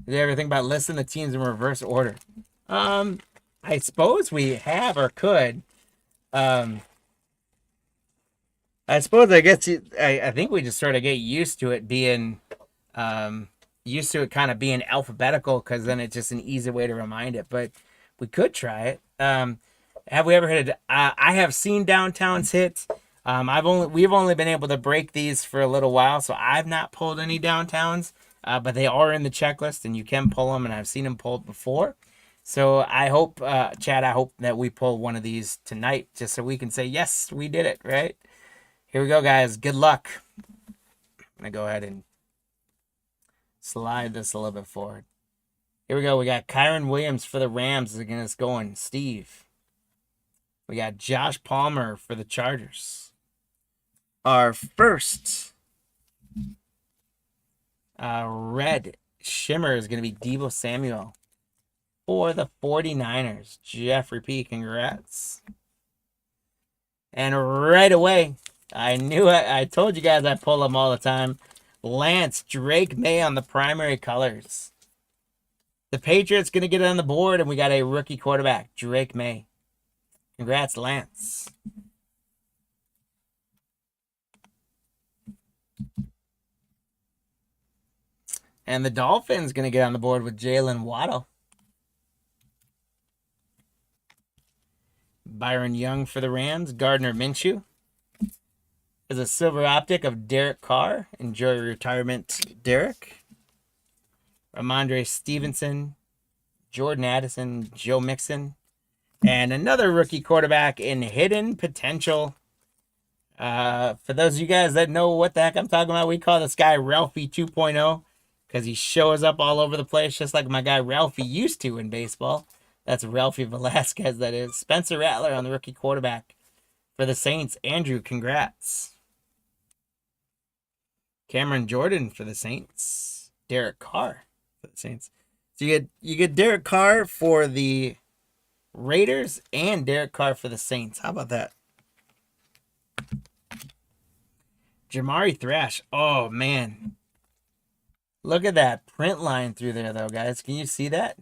A: Did you ever think about listing the teams in reverse order? I suppose we have or could. I guess I think we just sort of get used to it being kind of being alphabetical, because then it's just an easy way to remind it. But we could try it. Have we ever hit it? I have seen downtowns hit. We've only been able to break these for a little while, so I've not pulled any downtowns. But they are in the checklist, and you can pull them, and I've seen them pulled before. So I hope, Chad, that we pull one of these tonight, just so we can say, yes, we did it, right? Here we go, guys. Good luck. I'm going to go ahead and slide this a little bit forward. Here we go. We got Kyron Williams for the Rams against going Steve. We got Josh Palmer for the Chargers. Our first red shimmer is going to be Deebo Samuel for the 49ers. Jeffrey P., congrats. And right away, I knew it. I told you guys I pull them all the time. Lance Drake May on the primary colors. The Patriots going to get it on the board, and we got a rookie quarterback, Drake May. Congrats, Lance. And the Dolphins going to get on the board with Jalen Waddle. Byron Young for the Rams. Gardner Minshew. There's a silver optic of Derek Carr. Enjoy your retirement, Derek. Ramondre Stevenson. Jordan Addison. Joe Mixon. And another rookie quarterback in hidden potential. For those of you guys that know what the heck I'm talking about, we call this guy Ralphie 2.0 because he shows up all over the place just like my guy Ralphie used to in baseball. That's Ralphie Velasquez, that is. Spencer Rattler on the rookie quarterback for the Saints. Andrew, congrats. Cameron Jordan for the Saints. Derek Carr for the Saints. So you get Derek Carr for the Raiders and Derek Carr for the Saints. How about that? Jamari Thrash. Oh, man. Look at that print line through there, though, guys. Can you see that?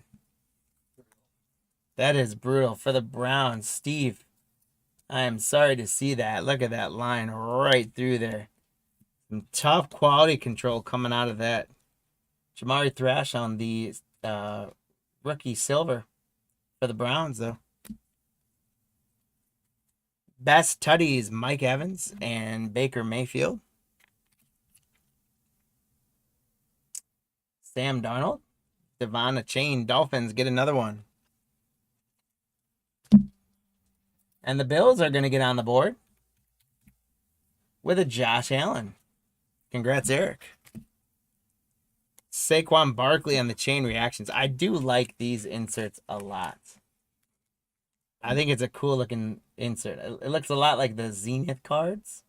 A: That is brutal. For the Browns, Steve, I am sorry to see that. Look at that line right through there. Some tough quality control coming out of that. Jamari Thrash on the rookie silver for the Browns, though. Best Tutties, Mike Evans and Baker Mayfield. Sam Darnold. Devon Chain. Dolphins get another one. And the Bills are going to get on the board with a Josh Allen. Congrats, Eric. Saquon Barkley on the chain reactions. I do like these inserts a lot. I think it's a cool looking insert. It looks a lot like the Zenith cards.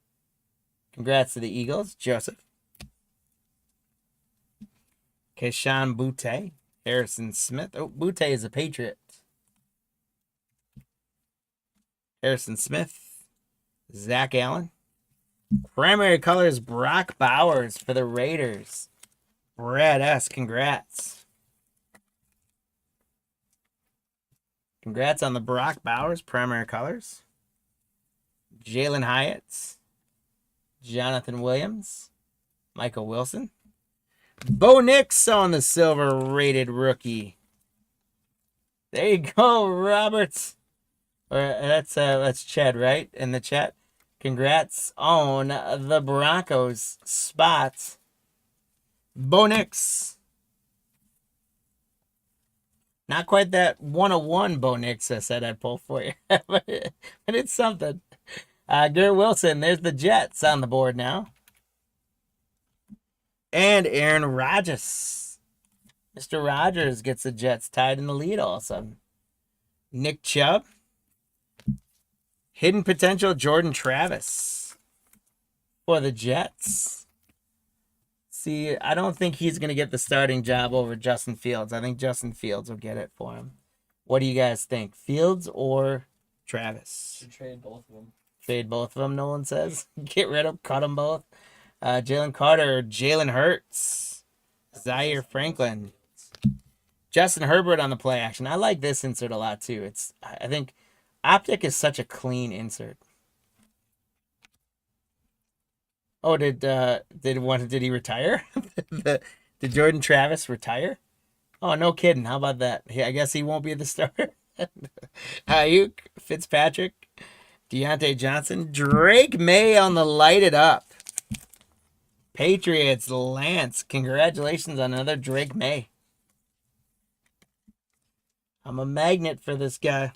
A: Congrats to the Eagles, Joseph. Keyshawn Butte, Harrison Smith. Oh, Butte is a Patriot. Harrison Smith, Zach Allen. Primary colors, Brock Bowers for the Raiders. Brad S., congrats. Congrats on the Brock Bowers primary colors. Jalen Hyatt, Jonathan Williams, Michael Wilson. Bo Nix on the silver rated rookie. There you go, Roberts. Or that's Chad, right? In the chat. Congrats on the Broncos spot. Bo Nix. Not quite that 101 Bo Nix I said I'd pull for you. but it's something. Garrett Wilson, there's the Jets on the board now. And Aaron Rodgers. Mr. Rogers gets the Jets tied in the lead all of a sudden. Nick Chubb. Hidden potential, Jordan Travis for the Jets. See, I don't think he's going to get the starting job over Justin Fields. I think Justin Fields will get it for him. What do you guys think? Fields or Travis?
B: Should trade both of them.
A: Trade both of them, Nolan says. Get rid of, cut them both. Jalen Carter, Jalen Hurts, Zaire Franklin. Justin Herbert on the play action. I like this insert a lot too. I think Optic is such a clean insert. Oh, did he retire? Did Jordan Travis retire? Oh, no kidding. How about that? I guess he won't be the starter. Ayuk, Fitzpatrick, Deontay Johnson, Drake May on the light it up. Patriots, Lance. Congratulations on another Drake May. I'm a magnet for this guy.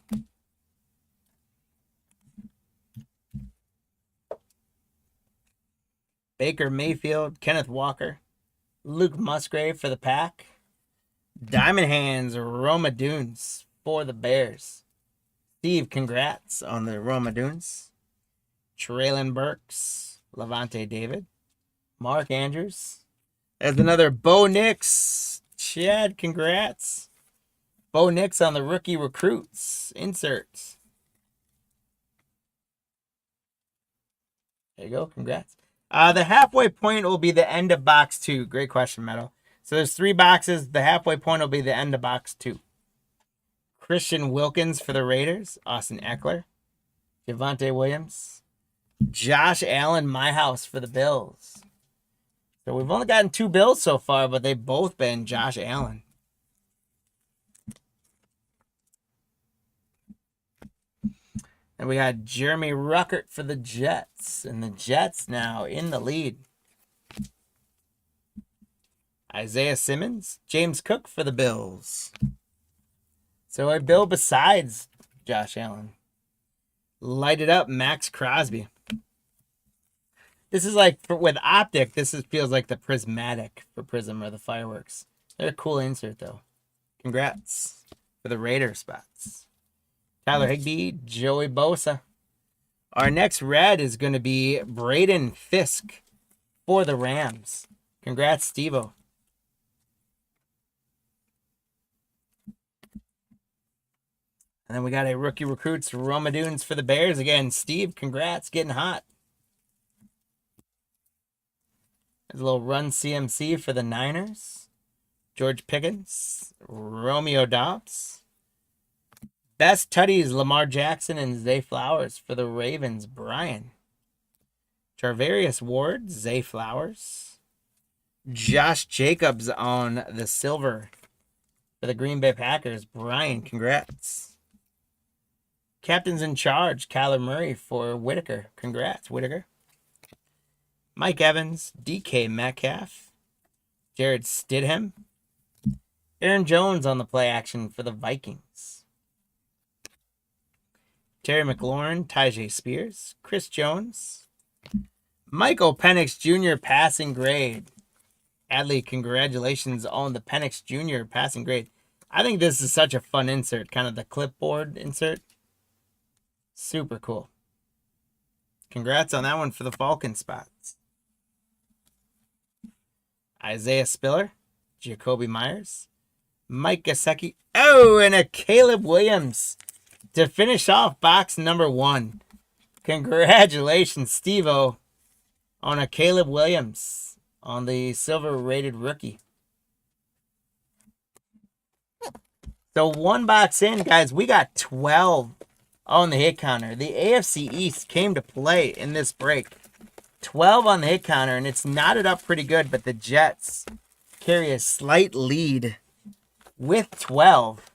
A: Baker Mayfield, Kenneth Walker, Luke Musgrave for the Pack, Diamond Hands Roma Dunes for the Bears. Steve, congrats on the Roma Dunes. Traylon Burks, Levante David, Mark Andrews. There's another Bo Nix. Chad, congrats. Bo Nix on the rookie recruits. Inserts. There you go. Congrats. The halfway point will be the end of box 2. Great question, Meadow. So there's 3 boxes. The halfway point will be the end of box 2. Christian Wilkins for the Raiders. Austin Eckler. Javonte Williams. Josh Allen, my house for the Bills. So we've only gotten 2 Bills so far, but they've both been Josh Allen. And we got Jeremy Ruckert for the Jets. And the Jets now in the lead. Isaiah Simmons, James Cook for the Bills. So a Bill besides Josh Allen. Light it up, Max Crosby. This is like, with Optic, feels like the prismatic for Prism or the fireworks. They're a cool insert, though. Congrats for the Raider spots. Tyler Higbee, Joey Bosa. Our next red is going to be Braden Fisk for the Rams. Congrats, Steve-O. And then we got a rookie recruits, Roma Dunes for the Bears. Again, Steve, congrats, getting hot. There's a little run CMC for the Niners. George Pickens, Romeo Dobbs. Best tutties, Lamar Jackson and Zay Flowers for the Ravens, Brian. Charvarius Ward, Zay Flowers. Josh Jacobs on the silver for the Green Bay Packers, Brian, congrats. Captains in charge, Kyler Murray for Whitaker. Congrats, Whitaker. Mike Evans, DK Metcalf, Jared Stidham, Aaron Jones on the play action for the Vikings. Terry McLaurin, Tyjae Spears, Chris Jones, Michael Penix Jr. passing grade. Adley, congratulations on the Penix Jr. passing grade. I think this is such a fun insert, kind of the clipboard insert. Super cool. Congrats on that one for the Falcon spots. Isaiah Spiller, Jacoby Myers, Mike Gesicki. Oh, and a Caleb Williams to finish off box number 1. Congratulations, Steve-O, on a Caleb Williams on the silver rated rookie. So 1 box in, guys, we got 12 on the hit counter. The AFC East came to play in this break. 12 on the hit counter, and it's knotted up pretty good, but the Jets carry a slight lead with 12.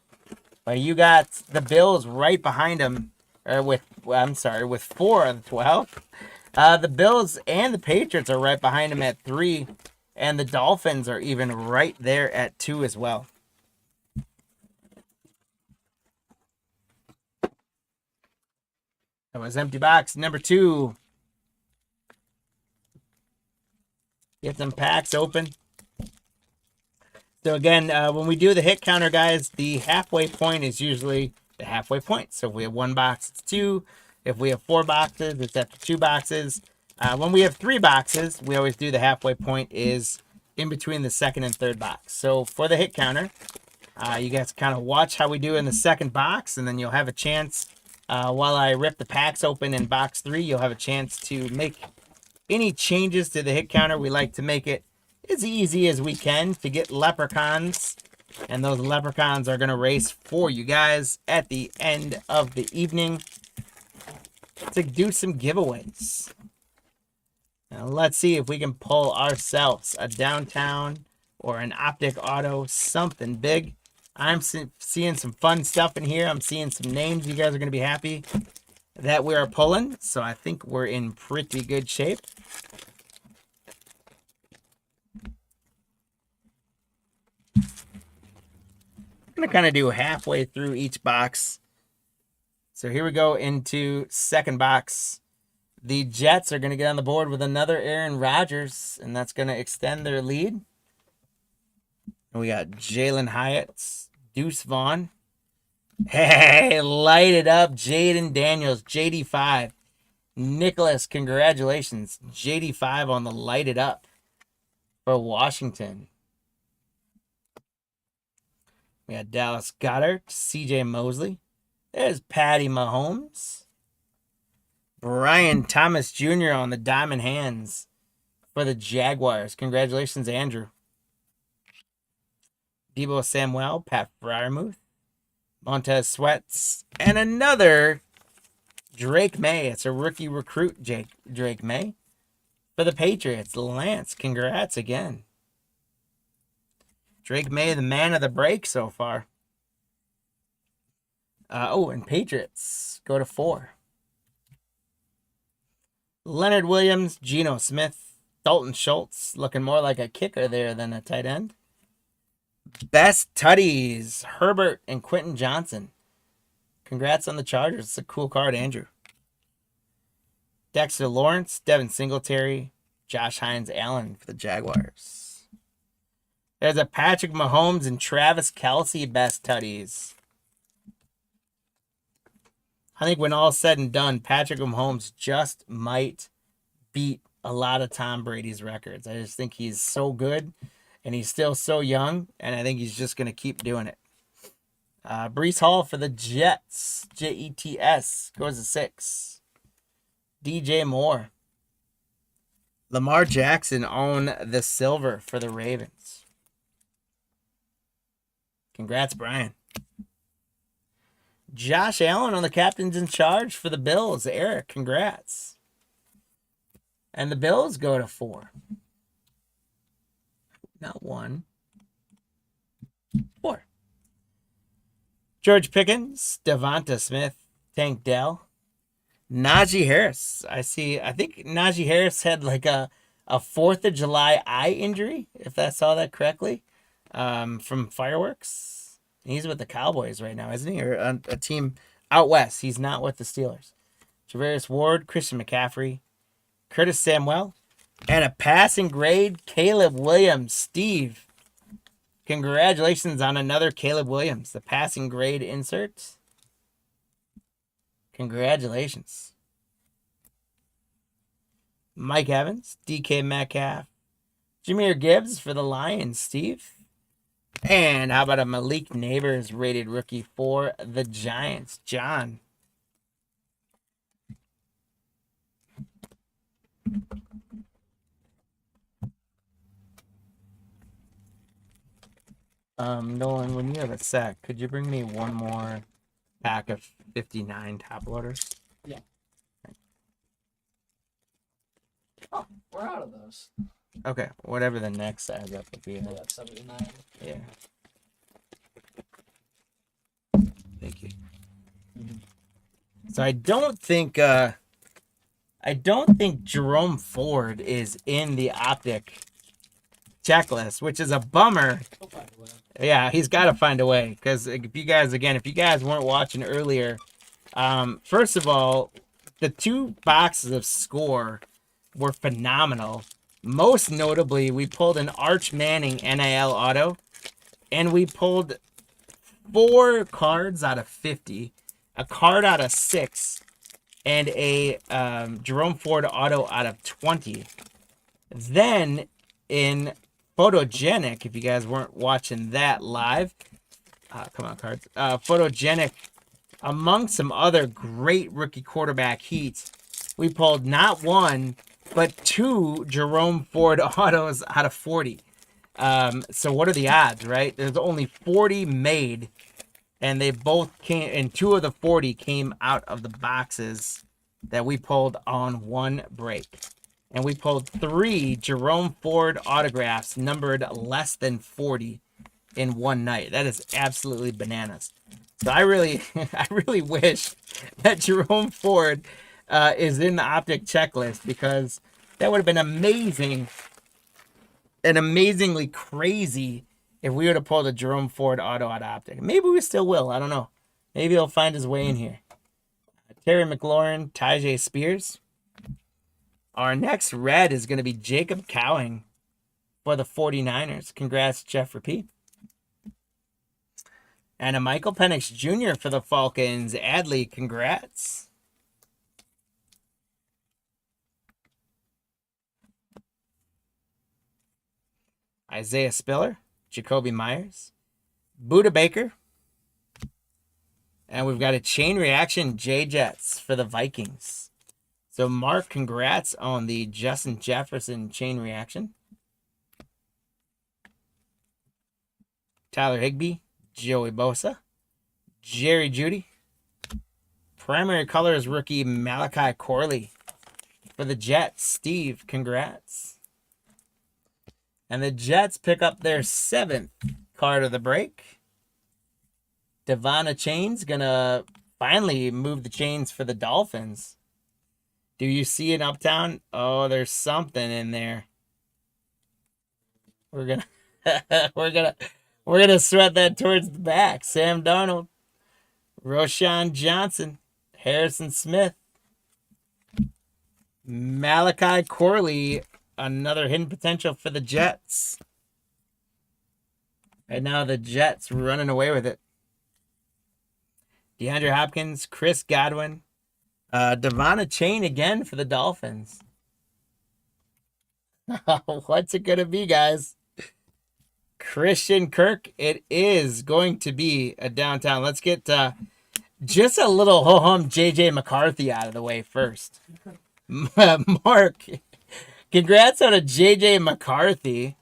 A: But you got the Bills right behind them, or with 4 of the 12. The Bills and the Patriots are right behind them at 3, and the Dolphins are even right there at 2 as well. That was empty box number 2. Get some packs open. So again, when we do the hit counter, guys, the halfway point is usually the halfway point. So if we have 1 box, it's 2. If we have 4 boxes, it's after 2 boxes. When we have 3 boxes, we always do the halfway point is in between the second and third box. So for the hit counter, you guys kind of watch how we do in the second box, and then you'll have a chance, while I rip the packs open in box 3, you'll have a chance to make any changes to the hit counter. We like to make it as easy as we can to get leprechauns, and those leprechauns are going to race for you guys at the end of the evening to do some giveaways. Now let's see if we can pull ourselves a downtown or an Optic Auto, something big. I'm seeing some fun stuff in here. I'm seeing some names you guys are going to be happy that we are pulling. So I think we're in pretty good shape. I'm going to kind of do halfway through each box. So here we go into second box. The Jets are going to get on the board with another Aaron Rodgers, and that's going to extend their lead. And we got Jalen Hyatt, Deuce Vaughn. Hey, light it up. Jaden Daniels, JD5. Nicholas, congratulations. JD5 on the light it up for Washington. We got Dallas Goddard, CJ Mosley. There's Patty Mahomes. Brian Thomas Jr. on the diamond hands for the Jaguars. Congratulations, Andrew. Debo Samuel, Pat Fryermuth, Montez Sweats, and another Drake May. It's a rookie recruit, Drake May. For the Patriots, Lance, congrats again. Drake May, the man of the break so far. And Patriots go to 4. Leonard Williams, Geno Smith, Dalton Schultz, looking more like a kicker there than a tight end. Best Tutties, Herbert and Quentin Johnson. Congrats on the Chargers. It's a cool card, Andrew. Dexter Lawrence, Devin Singletary, Josh Hines Allen for the Jaguars. There's a Patrick Mahomes and Travis Kelce best Tutties. I think when all's said and done, Patrick Mahomes just might beat a lot of Tom Brady's records. I just think he's so good, and he's still so young, and I think he's just going to keep doing it. Breece Hall for the Jets, Jets, goes to 6. DJ Moore. Lamar Jackson on the silver for the Ravens. Congrats, Brian. Josh Allen on the captains in charge for the Bills. Eric, congrats. And the Bills go to 4. Not 1. 4. George Pickens, Devonta Smith, Tank Dell, Najee Harris. I think Najee Harris had like a 4th of July eye injury, if I saw that correctly, from fireworks. He's with the Cowboys right now, isn't he? Or a team out west. He's not with the Steelers. Javarius Ward, Christian McCaffrey, Curtis Samuel, and a passing grade, Caleb Williams. Steve, congratulations on another Caleb Williams. The passing grade insert. Congratulations. Mike Evans, DK Metcalf, Jahmyr Gibbs for the Lions, Steve. And how about a Malik Neighbors rated rookie for the Giants, John? Nolan, when you have a sec, could you bring me one more pack of 59 top loaders?
B: Yeah. Oh, we're out of those.
A: Okay, whatever the next adds up would be.
B: Yeah, 79.
A: Yeah. Thank you.
B: Mm-hmm.
A: So I don't think Jerome Ford is in the Optic checklist, which is a bummer.
B: He'll find a way.
A: Yeah, he's got to find a way, because if you guys weren't watching earlier, first of all, the 2 boxes of score were phenomenal. Most notably, we pulled an Arch Manning NIL auto, and we pulled 4 cards out of 50, a card out of 6, and a Jerome Ford auto out of 20. Then in Photogenic, if you guys weren't watching that live, come on, cards. Photogenic, among some other great rookie quarterback heats, we pulled not 1, but 2 Jerome Ford autos out of 40. So what are the odds, right? There's only 40 made, and they both came, and 2 of the 40 came out of the boxes that we pulled on one break. And we pulled 3 Jerome Ford autographs numbered less than 40 in one night. That is absolutely bananas. So I really wish that Jerome Ford is in the Optic checklist, because that would have been amazing and amazingly crazy if we would have pulled a Jerome Ford auto out of Optic. Maybe we still will. I don't know. Maybe he'll find his way in here. Terry McLaurin, Tyjae Spears. Our next red is going to be Jacob Cowing for the 49ers. Congrats, Jeff Repeat. And a Michael Penix Jr. for the Falcons. Adley, congrats. Isaiah Spiller, Jacoby Myers, Buda Baker. And we've got a chain reaction J-Jets for the Vikings. So, Mark, congrats on the Justin Jefferson chain reaction. Tyler Higbee, Joey Bosa, Jerry Jeudy. Primary colors rookie Malachi Corley for the Jets. Steve, congrats. And the Jets pick up their 7th card of the break. Devon Chain's gonna finally move the chains for the Dolphins. Do you see an Uptown? Oh, there's something in there. We're gonna we're gonna sweat that towards the back. Sam Darnold, Roshan Johnson, Harrison Smith, Malachi Corley, another hidden potential for the Jets. And now the Jets running away with it. DeAndre Hopkins, Chris Godwin, Devon Chain again for the Dolphins. What's it going to be, guys? Christian Kirk, it is going to be a downtown. Let's get just a little ho-hum JJ McCarthy out of the way first. Mark, congrats on a JJ McCarthy.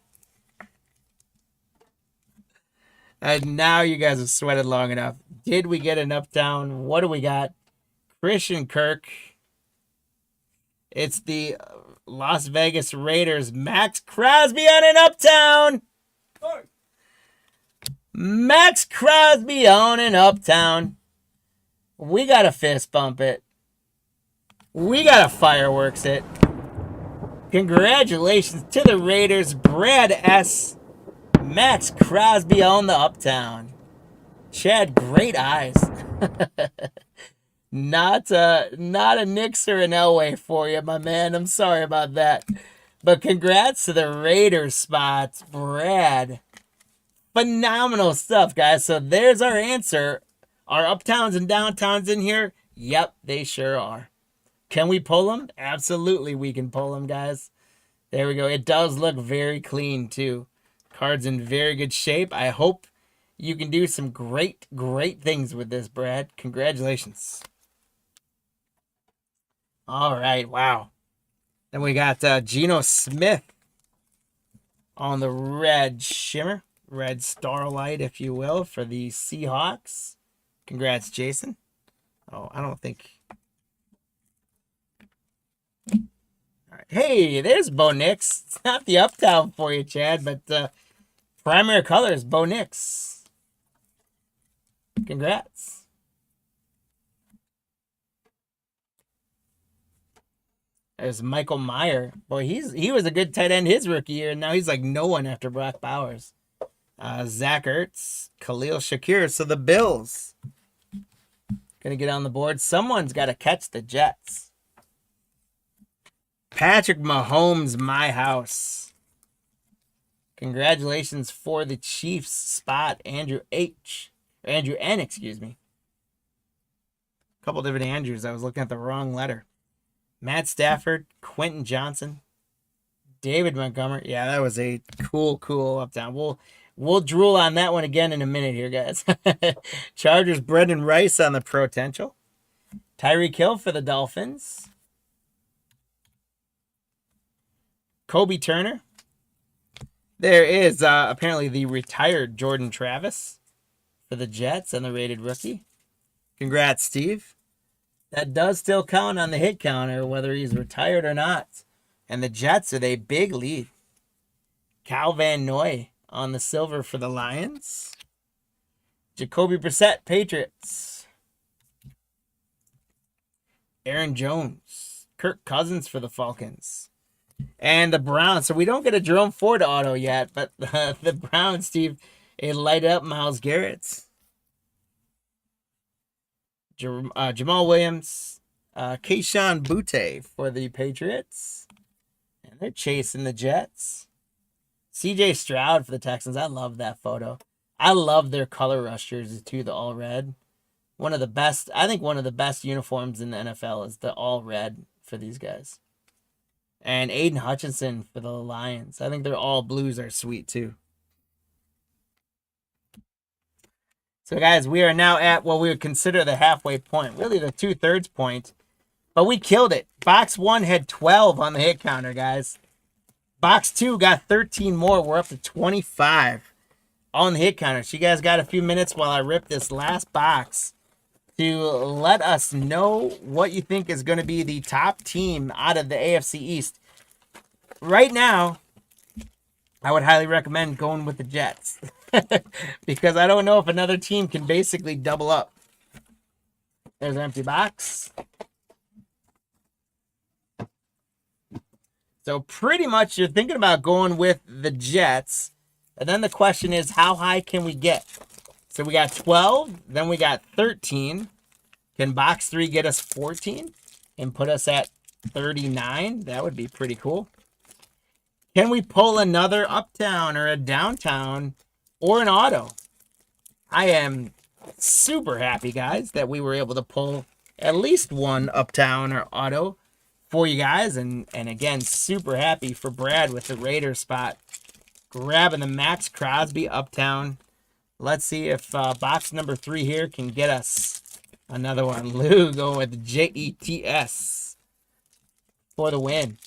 A: And now you guys have sweated long enough. Did we get an Uptown? What do we got? Christian Kirk. It's the Las Vegas Raiders. Max Crosby on an Uptown. Max Crosby on an Uptown. We got to fist bump it. We got to fireworks it. Congratulations to the Raiders. Brad S. Max Crosby on the Uptown. Chad, great eyes. Not a Knicks or an Elway for you, my man. I'm sorry about that. But congrats to the Raiders spots, Brad. Phenomenal stuff, guys. So there's our answer. Are Uptowns and Downtowns in here? Yep, they sure are. Can we pull them? Absolutely, we can pull them, guys. There we go. It does look very clean, too. Card's in very good shape. I hope you can do some great things with this, Brad. Congratulations. All right, wow. Then we got Geno Smith on the red shimmer, red starlight, if you will, for the Seahawks. Congrats, Jason. Oh, I don't think... All right. Hey, there's Bo Nix. It's not the Uptown for you, Chad, but primary colors, Bo Nix. Congrats. There's Michael Meyer. Boy, he was a good tight end his rookie year, and now he's like no one after Brock Bowers. Zach Ertz, Khalil Shakir. So the Bills gonna get on the board. Someone's got to catch the Jets. Patrick Mahomes, my house. Congratulations for the Chiefs spot, Andrew N, excuse me. A couple different Andrews. I was looking at the wrong letter. Matt Stafford, Quentin Johnson, David Montgomery. Yeah, that was a cool Uptown. We'll drool on that one again in a minute here, guys. Chargers, Brendan Rice on the potential. Tyreek Hill for the Dolphins. Kobe Turner. There is apparently the retired Jordan Travis for the Jets and the rated rookie. Congrats, Steve. That does still count on the hit counter, whether he's retired or not. And the Jets are a big lead. Cal Van Noy on the silver for the Lions. Jacoby Brissett, Patriots. Aaron Jones. Kirk Cousins for the Falcons. And the Browns. So we don't get a Jerome Ford auto yet, but the Browns, Steve, it light up Myles Garrett's. Jamal Williams, Keyshawn Butte for the Patriots. And they're chasing the Jets. CJ Stroud for the Texans. I love that photo. I love their color rush jerseys too, the all red. One of the best, I think one of the best uniforms in the NFL is the all red for these guys. And Aiden Hutchinson for the Lions. I think their all blues are sweet too. So guys, we are now at what we would consider the halfway point, really the 2/3 point, but we killed it. Box 1 had 12 on the hit counter, guys. Box 2 got 13 more. We're up to 25 on the hit counter. So you guys got a few minutes while I rip this last box to let us know what you think is going to be the top team out of the AFC East. Right now, I would highly recommend going with the Jets because I don't know if another team can basically double up. There's an empty box. So pretty much you're thinking about going with the Jets. And then the question is, how high can we get? So we got 12, then we got 13. Can box 3 get us 14 and put us at 39? That would be pretty cool. Can we pull another uptown or a downtown or an auto? I am super happy, guys, that we were able to pull at least one uptown or auto for you guys. And again, super happy for Brad with the Raider spot. Grabbing the Max Crosby uptown. Let's see if box number 3 here can get us another one. Lou going with JETS for the win.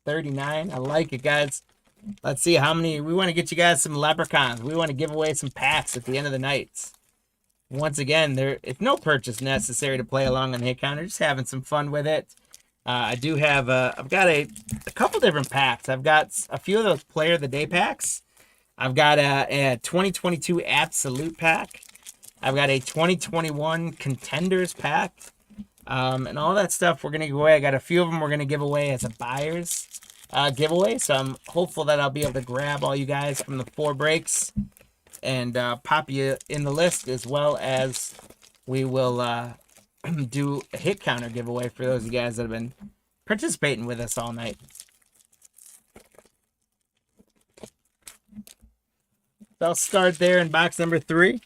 A: 39. I like it, guys. Let's see how many. We want to get you guys some leprechauns. We want to give away some packs at the end of the night. Once again, there is no purchase necessary to play along on the hit counter. Just having some fun with it. I do have I've got a couple different packs. I've got a few of those Player of the Day packs. I've got a 2022 Absolute pack. I've got a 2021 Contenders pack. And all that stuff we're going to give away. I got a few of them we're going to give away as a buyer's giveaway. So I'm hopeful that I'll be able to grab all you guys from the 4 breaks and pop you in the list, as well as we will do a hit counter giveaway for those of you guys that have been participating with us all night. So I'll start there in box number 3.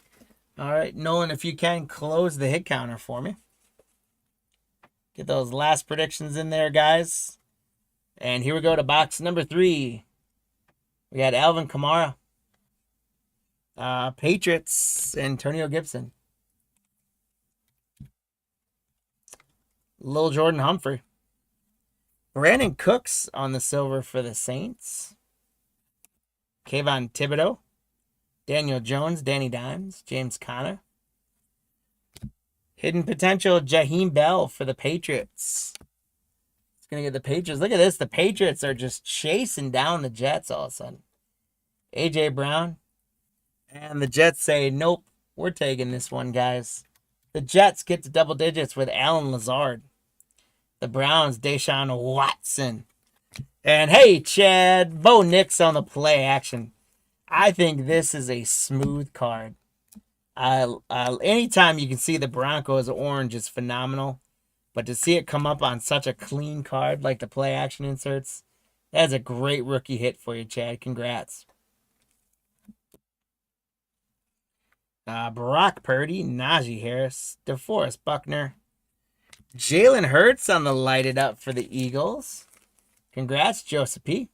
A: All right, Nolan, if you can close the hit counter for me. Get those last predictions in there, guys. And here we go to box number 3. We got Alvin Kamara. Patriots, Antonio Gibson. Lil Jordan Humphrey. Brandon Cooks on the silver for the Saints. Kayvon Thibodeau. Daniel Jones, Danny Dimes, James Conner. Hidden potential, Jaheim Bell for the Patriots. It's going to get the Patriots. Look at this. The Patriots are just chasing down the Jets all of a sudden. A.J. Brown. And the Jets say, nope, we're taking this one, guys. The Jets get to double digits with Alan Lazard. The Browns, Deshaun Watson. And hey, Chad, Bo Nix on the play action. I think this is a smooth card. Anytime you can see the Broncos orange is phenomenal. But to see it come up on such a clean card like the play action inserts, that's a great rookie hit for you, Chad. Congrats. Brock Purdy, Najee Harris, DeForest Buckner. Jalen Hurts on the lighted up for the Eagles. Congrats, Joseph P.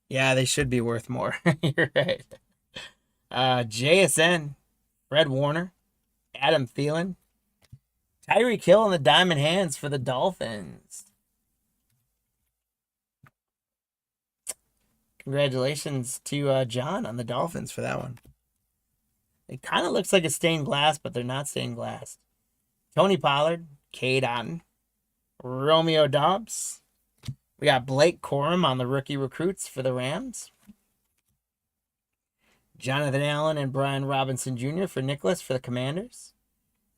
A: Yeah, they should be worth more. You're right. JSN, Fred Warner, Adam Thielen, Tyreek Hill and the Diamond Hands for the Dolphins. Congratulations to John on the Dolphins for that one. It kind of looks like a stained glass, but they're not stained glass. Tony Pollard, Cade Otton, Romeo Dobbs. We got Blake Corum on the rookie recruits for the Rams. Jonathan Allen and Brian Robinson Jr. for Nicholas for the Commanders.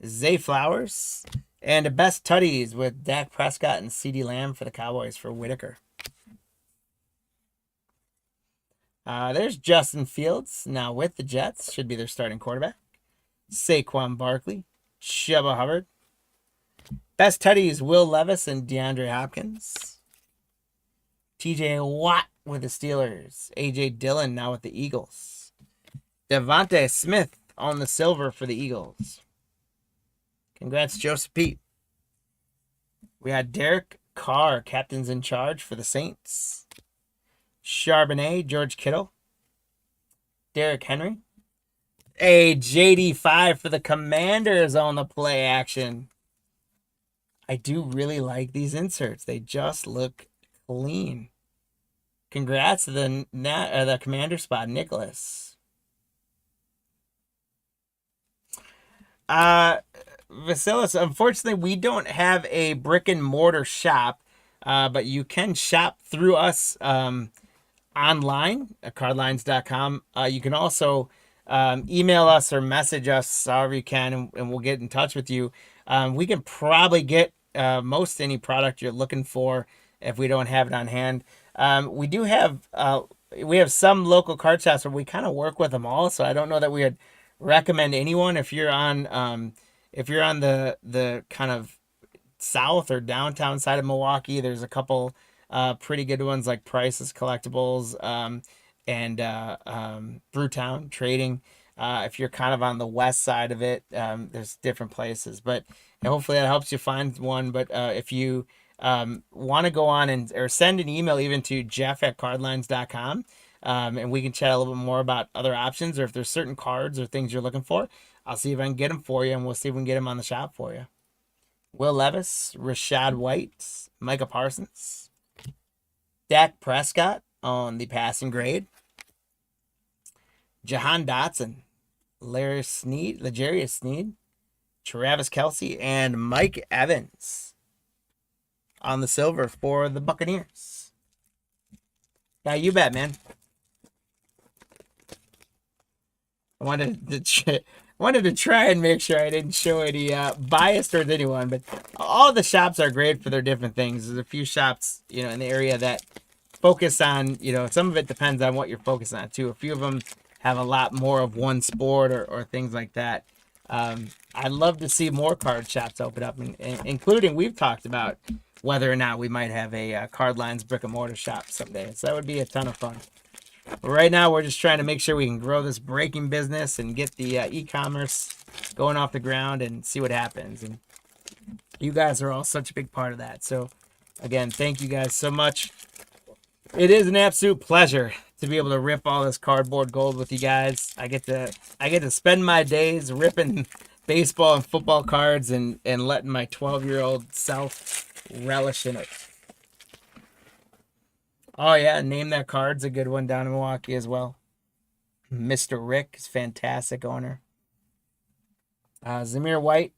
A: Zay Flowers. And the best tutties with Dak Prescott and CeeDee Lamb for the Cowboys for Whitaker. There's Justin Fields, now with the Jets. Should be their starting quarterback. Saquon Barkley. Chuba Hubbard. Best tutties, Will Levis and DeAndre Hopkins. TJ Watt with the Steelers. A.J. Dillon now with the Eagles. Devontae Smith on the silver for the Eagles. Congrats, Joseph Pete. We had Derek Carr, captains in charge for the Saints. Charbonnet, George Kittle. Derrick Henry. A JD5 for the Commanders on the play action. I do really like these inserts. They just look clean. Congrats to the Commander spot, Nicholas. Vasilis, unfortunately, we don't have a brick and mortar shop, but you can shop through us online at cardlines.com. You can also email us or message us however you can, and we'll get in touch with you. We can probably get most any product you're looking for if we don't have it on hand. We do have some local card shops where we kind of work with them all, so I don't know that we would recommend anyone if you're on the kind of south or downtown side of Milwaukee. There's a couple pretty good ones like Price's Collectibles and Brewtown Trading. If you're kind of on the west side of it, there's different places, but hopefully that helps you find one. But if you want to go on or send an email even to jeff@cardlines.com, and we can chat a little bit more about other options, or if there's certain cards or things you're looking for, I'll see if I can get them for you, and we'll see if we can get them on the shop for you. Will Levis, Rashad White, Micah Parsons, Dak Prescott on the passing grade, Jahan Dotson, L'Jarius Sneed, Travis Kelce, and Mike Evans on the silver for the Buccaneers. Yeah, you bet, man. I wanted to try and make sure I didn't show any bias towards anyone, but all the shops are great for their different things. There's a few shops, in the area that focus on, some of it depends on what you're focused on too. A few of them have a lot more of one sport or things like that. I'd love to see more card shops open up, including we've talked about whether or not we might have a Card Lines brick and mortar shop someday. So that would be a ton of fun. But right now, we're just trying to make sure we can grow this breaking business and get the e-commerce going off the ground and see what happens. And you guys are all such a big part of that. So, again, thank you guys so much. It is an absolute pleasure to be able to rip all this cardboard gold with you guys. I get to spend my days ripping baseball and football cards and letting my 12-year-old self relish in it. Oh, yeah, Name That Card's a good one down in Milwaukee as well. Mr. Rick is fantastic owner. Zamir White,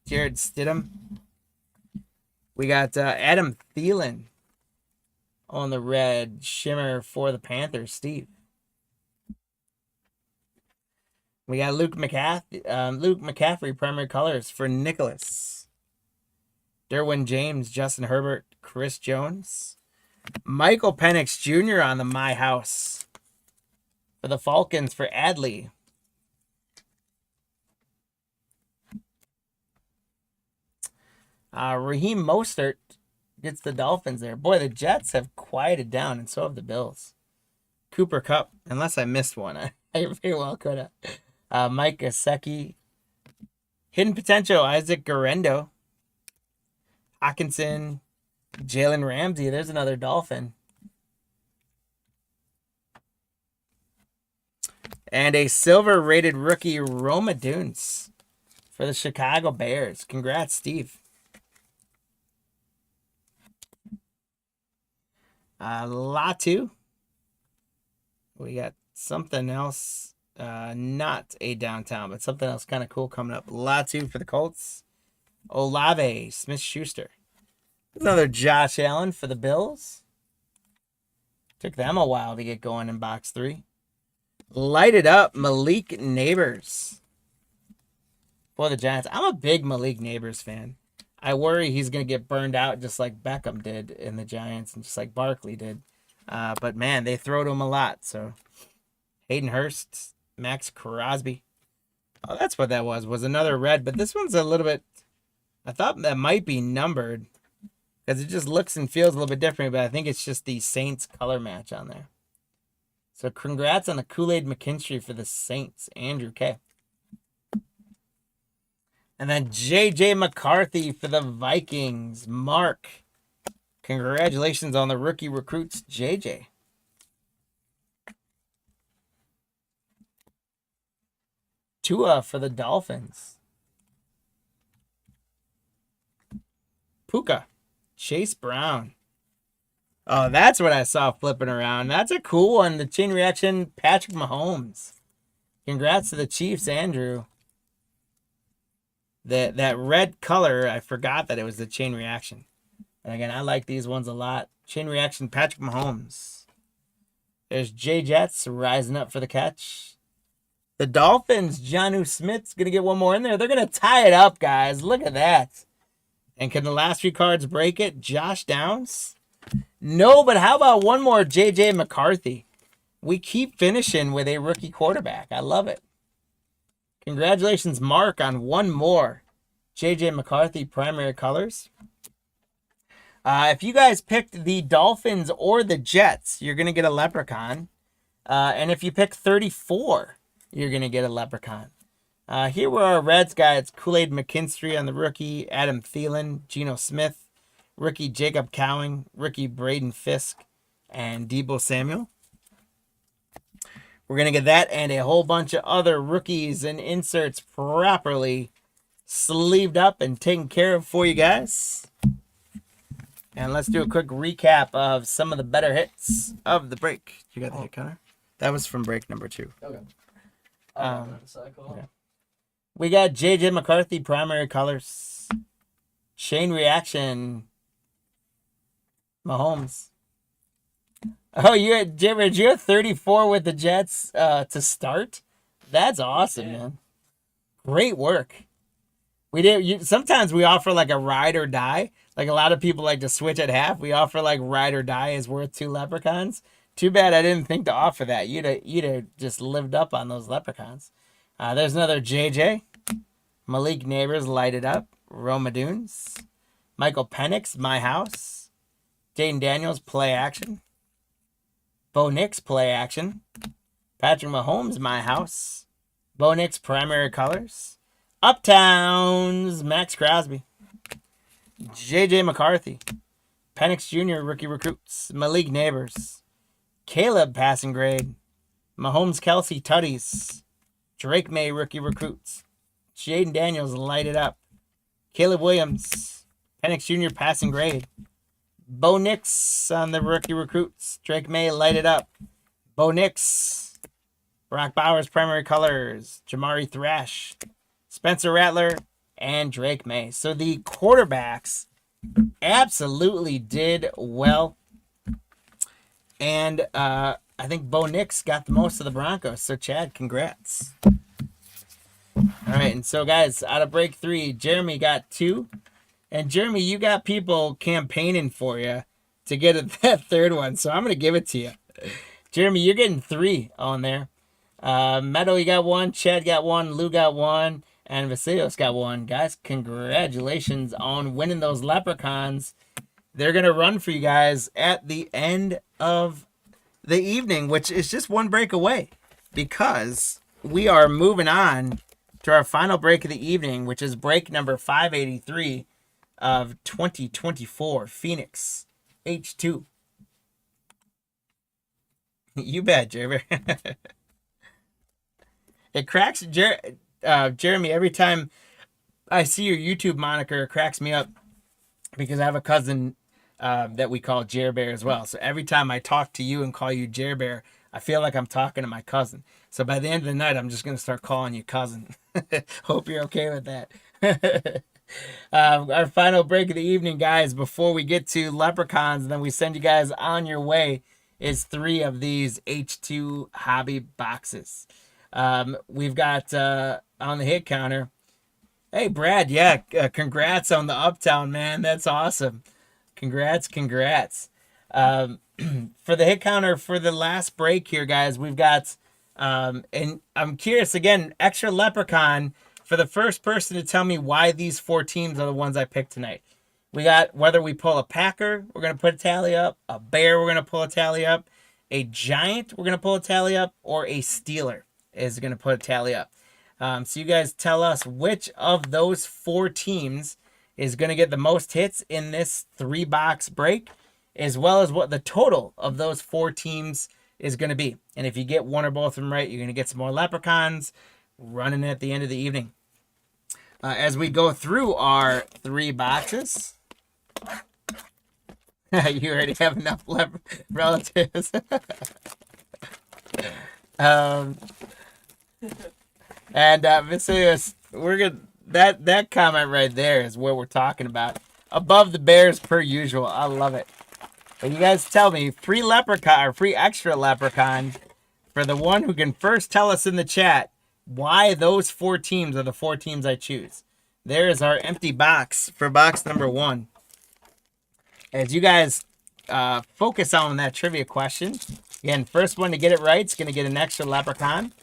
A: Jared Stidham. We got Adam Thielen on the red shimmer for the Panthers, Steve. We got Luke McCaffrey, primary colors for Nicholas. Derwin James, Justin Herbert, Chris Jones. Michael Penix Jr. on the My House for the Falcons for Adley. Raheem Mostert gets the Dolphins there. Boy, the Jets have quieted down, and so have the Bills. Cooper Kupp, unless I missed one. I very well could have. Mike Gesicki. Hidden potential, Isaac Garendo. Hawkinson. Jalen Ramsey, there's another Dolphin. And a silver rated rookie, Roma Dunes, for the Chicago Bears. Congrats, Steve. Latu. We got something else. Not a downtown, but something else kind of cool coming up. Latu for the Colts. Olave Smith-Schuster. Another Josh Allen for the Bills. Took them a while to get going in box 3. Light it up, Malik Neighbors for the Giants. I'm a big Malik Neighbors fan. I worry he's going to get burned out just like Beckham did in the Giants and just like Barkley did. But, man, they throw to him a lot. So, Hayden Hurst, Max Crosby. Oh, that's what that was another red. But this one's a little bit, I thought that might be numbered. because it just looks and feels a little bit different, but I think it's just the Saints color match on there. So congrats on the Kool-Aid McKinstry for the Saints, Andrew K. And then J.J. McCarthy for the Vikings, Mark. Congratulations on the rookie recruits, J.J. Tua for the Dolphins. Puka, Chase Brown. Oh, that's what I saw flipping around. That's a cool one. The chain reaction, Patrick Mahomes. Congrats to the Chiefs, Andrew. That red color, I forgot that it was the chain reaction. And again, I like these ones a lot. Chain reaction, Patrick Mahomes. There's Jay Jets rising up for the catch. The Dolphins, Jonnu Smith's going to get one more in there. They're going to tie it up, guys. Look at that. And can the last 3 cards break it? Josh Downs? No, but how about one more J.J. McCarthy? We keep finishing with a rookie quarterback. I love it. Congratulations, Mark, on one more J.J. McCarthy primary colors. If you guys picked the Dolphins or the Jets, you're going to get a Leprechaun. And if you pick 34, you're going to get a Leprechaun. Here were our Reds guys. Kool-Aid McKinstry on the rookie. Adam Thielen, Geno Smith. Rookie Jacob Cowing, rookie Braden Fisk, and Deebo Samuel. We're going to get that and a whole bunch of other rookies and inserts properly sleeved up and taken care of for you guys. And let's do a quick recap of some of the better hits of the break. You got the hit counter? That was from break number 2.
B: Okay.
A: Okay. We got J.J. McCarthy, primary colors. Chain reaction, Mahomes. Oh, you're 34 with the Jets to start? That's awesome, man. Great work. Sometimes we offer like a ride or die. Like a lot of people like to switch at half. We offer like ride or die is worth 2 Leprechauns. Too bad I didn't think to offer that. You'd have just lived up on those Leprechauns. There's another JJ. Malik Neighbors lighted up. Roma Dunes. Michael Penix, My House. Jaden Daniels, play action. Bo Nix, play action. Patrick Mahomes, My House. Bo Nix, primary colors. Uptowns, Max Crosby. J.J. McCarthy. Penix Jr., rookie recruits. Malik Neighbors. Caleb, passing grade. Mahomes Kelsey, tutties. Drake May, rookie recruits. Jaden Daniels, lighted up. Caleb Williams. Penix Jr., passing grade. Bo Nix on the rookie recruits. Drake May, lighted up. Bo Nix. Brock Bowers, primary colors. Jamari Thrash. Spencer Rattler, and Drake May. So the quarterbacks absolutely did well. And I think Bo Nix got the most of the Broncos. So, Chad, congrats. All right, and so, guys, out of break 3, Jeremy got 2. And, Jeremy, you got people campaigning for you to get that third one. So, I'm going to give it to you. Jeremy, you're getting 3 on there. Meadow, you got 1. Chad got 1. Lou got 1. And Vasilios got 1. Guys, congratulations on winning those Leprechauns. They're going to run for you guys at the end of the evening, which is just one break away, because we are moving on to our final break of the evening, which is break number 583 of 2024 Phoenix H2. You bet, Jeremy. It cracks Jeremy, every time I see your YouTube moniker, it cracks me up because I have a cousin that we call Jer Bear as well. So every time I talk to you and call you Jer Bear, I feel like I'm talking to my cousin. So by the end of the night, I'm just going to start calling you cousin. Hope you're okay with that. Our final break of the evening, guys, before we get to Leprechauns, and then we send you guys on your way, is 3 of these H2 hobby boxes. We've got on the hit counter. Hey, Brad, yeah, congrats on the Uptown, man. That's awesome. Congrats. For the hit counter for the last break here, guys, we've got, and I'm curious, again, extra Leprechaun for the first person to tell me why these 4 teams are the ones I picked tonight. We got whether we pull a Packer, we're going to put a tally up. A Bear, we're going to pull a tally up. A Giant, we're going to pull a tally up. Or a Steeler is going to put a tally up. So you guys tell us which of those 4 teams is going to get the most hits in this 3-box break, as well as what the total of those 4 teams is going to be. And if you get one or both of them right, you're going to get some more leprechauns running at the end of the evening. As we go through our 3 boxes, you already have enough relatives. And Vasilius, we're gonna that comment right there is what we're talking about. Above the Bears per usual. I love it. But you guys tell me, free leprechaun or free extra leprechaun for the one who can first tell us in the chat why those 4 teams are the 4 teams I choose. There is our empty box for box number 1. As you guys focus on that trivia question, again, first one to get it right is going to get an extra leprechaun.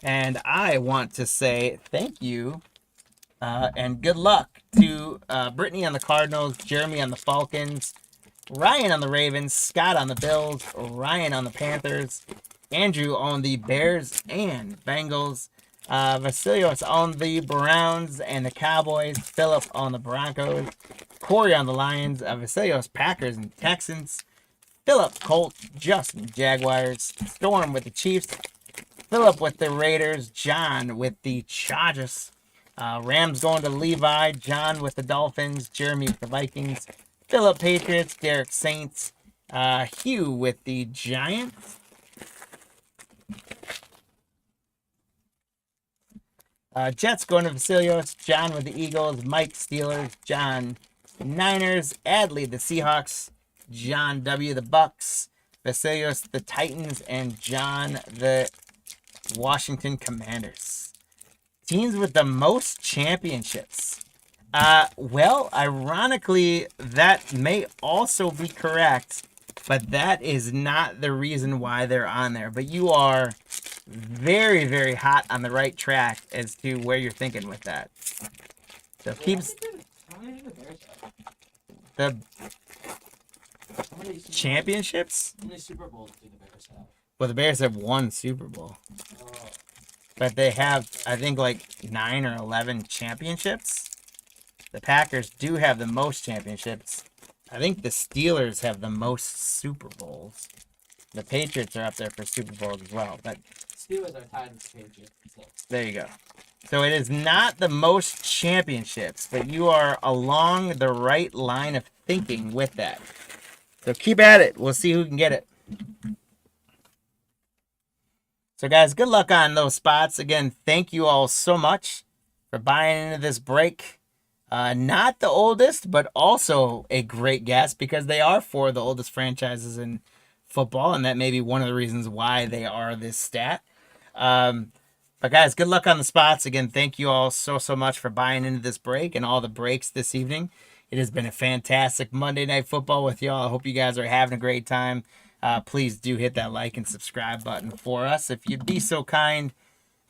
A: And I want to say thank you and good luck to Brittany on the Cardinals, Jeremy on the Falcons, Ryan on the Ravens, Scott on the Bills, Ryan on the Panthers, Andrew on the Bears and Bengals, Vasilios on the Browns and the Cowboys, Philip on the Broncos, Corey on the Lions, Vasilios Packers and Texans, Philip Colts, Justin Jaguars, Storm with the Chiefs, Philip with the Raiders, John with the Chargers, Rams going to Levi, John with the Dolphins, Jeremy with the Vikings, Philip Patriots, Derek Saints, Hugh with the Giants, Jets going to Vasilios, John with the Eagles, Mike Steelers, John Niners, Adley the Seahawks, John W the Bucks, Vasilios the Titans, and John the Washington Commanders. Teams with the most championships. Well, ironically, that may also be correct, but that is not the reason why they're on there. But you are very, very hot on the right track as to where you're thinking with that. So keeps the championships.
B: How many Super Bowls do the Bears have?
A: Well, the Bears have 1 Super Bowl.
B: Oh.
A: But they have, I think, like 9 or 11 championships. The Packers do have the most championships. I think the Steelers have the most Super Bowls. The Patriots are up there for Super Bowls as well. But
B: Steelers are tied with the Patriots. So.
A: there you go. So it is not the most championships, but you are along the right line of thinking with that. So keep at it. We'll see who can get it. So, guys, good luck on those spots. Again, thank you all so much for buying into this break. Not the oldest, but also a great guess because they are 4 of the oldest franchises in football, and that may be one of the reasons why they are this stat. But, guys, good luck on the spots. Again, thank you all so much for buying into this break and all the breaks this evening. It has been a fantastic Monday Night Football with y'all. I hope you guys are having a great time. Please do hit that like and subscribe button for us if you'd be so kind.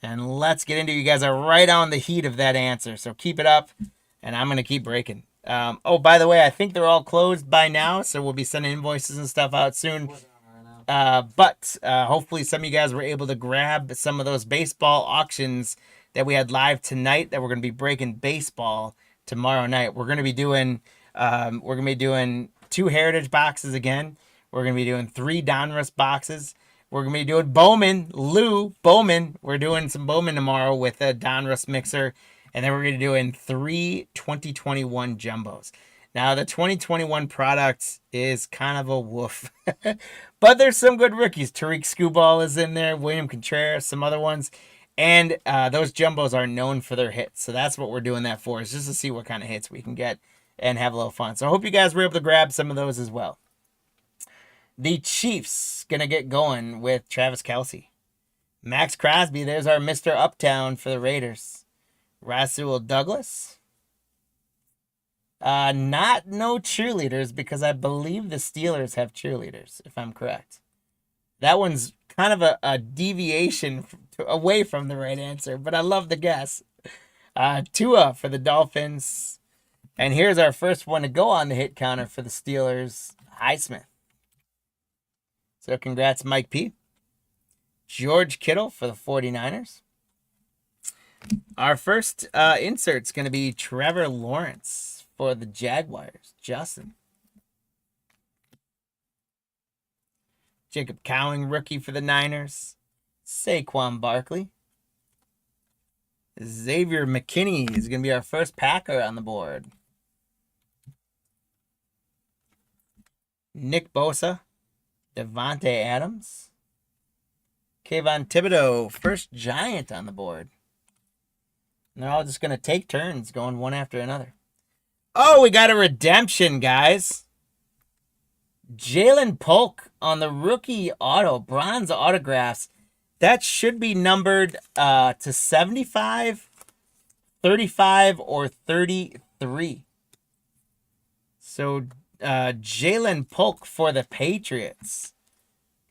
A: And let's get into it. You guys are right on the heat of that answer. So keep it up, and I'm going to keep breaking. Oh, by the way, I think they're all closed by now, so we'll be sending invoices and stuff out soon. But hopefully some of you guys were able to grab some of those baseball auctions that we had live tonight that we're going to be breaking baseball tomorrow night. We're going to be doing 2 Heritage boxes again. We're going to be doing 3 Donruss boxes. We're going to be doing Bowman. We're doing some Bowman tomorrow with a Donruss mixer. And then we're going to be doing 3 2021 jumbos. Now, the 2021 product is kind of a woof. But there's some good rookies. Tariq Skubal is in there. William Contreras, some other ones. And those jumbos are known for their hits. So that's what we're doing that for, is just to see what kind of hits we can get and have a little fun. So I hope you guys were able to grab some of those as well. The Chiefs going to get going with Travis Kelce. Max Crosby, there's our Mr. Uptown for the Raiders. Rasul Douglas. No cheerleaders, because I believe the Steelers have cheerleaders, if I'm correct. That one's kind of a deviation away from the right answer, but I love the guess. Tua for the Dolphins. And here's our first one to go on the hit counter for the Steelers, Highsmith. So congrats, Mike P. George Kittle for the 49ers. Our first insert's going to be Trevor Lawrence for the Jaguars, Justin. Jacob Cowing, rookie for the Niners, Saquon Barkley. Xavier McKinney is going to be our first Packer on the board. Nick Bosa, Devontae Adams, Kayvon Thibodeau, first Giant on the board. And they're all just going to take turns going one after another. Oh, we got a redemption, guys. Jalen Polk on the rookie auto, bronze autographs. That should be numbered to 75, 35, or 33. So Jalen Polk for the Patriots.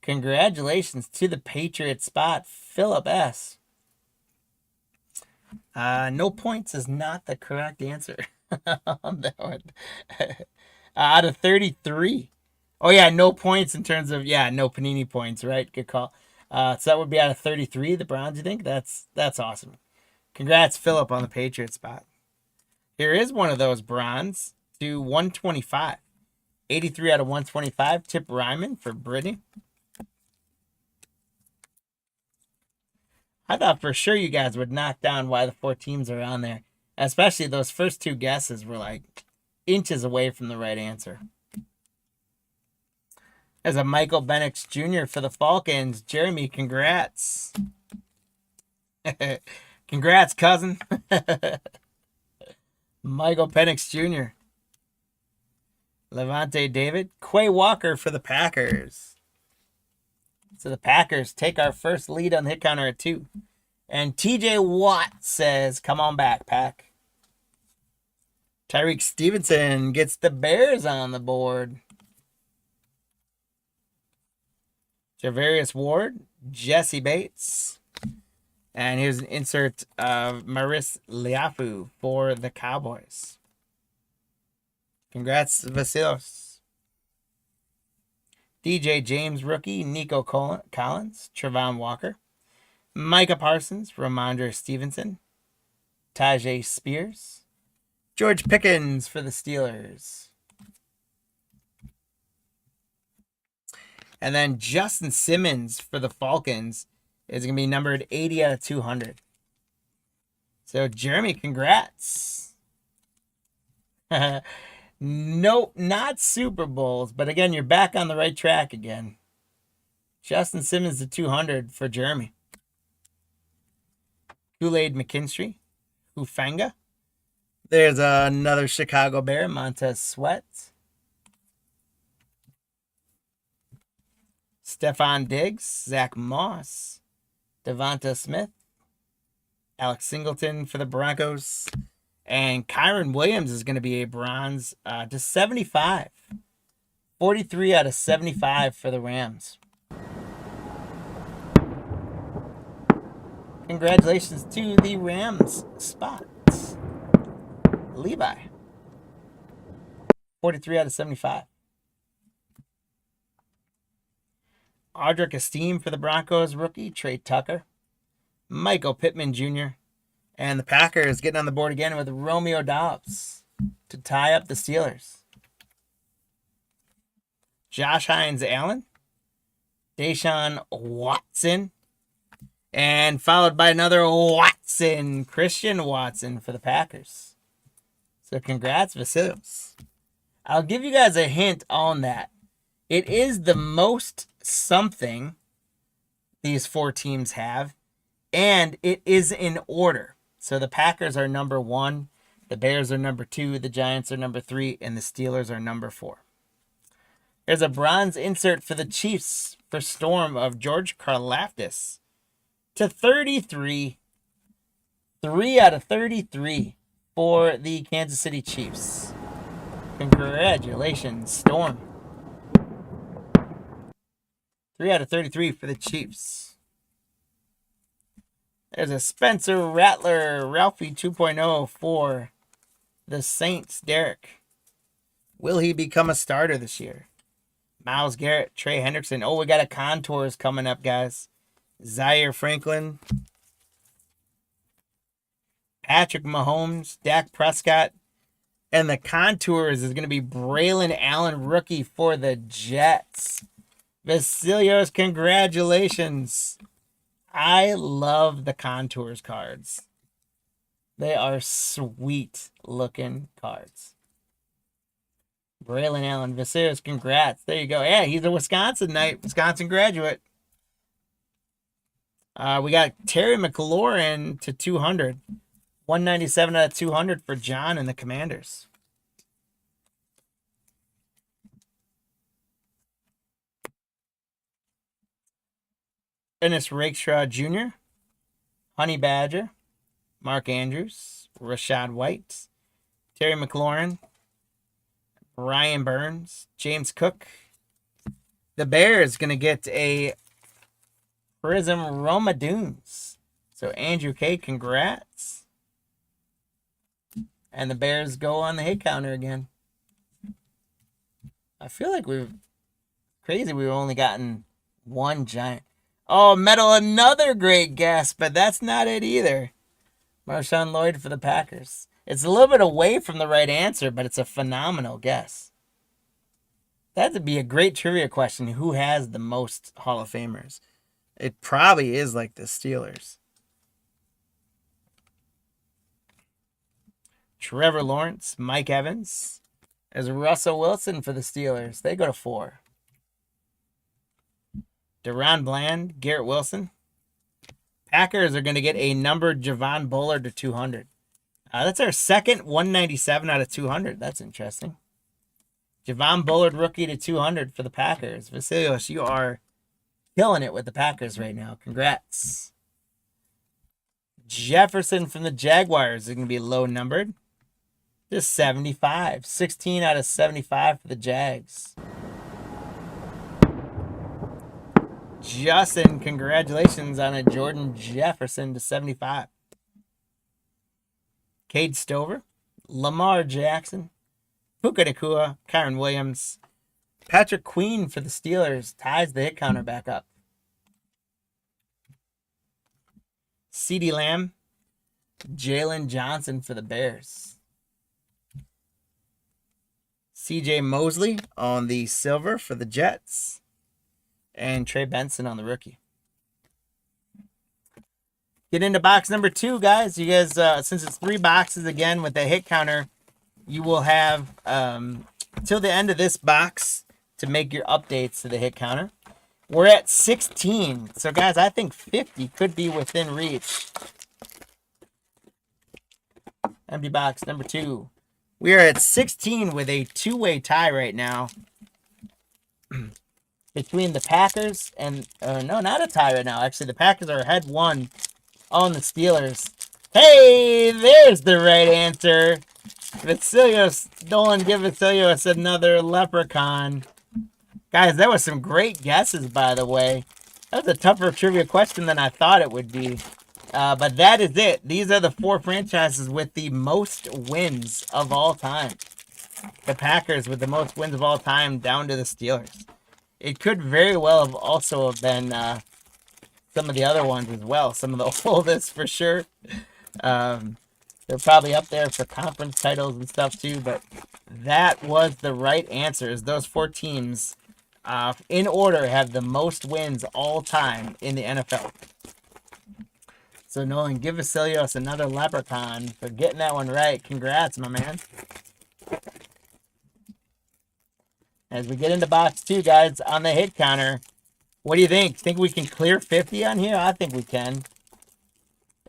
A: Congratulations to the Patriots spot, Philip S. No points is not the correct answer on that one. Out of 33. Oh, yeah, no points in terms of, no Panini points, right? Good call. So that would be out of 33, the Browns, you think? That's awesome. Congrats, Philip, on the Patriots spot. Here is one of those bronze to 125. 83 out of 125. Tip Ryman for Brittany. I thought for sure you guys would knock down why the 4 teams are on there. Especially those first 2 guesses were like inches away from the right answer. There's a Michael Penix Jr. for the Falcons. Jeremy, congrats. Congrats, cousin. Michael Penix Jr. Levante David. Quay Walker for the Packers. So the Packers take our first lead on the hit counter at 2. And TJ Watt says, come on back, Pack. Tyreek Stevenson gets the Bears on the board. Javarius Ward, Jesse Bates. And here's an insert of Maris Liafu for the Cowboys. Congrats, Vasilos. DJ James rookie, Nico Collins, Trevon Walker, Micah Parsons, Ramondre Stevenson, Tajay Spears, George Pickens for the Steelers. And then Justin Simmons for the Falcons is going to be numbered 80 out of 200. So, Jeremy, congrats. Nope, not Super Bowls. But again, you're back on the right track again. Justin Simmons to 200 for Jeremy. Kool-Aid McKinstry. Hufanga. There's another Chicago Bear, Montez Sweat. Stephon Diggs. Zach Moss. Devonta Smith. Alex Singleton for the Broncos. And Kyron Williams is going to be a bronze to 75. 43 out of 75 for the Rams. Congratulations to the Rams spots. Levi. 43 out of 75. Audric Esteem for the Broncos rookie, Trey Tucker. Michael Pittman Jr., and the Packers getting on the board again with Romeo Dobbs to tie up the Steelers. Josh Hines Allen, Deshaun Watson, and followed by another Watson, Christian Watson for the Packers. So congrats, Vasilios. I'll give you guys a hint on that. It is the most something these 4 teams have, and it is in order. So the Packers are number 1, the Bears are number 2, the Giants are number 3, and the Steelers are number 4. There's a bronze insert for the Chiefs for Storm of George Karlaftis to 33. 3 out of 33 for the Kansas City Chiefs. Congratulations, Storm. 3 out of 33 for the Chiefs. There's a Spencer Rattler, Ralphie 2.0 for the Saints, Derek. Will he become a starter this year? Myles Garrett, Trey Hendrickson. Oh, we got a Contours coming up, guys. Zaire Franklin. Patrick Mahomes, Dak Prescott. And the Contours is going to be Braylon Allen, rookie for the Jets. Vasilios, congratulations. I love the Contours cards. They are sweet looking cards. Braylon Allen, Vasilios, congrats. There you go. Yeah, he's a Wisconsin graduate. We got Terry McLaurin to 200. 197 out of 200 for John and the Commanders. Ennis Rakestraw Jr., Honey Badger, Mark Andrews, Rashad White, Terry McLaurin, Ryan Burns, James Cook. The Bears going to get a Prism Roma Dunes. So Andrew K., congrats. And the Bears go on the hit counter again. I feel like we've only gotten one giant. Oh, Metal, another great guess, but that's not it either. Marshawn Lloyd for the Packers. It's a little bit away from the right answer, but it's a phenomenal guess. That'd be a great trivia question. Who has the most Hall of Famers? It probably is like the Steelers. Trevor Lawrence, Mike Evans. There's Russell Wilson for the Steelers. They go to 4. Deron Bland, Garrett Wilson. Packers are going to get a numbered Javon Bullard to 200. That's our second 197 out of 200. That's interesting. Javon Bullard, rookie to 200 for the Packers. Vasilios, you are killing it with the Packers right now. Congrats. Jefferson from the Jaguars is going to be low numbered. Just 75. 16 out of 75 for the Jags. Justin, congratulations on a Jordan Jefferson to 75. Cade Stover, Lamar Jackson, Puka Nacua, Kyron Williams, Patrick Queen for the Steelers ties the hit counter back up. CeeDee Lamb, Jalen Johnson for the Bears. CJ Mosley on the silver for the Jets. And Trey Benson on the rookie. Get into box number 2, guys. You guys, since it's 3 boxes again with the hit counter, you will have till the end of this box to make your updates to the hit counter. We're at 16. So, guys, I think 50 could be within reach. Empty box number 2. We are at 16 with a 2-way tie right now. Between the Packers and... no, not a tie right now. Actually, the Packers are ahead 1 on the Steelers. Hey, there's the right answer. Vasilios, Dolan, give Vasilios another leprechaun. Guys, that was some great guesses, by the way. That was a tougher trivia question than I thought it would be. But that is it. These are the 4 franchises with the most wins of all time. The Packers with the most wins of all time down to the Steelers. It could very well have also been some of the other ones as well. Some of the oldest for sure. They're probably up there for conference titles and stuff too. But that was the right answers. Those 4 teams in order have the most wins all time in the NFL. So Nolan, give Vasilios another leprechaun for getting that one right. Congrats, my man. As we get into box 2, guys, on the hit counter, what do you think? Think we can clear 50 on here? I think we can.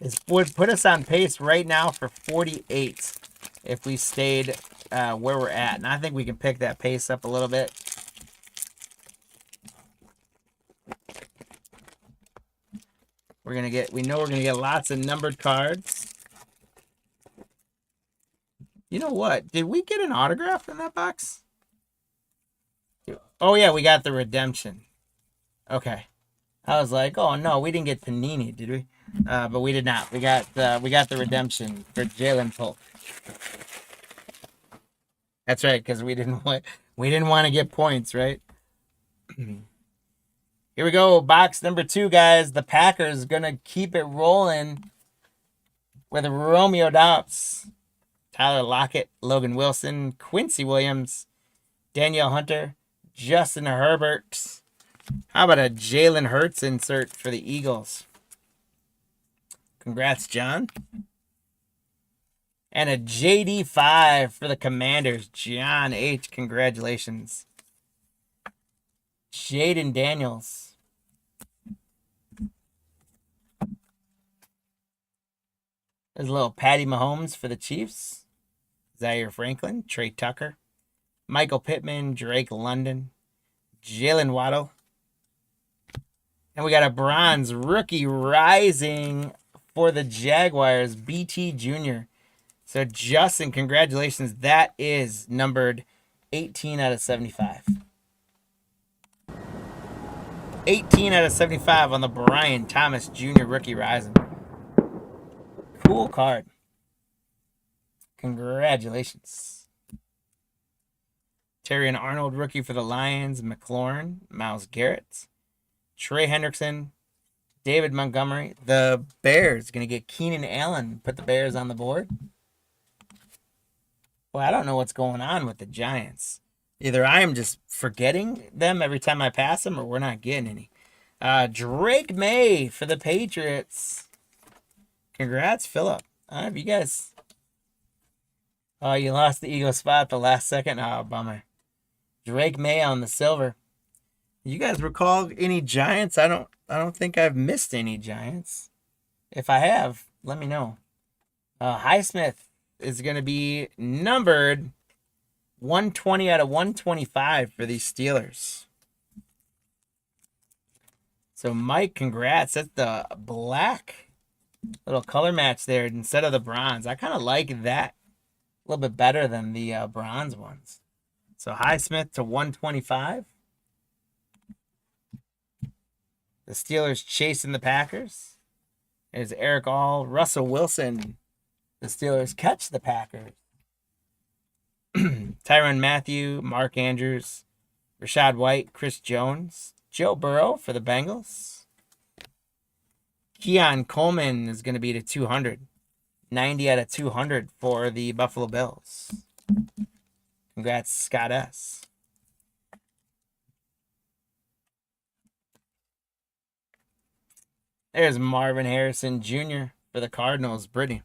A: It would put us on pace right now for 48 if we stayed where we're at. And I think we can pick that pace up a little bit. We know we're gonna get lots of numbered cards. You know what? Did we get an autograph in that box? Oh yeah, we got the redemption. Okay. I was like, oh no, we didn't get Panini, did we? But we did not. We got the redemption for Jalen Polk. That's right, because we didn't want to get points, right? Here we go, box number 2, guys. The Packers gonna keep it rolling with Romeo Doubs, Tyler Lockett, Logan Wilson, Quincy Williams, Danielle Hunter, Justin Herbert. How about a Jalen Hurts insert for the Eagles? Congrats, John. And a JD5 for the Commanders. John H. Congratulations. Jaden Daniels. There's a little Patty Mahomes for the Chiefs. Zaire Franklin, Trey Tucker, Michael Pittman, Drake London, Jalen Waddle. And we got a bronze rookie rising for the Jaguars, BT Jr. So, Justin, congratulations. That is numbered 18 out of 75. 18 out of 75 on the Brian Thomas Jr. rookie rising. Cool card. Congratulations. Terry and Arnold, rookie for the Lions, McLaurin, Myles Garrett, Trey Hendrickson, David Montgomery. The Bears going to get Keenan Allen. Put the Bears on the board. Well, I don't know what's going on with the Giants. Either I am just forgetting them every time I pass them, or we're not getting any. Drake May for the Patriots. Congrats, Philip. Have you guys... Oh, you lost the Eagle spot at the last second? Oh, bummer. Drake May on the silver. You guys recall any Giants? I don't think I've missed any Giants. If I have, let me know. Highsmith is going to be numbered 120 out of 125 for these Steelers. So, Mike, congrats. That's the black little color match there instead of the bronze. I kind of like that a little bit better than the bronze ones. So, Highsmith to 125. The Steelers chasing the Packers. There's Eric All, Russell Wilson. The Steelers catch the Packers. Tyrann Mathieu, Mark Andrews, Rachaad White, Chris Jones, Joe Burrow for the Bengals. Keon Coleman is going to be to 200. 90 out of 200 for the Buffalo Bills. Congrats, Scott S. There's Marvin Harrison Jr. for the Cardinals, Brittany.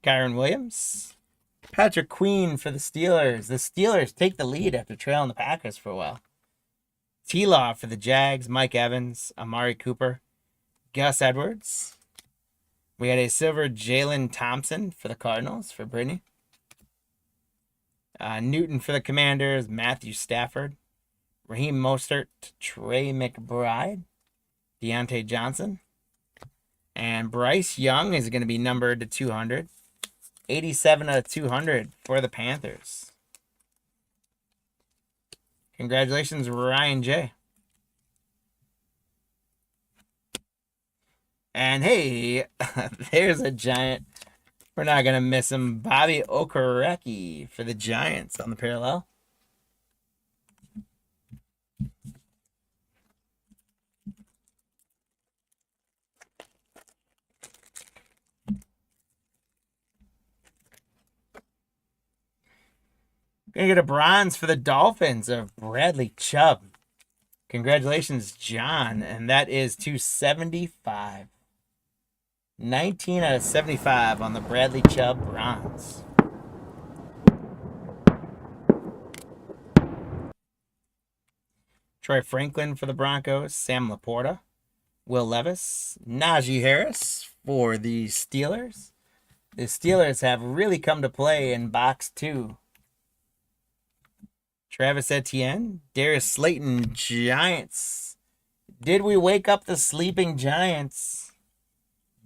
A: Kyron Williams. Patrick Queen for the Steelers. The Steelers take the lead after trailing the Packers for a while. T-Law for the Jags. Mike Evans. Amari Cooper. Gus Edwards. We had a silver Jalen Thompson for the Cardinals for Brittany. Newton for the Commanders. Matthew Stafford. Raheem Mostert. Trey McBride. Deontay Johnson. And Bryce Young is going to be numbered to 200. 87 out of 200 for the Panthers. Congratulations, Ryan J. And hey, there's a Giant. We're not going to miss him. Bobby Okereke for the Giants on the parallel. Gonna get a bronze for the Dolphins of Bradley Chubb. Congratulations, John. And that is 275. 19 out of 75 on the Bradley Chubb bronze. Troy Franklin for the Broncos. Sam Laporta. Will Levis. Najee Harris for the Steelers. The Steelers have really come to play in box 2. Travis Etienne, Darius Slayton, Giants. Did we wake up the sleeping Giants?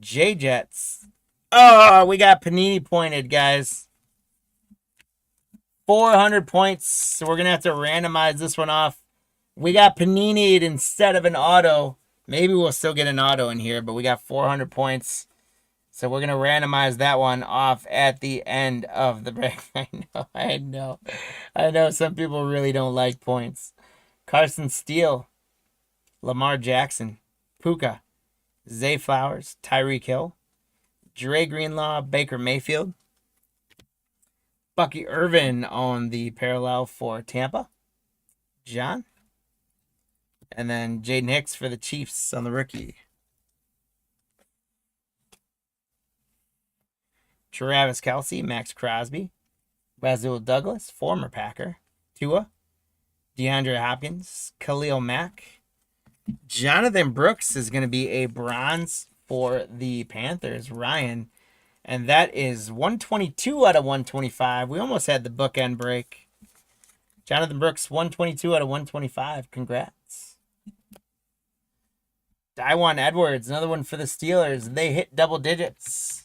A: J-Jets. Oh, we got Panini pointed, guys. 400 points. So we're going to have to randomize this one off We got Panini instead of an auto. Maybe we'll still get an auto in here, but we got 400 points. So we're going to randomize that one off at the end of the break. I know some people really don't like points. Carson Steele, Lamar Jackson, Puka, Zay Flowers, Tyreek Hill, Dre Greenlaw, Baker Mayfield, Bucky Irvin on the parallel for Tampa, John, and then Jaden Hicks for the Chiefs on the rookie. Travis Kelce, Max Crosby, Rasul Douglas, former Packer, Tua, DeAndre Hopkins, Khalil Mack. Jonathan Brooks is going to be a bronze for the Panthers, Ryan. And that is 122 out of 125. We almost had the bookend break. Jonathan Brooks, 122 out of 125. Congrats. Dawan Edwards, another one for the Steelers. They hit double digits.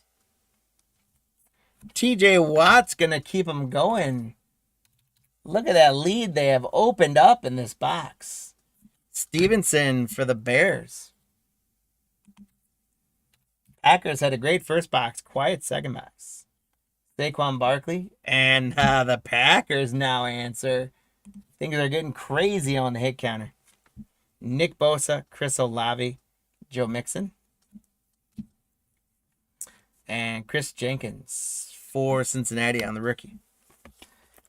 A: TJ Watt's going to keep them going. Look at that lead they have opened up in this box. Stevenson for the Bears. Packers had a great first box, quiet second box. Saquon Barkley. And the Packers now answer. Things are getting crazy on the hit counter. Nick Bosa, Chris Olave, Joe Mixon, and Chris Jenkins for Cincinnati on the rookie.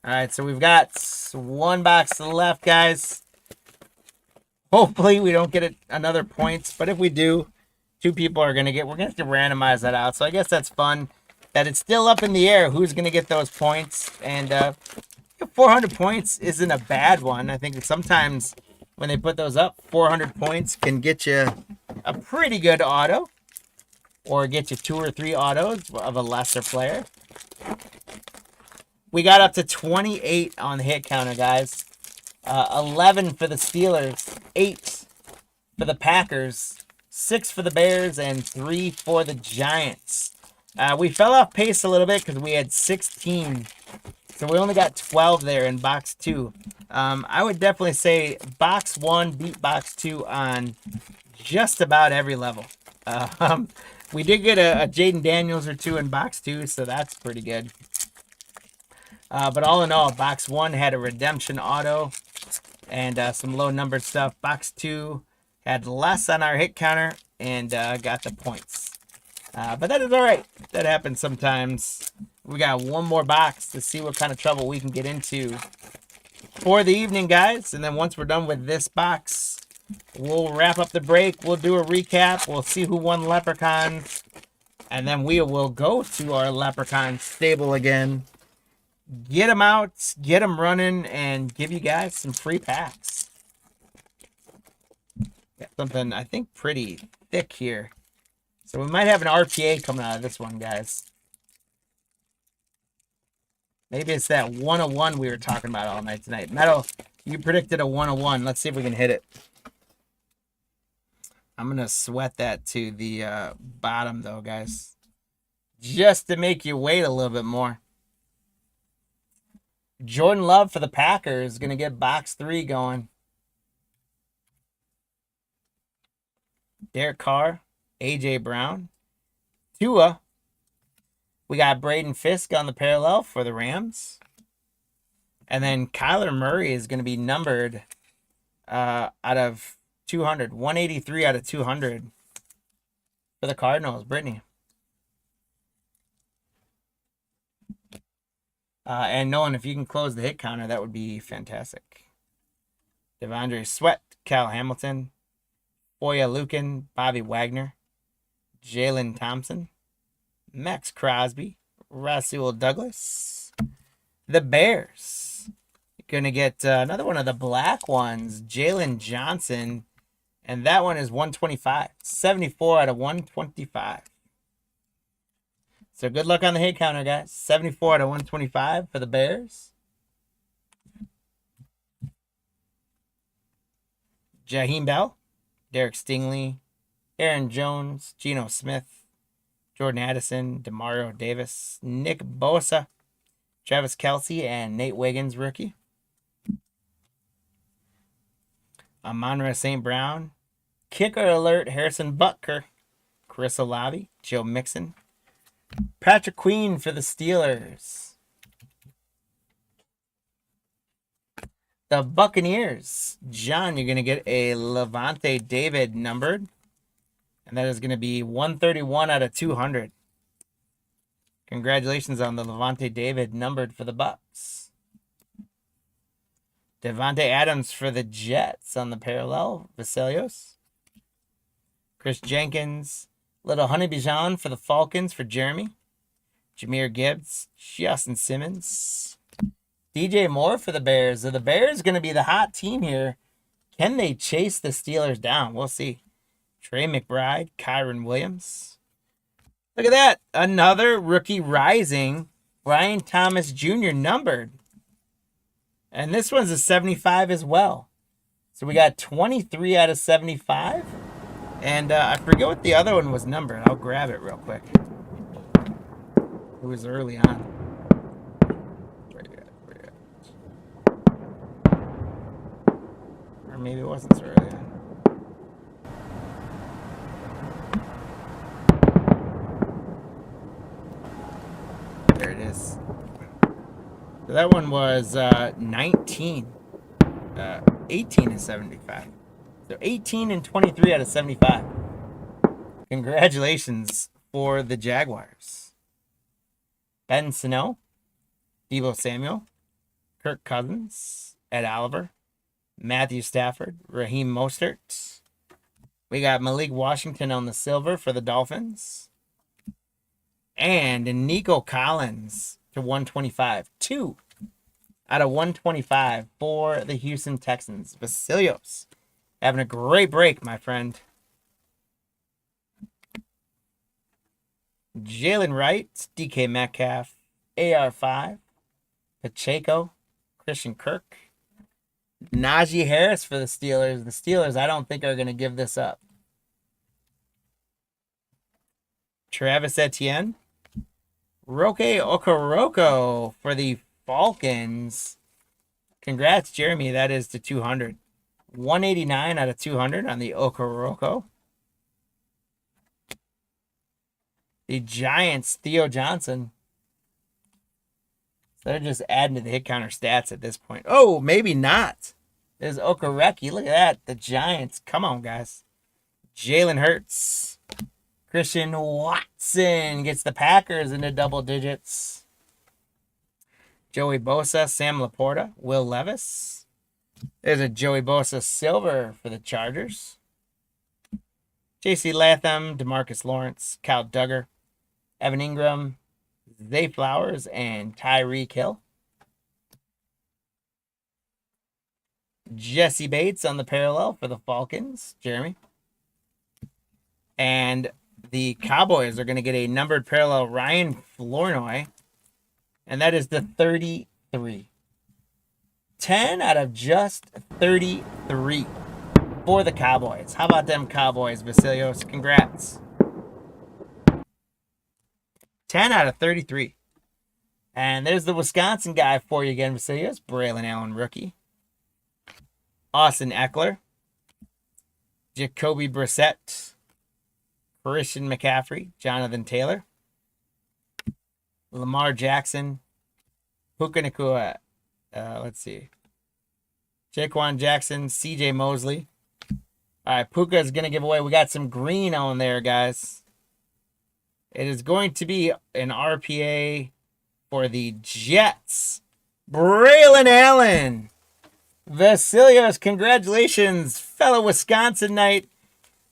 A: All right, so we've got one box left, guys. Hopefully we don't get another points, but if we do, two people are going to get, we're going to have to randomize that out. So I guess that's fun that it's still up in the air who's going to get those points. And 400 points isn't a bad one. I think sometimes when they put those up, 400 points can get you a pretty good auto or get you 2 or 3 autos of a lesser player. We got up to 28 on the hit counter, guys. 11 for the Steelers, 8 for the Packers, 6 for the Bears, and 3 for the Giants. We fell off pace a little bit because we had 16. So we only got 12 there in box 2. I would definitely say box 1 beat box 2 on just about every level. We did get a Jaden Daniels or 2 in box 2, so that's pretty good. But all in all, box 1 had a redemption auto and some low numbered stuff. Box 2 had less on our hit counter and got the points. But that is all right. That happens sometimes. We got one more box to see what kind of trouble we can get into for the evening, guys. And then once we're done with this box, we'll wrap up the break. We'll do a recap. We'll see who won Leprechauns. And then we will go to our Leprechaun stable again. Get them out, get them running, and give you guys some free packs. Got something, I think, pretty thick here. So we might have an RPA coming out of this one, guys. Maybe it's that 101 we were talking about all night tonight. Metal, you predicted a 101. Let's see if we can hit it. I'm going to sweat that to the bottom, though, guys. Just to make you wait a little bit more. Jordan Love for the Packers is going to get box 3 going. Derek Carr, A.J. Brown, Tua. We got Braden Fisk on the parallel for the Rams. And then Kyler Murray is going to be numbered out of 200. 183 out of 200 for the Cardinals. Brittany. And Nolan, if you can close the hit counter, that would be fantastic. Devondre Sweat, Cal Hamilton, Foya Lukin, Bobby Wagner, Jalen Thompson, Max Crosby, Rasul Douglas. The Bears. You're going to get another one of the black ones, Jalen Johnson. And that one is 125. 74 out of 125. So good luck on the hit counter, guys. 74 out of 125 for the Bears. Jaheim Bell, Derek Stingley, Aaron Jones, Geno Smith, Jordan Addison, Demario Davis, Nick Bosa, Travis Kelce, and Nate Wiggins, rookie. Amon-Ra St. Brown. Kicker alert, Harrison Butker. Chris Olave, Joe Mixon. Patrick Queen for the Steelers. The Buccaneers. John, you're going to get a Levante David numbered. And that is going to be 131 out of 200. Congratulations on the Levante David numbered for the Bucs. Devontae Adams for the Jets on the parallel. Vasilios. Chris Jenkins. Little Honey Bijan for the Falcons for Jeremy. Jahmyr Gibbs. Justin Simmons. DJ Moore for the Bears. Are the Bears going to be the hot team here? Can they chase the Steelers down? We'll see. Trey McBride. Kyron Williams. Look at that. Another rookie rising. Brian Thomas Jr. numbered. And this one's a 75 as well. So we got 23 out of 75. And I forget what the other one was numbered. I'll grab it real quick. It was early on. Where you at? Or maybe it wasn't so early on. There it is. So that one was 19. 18 and 75. So 18 and 23 out of 75. Congratulations for the Jaguars. Ben Sano, Deebo Samuel, Kirk Cousins, Ed Oliver, Matthew Stafford, Raheem Mostert. We got Malik Washington on the silver for the Dolphins. And Nico Collins to 125. 2 out of 125 for the Houston Texans. Vasilios having a great break, my friend. Jalen Wright, DK Metcalf, AR5, Pacheco, Christian Kirk, Najee Harris for the Steelers. The Steelers, I don't think, are going to give this up. Travis Etienne, Roque Okoroko for the Falcons. Congrats, Jeremy. That is to 200. 189 out of 200 on the Okoroko. The Giants, Theo Johnson. So they're just adding to the hit counter stats at this point. Oh, maybe not. There's Okoreki. Look at that. The Giants. Come on, guys. Jalen Hurts. Christian Watson gets the Packers into double digits. Joey Bosa, Sam Laporta, Will Levis. There's a Joey Bosa silver for the Chargers. J.C. Latham, DeMarcus Lawrence, Kyle Duggar, Evan Ingram, Zay Flowers, and Tyreek Hill. Jesse Bates on the parallel for the Falcons, Jeremy. And the Cowboys are going to get a numbered parallel, Ryan Flournoy. And that is the 33. 10 out of just 33 for the Cowboys. How about them Cowboys, Vasilios? Congrats. 10 out of 33. And there's the Wisconsin guy for you again, Vasilios. Braylon Allen, rookie. Austin Eckler. Jacoby Brissett. Christian McCaffrey. Jonathan Taylor. Lamar Jackson. Puka Nacua. Let's see. Jaquan Jackson. CJ Mosley. All right, Puka is going to give away. We got some green on there, guys. It is going to be an RPA for the Jets. Braylon Allen. Vasilios, congratulations, fellow Wisconsinite.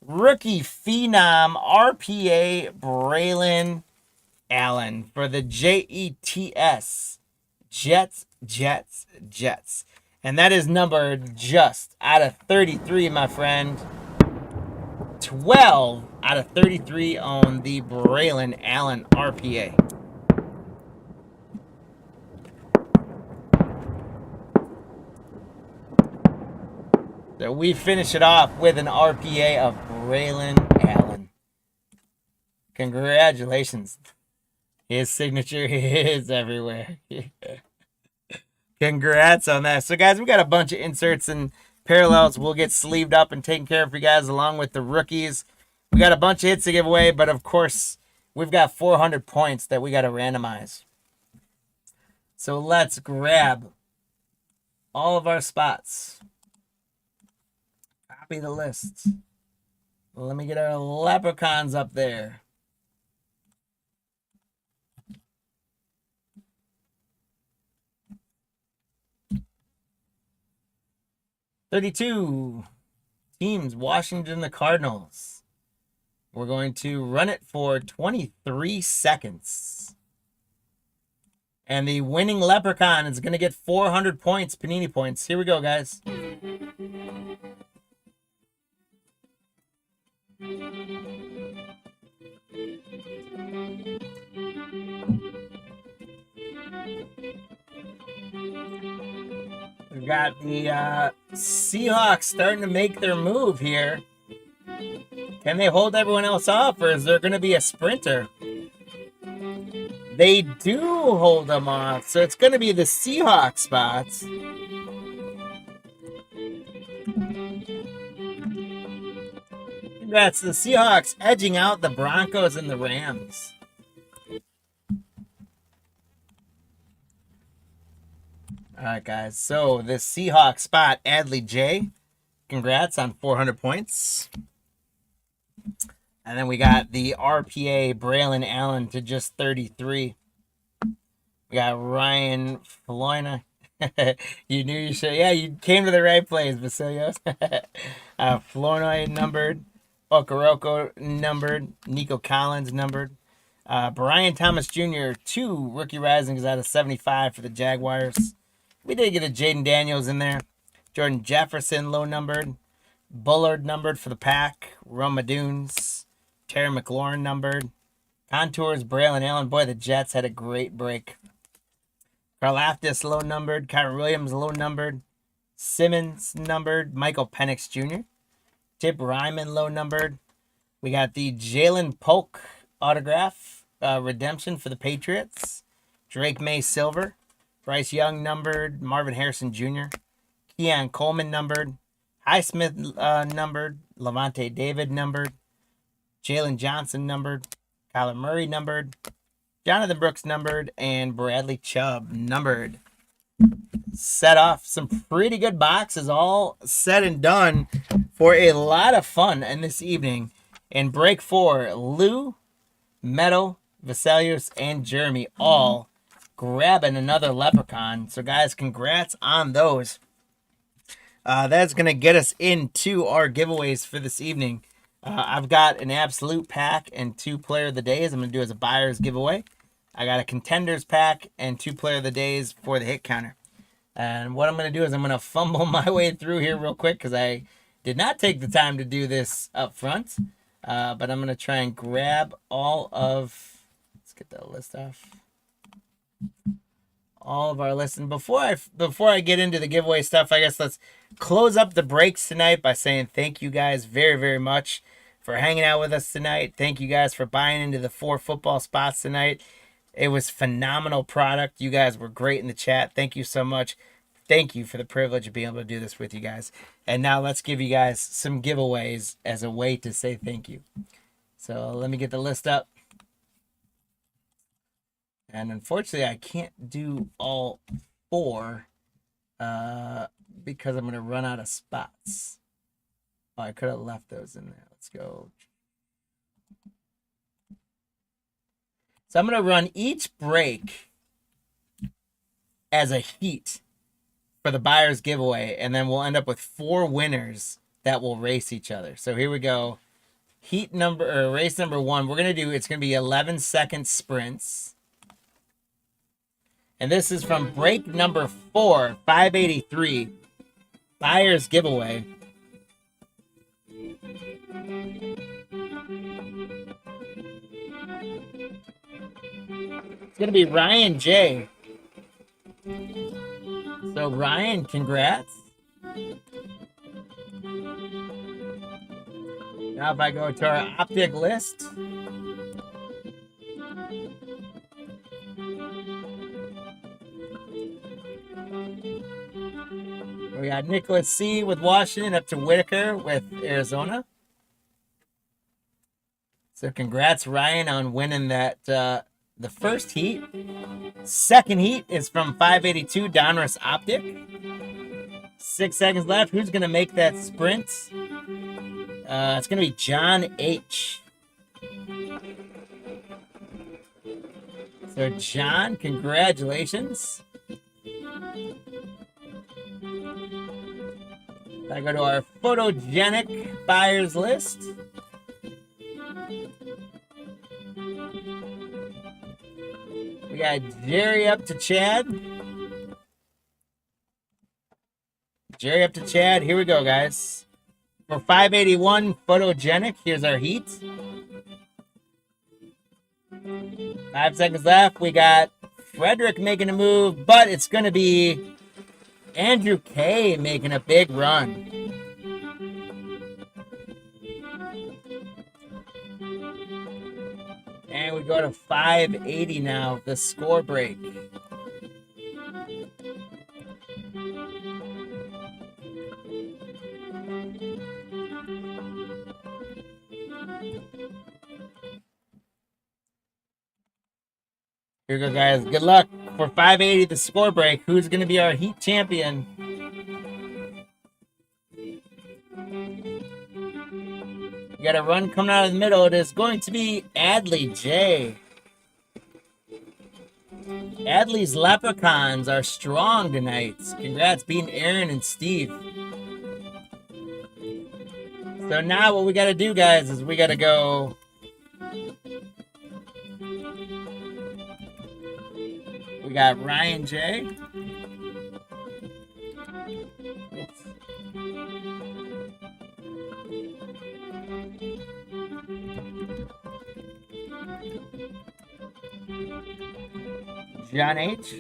A: Rookie phenom, RPA Braylon Allen for the Jets. Jets. And that is numbered just out of 33, my friend. 12 out of 33 on the Braylon Allen RPA. So we finish it off with an RPA of Braylon Allen. Congratulations. His signature is everywhere. Congrats on that. So, guys, we got a bunch of inserts, and parallels will get sleeved up and taken care of for you guys along with the rookies. We got a bunch of hits to give away, but of course, we've got 400 points that we got to randomize. So let's grab all of our spots. Copy the list. Let me get our leprechauns up there. $32 teams, Washington the Cardinals. We're going to run it for 23 seconds. And the winning leprechaun is going to get 400 points, Panini points. Here we go, guys. We've got the Seahawks starting to make their move here. Can they hold everyone else off, or is there going to be a sprinter? They do hold them off, so it's going to be the Seahawks spots. Congrats to the Seahawks edging out the Broncos and the Rams. All right, guys. So the Seahawks spot, Adley J. Congrats on 400 points. And then we got the RPA, Braylon Allen to just 33. We got Ryan Floyna. You knew you should. Yeah, you came to the right place, Basilios. Flournoy numbered. Okoroko numbered. Nico Collins numbered. Brian Thomas Jr., 2 rookie risings out of 75 for the Jaguars. We did get a Jaden Daniels in there. Jordan Jefferson, low numbered. Bullard numbered for the Pack. Roma Dunes. Terry McLaurin numbered. Contours, Braylon Allen. Boy, the Jets had a great break. Karlaftis, low numbered. Kyron Williams, low numbered. Simmons numbered. Michael Penix Jr. Tip Ryman, low numbered. We got the Jalen Polk autograph redemption for the Patriots. Drake May silver. Bryce Young numbered. Marvin Harrison Jr. Keon Coleman numbered. Highsmith numbered. Levante David numbered. Jalen Johnson numbered. Kyler Murray numbered. Jonathan Brooks numbered. And Bradley Chubb numbered. Set off some pretty good boxes, all said and done, for a lot of fun in this evening. In break 4, Lou, Meadow, Vesalius, and Jeremy all grabbing another leprechaun. So, guys, congrats on those. That's going to get us into our giveaways for this evening. I've got an absolute pack and 2 player of the days I'm going to do as a buyer's giveaway. I got a contenders pack and 2 player of the days for the hit counter. And what I'm going to do is I'm going to fumble my way through here real quick because I did not take the time to do this up front. But I'm going to try and grab all of... Let's get that list off. All of our lists. And before I get into the giveaway stuff, I guess let's close up the breaks tonight by saying thank you guys very, very much for hanging out with us tonight. Thank you guys for buying into the 4 football spots tonight. It was phenomenal product. You guys were great in the chat. Thank you so much. Thank you for the privilege of being able to do this with you guys. And now let's give you guys some giveaways as a way to say thank you. So let me get the list up. And unfortunately, I can't do all 4 because I'm going to run out of spots. Oh, I could have left those in there. Let's go. So I'm going to run each break as a heat for the buyer's giveaway, and then we'll end up with 4 winners that will race each other. So here we go. Race number 1. We're going to do, it's going to be 11-second sprints. And this is from break number 4, 583, buyer's giveaway. It's going to be Ryan J. So, Ryan, congrats. Now, if I go to our Optic list, We got Nicholas C. with Washington up to Whitaker with Arizona. So congrats, Ryan, on winning that the first heat. Second heat is from 582 Donruss Optic. 6 seconds left. Who's going to make that sprint? It's going to be John H. So, John, congratulations. I go to our Photogenic buyers list. We got Jerry up to Chad. Jerry up to Chad. Here we go, guys. For 581 Photogenic, here's our heat. 5 seconds left. We got Frederick making a move, but it's going to be Andrew K making a big run. And we go to 580 now, the score break. Here we go, guys. Good luck for 580, the score break. Who's going to be our heat champion? We got a run coming out of the middle. It is going to be Adley J. Adley's Leprechauns are strong tonight. Congrats, beating Aaron and Steve. So now what we got to do, guys, is we got to go... We got Ryan J. John H.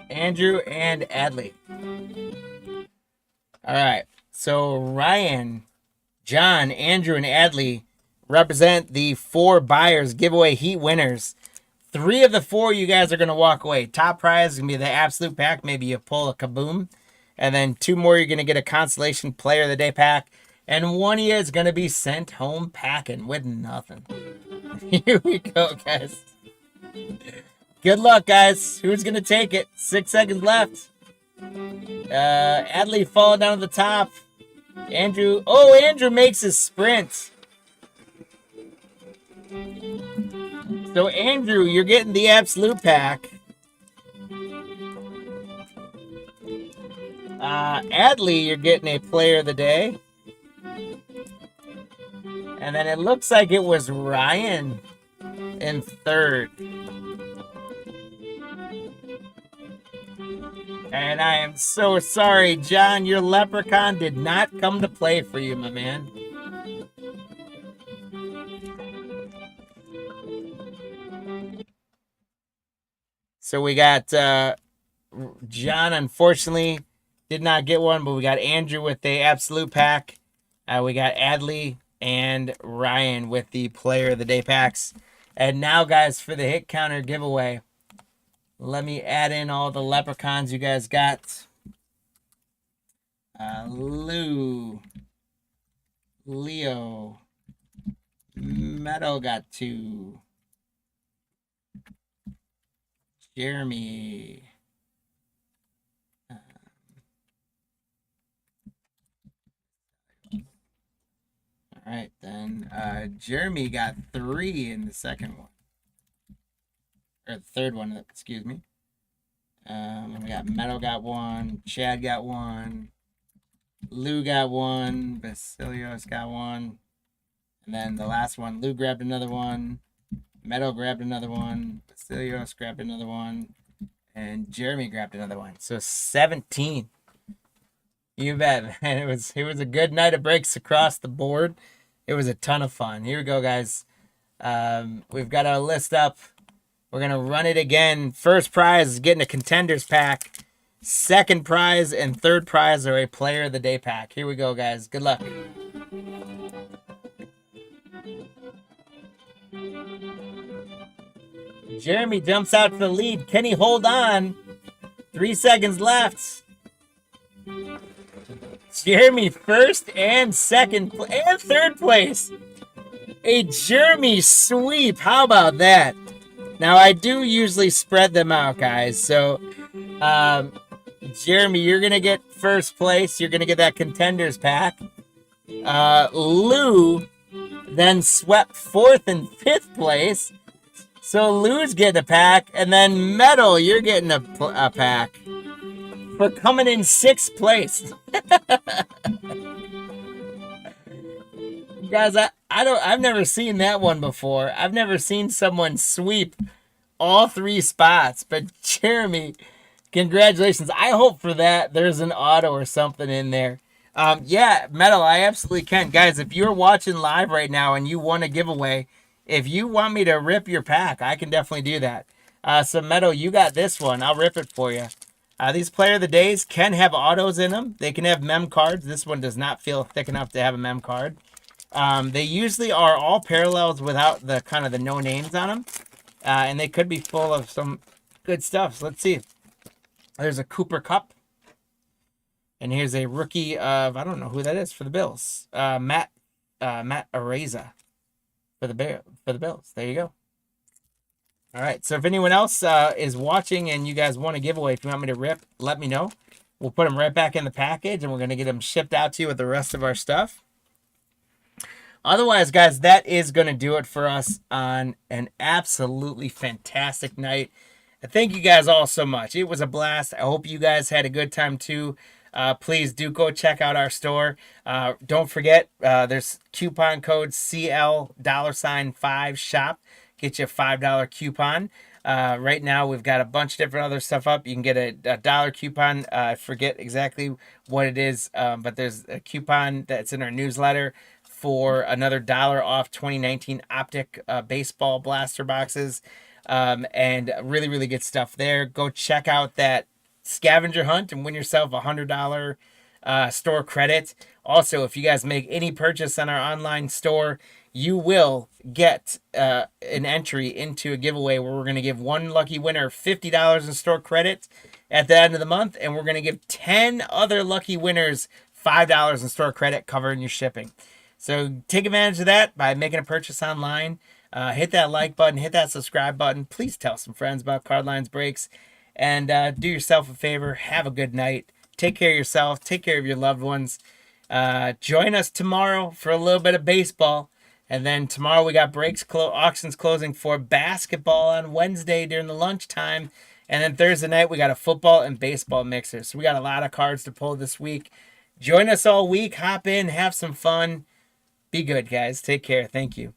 A: Andrew and Adley. All right. So Ryan, John, Andrew, and Adley represent the 4 buyers giveaway heat winners. 3 of the 4 you guys are going to walk away. Top prize is going to be the absolute pack. Maybe you pull a kaboom. And then 2 more, you're going to get a consolation player of the day pack. And 1 of you is going to be sent home packing with nothing. Here we go, guys. Good luck, guys. Who's going to take it? 6 seconds left. Adley falling down to the top. Andrew. Oh, Andrew makes his sprint. So, Andrew, you're getting the absolute pack. Adley, you're getting a player of the day. And then it looks like it was Ryan in third. And I am so sorry, John. Your leprechaun did not come to play for you, my man. So we got John, unfortunately, did not get one, but we got Andrew with the absolute pack. We got Adley and Ryan with the player of the day packs. And now, guys, for the hit counter giveaway, let me add in all the leprechauns you guys got. Lou, Leo, Meadow got 2. Jeremy. All right, then. Jeremy got 3 in the second one. Or the third one, excuse me. We got Meadow got 1. Chad got 1. Lou got 1. Basilios got 1. And then the last one, Lou grabbed another one. Meadow grabbed another one. Basilios grabbed another one. And Jeremy grabbed another one. So 17. You bet, man. It was a good night of breaks across the board. It was a ton of fun. Here we go, guys. We've got our list up. We're going to run it again. First prize is getting a contenders pack. Second prize and third prize are a player of the day pack. Here we go, guys. Good luck. Jeremy jumps out to the lead. Can he hold on? 3 seconds left. Jeremy first and second and third place. A Jeremy sweep. How about that? Now, I do usually spread them out, guys. So, Jeremy, you're going to get first place. You're going to get that contenders pack. Lou then swept fourth and fifth place. So Lou's getting a pack. And then Metal, you're getting a pack for coming in sixth place. Guys, I've never seen that one before. I've never seen someone sweep all three spots. But Jeremy, congratulations. I hope for that there's an auto or something in there. Yeah, Metal, I absolutely can. Guys, if you're watching live right now and you want a giveaway, if you want me to rip your pack, I can definitely do that. So Metal, you got this one. I'll rip it for you. These Player of the Days can have autos in them. They can have mem cards. This one does not feel thick enough to have a mem card. They usually are all parallels without the kind of the no names on them. And they could be full of some good stuff. So let's see. There's a Cooper Cup. And here's a rookie of, I don't know who that is for the Bills. Matt Araiza for the Bills. There you go. All right. So if anyone else is watching and you guys want a giveaway, if you want me to rip, let me know. We'll put them right back in the package and we're going to get them shipped out to you with the rest of our stuff. Otherwise, guys, that is going to do it for us on an absolutely fantastic night. Thank you guys all so much. It was a blast. I hope you guys had a good time too. Please do go check out our store. Don't forget, there's coupon code CL $5 shop. Get you a $5 coupon. Right now, we've got a bunch of different other stuff up. You can get a dollar coupon. I forget exactly what it is, but there's a coupon that's in our newsletter for another $1 off 2019 Optic baseball blaster boxes. And really, really good stuff there. Go check out that scavenger hunt and win yourself a $100 store credit. Also, if you guys make any purchase on our online store, you will get an entry into a giveaway where we're going to give one lucky winner $50 in store credit at the end of the month, and we're going to give 10 other lucky winners $5 in store credit covering your shipping. So take advantage of that by making a purchase online. Hit that like button, hit that subscribe button. Please tell some friends about Card Lines Breaks. And do yourself a favor. Have a good night. Take care of yourself. Take care of your loved ones. Join us tomorrow for a little bit of baseball. And then tomorrow we got auctions closing for basketball on Wednesday during the lunchtime. And then Thursday night we got a football and baseball mixer. So we got a lot of cards to pull this week. Join us all week. Hop in. Have some fun. Be good, guys. Take care. Thank you.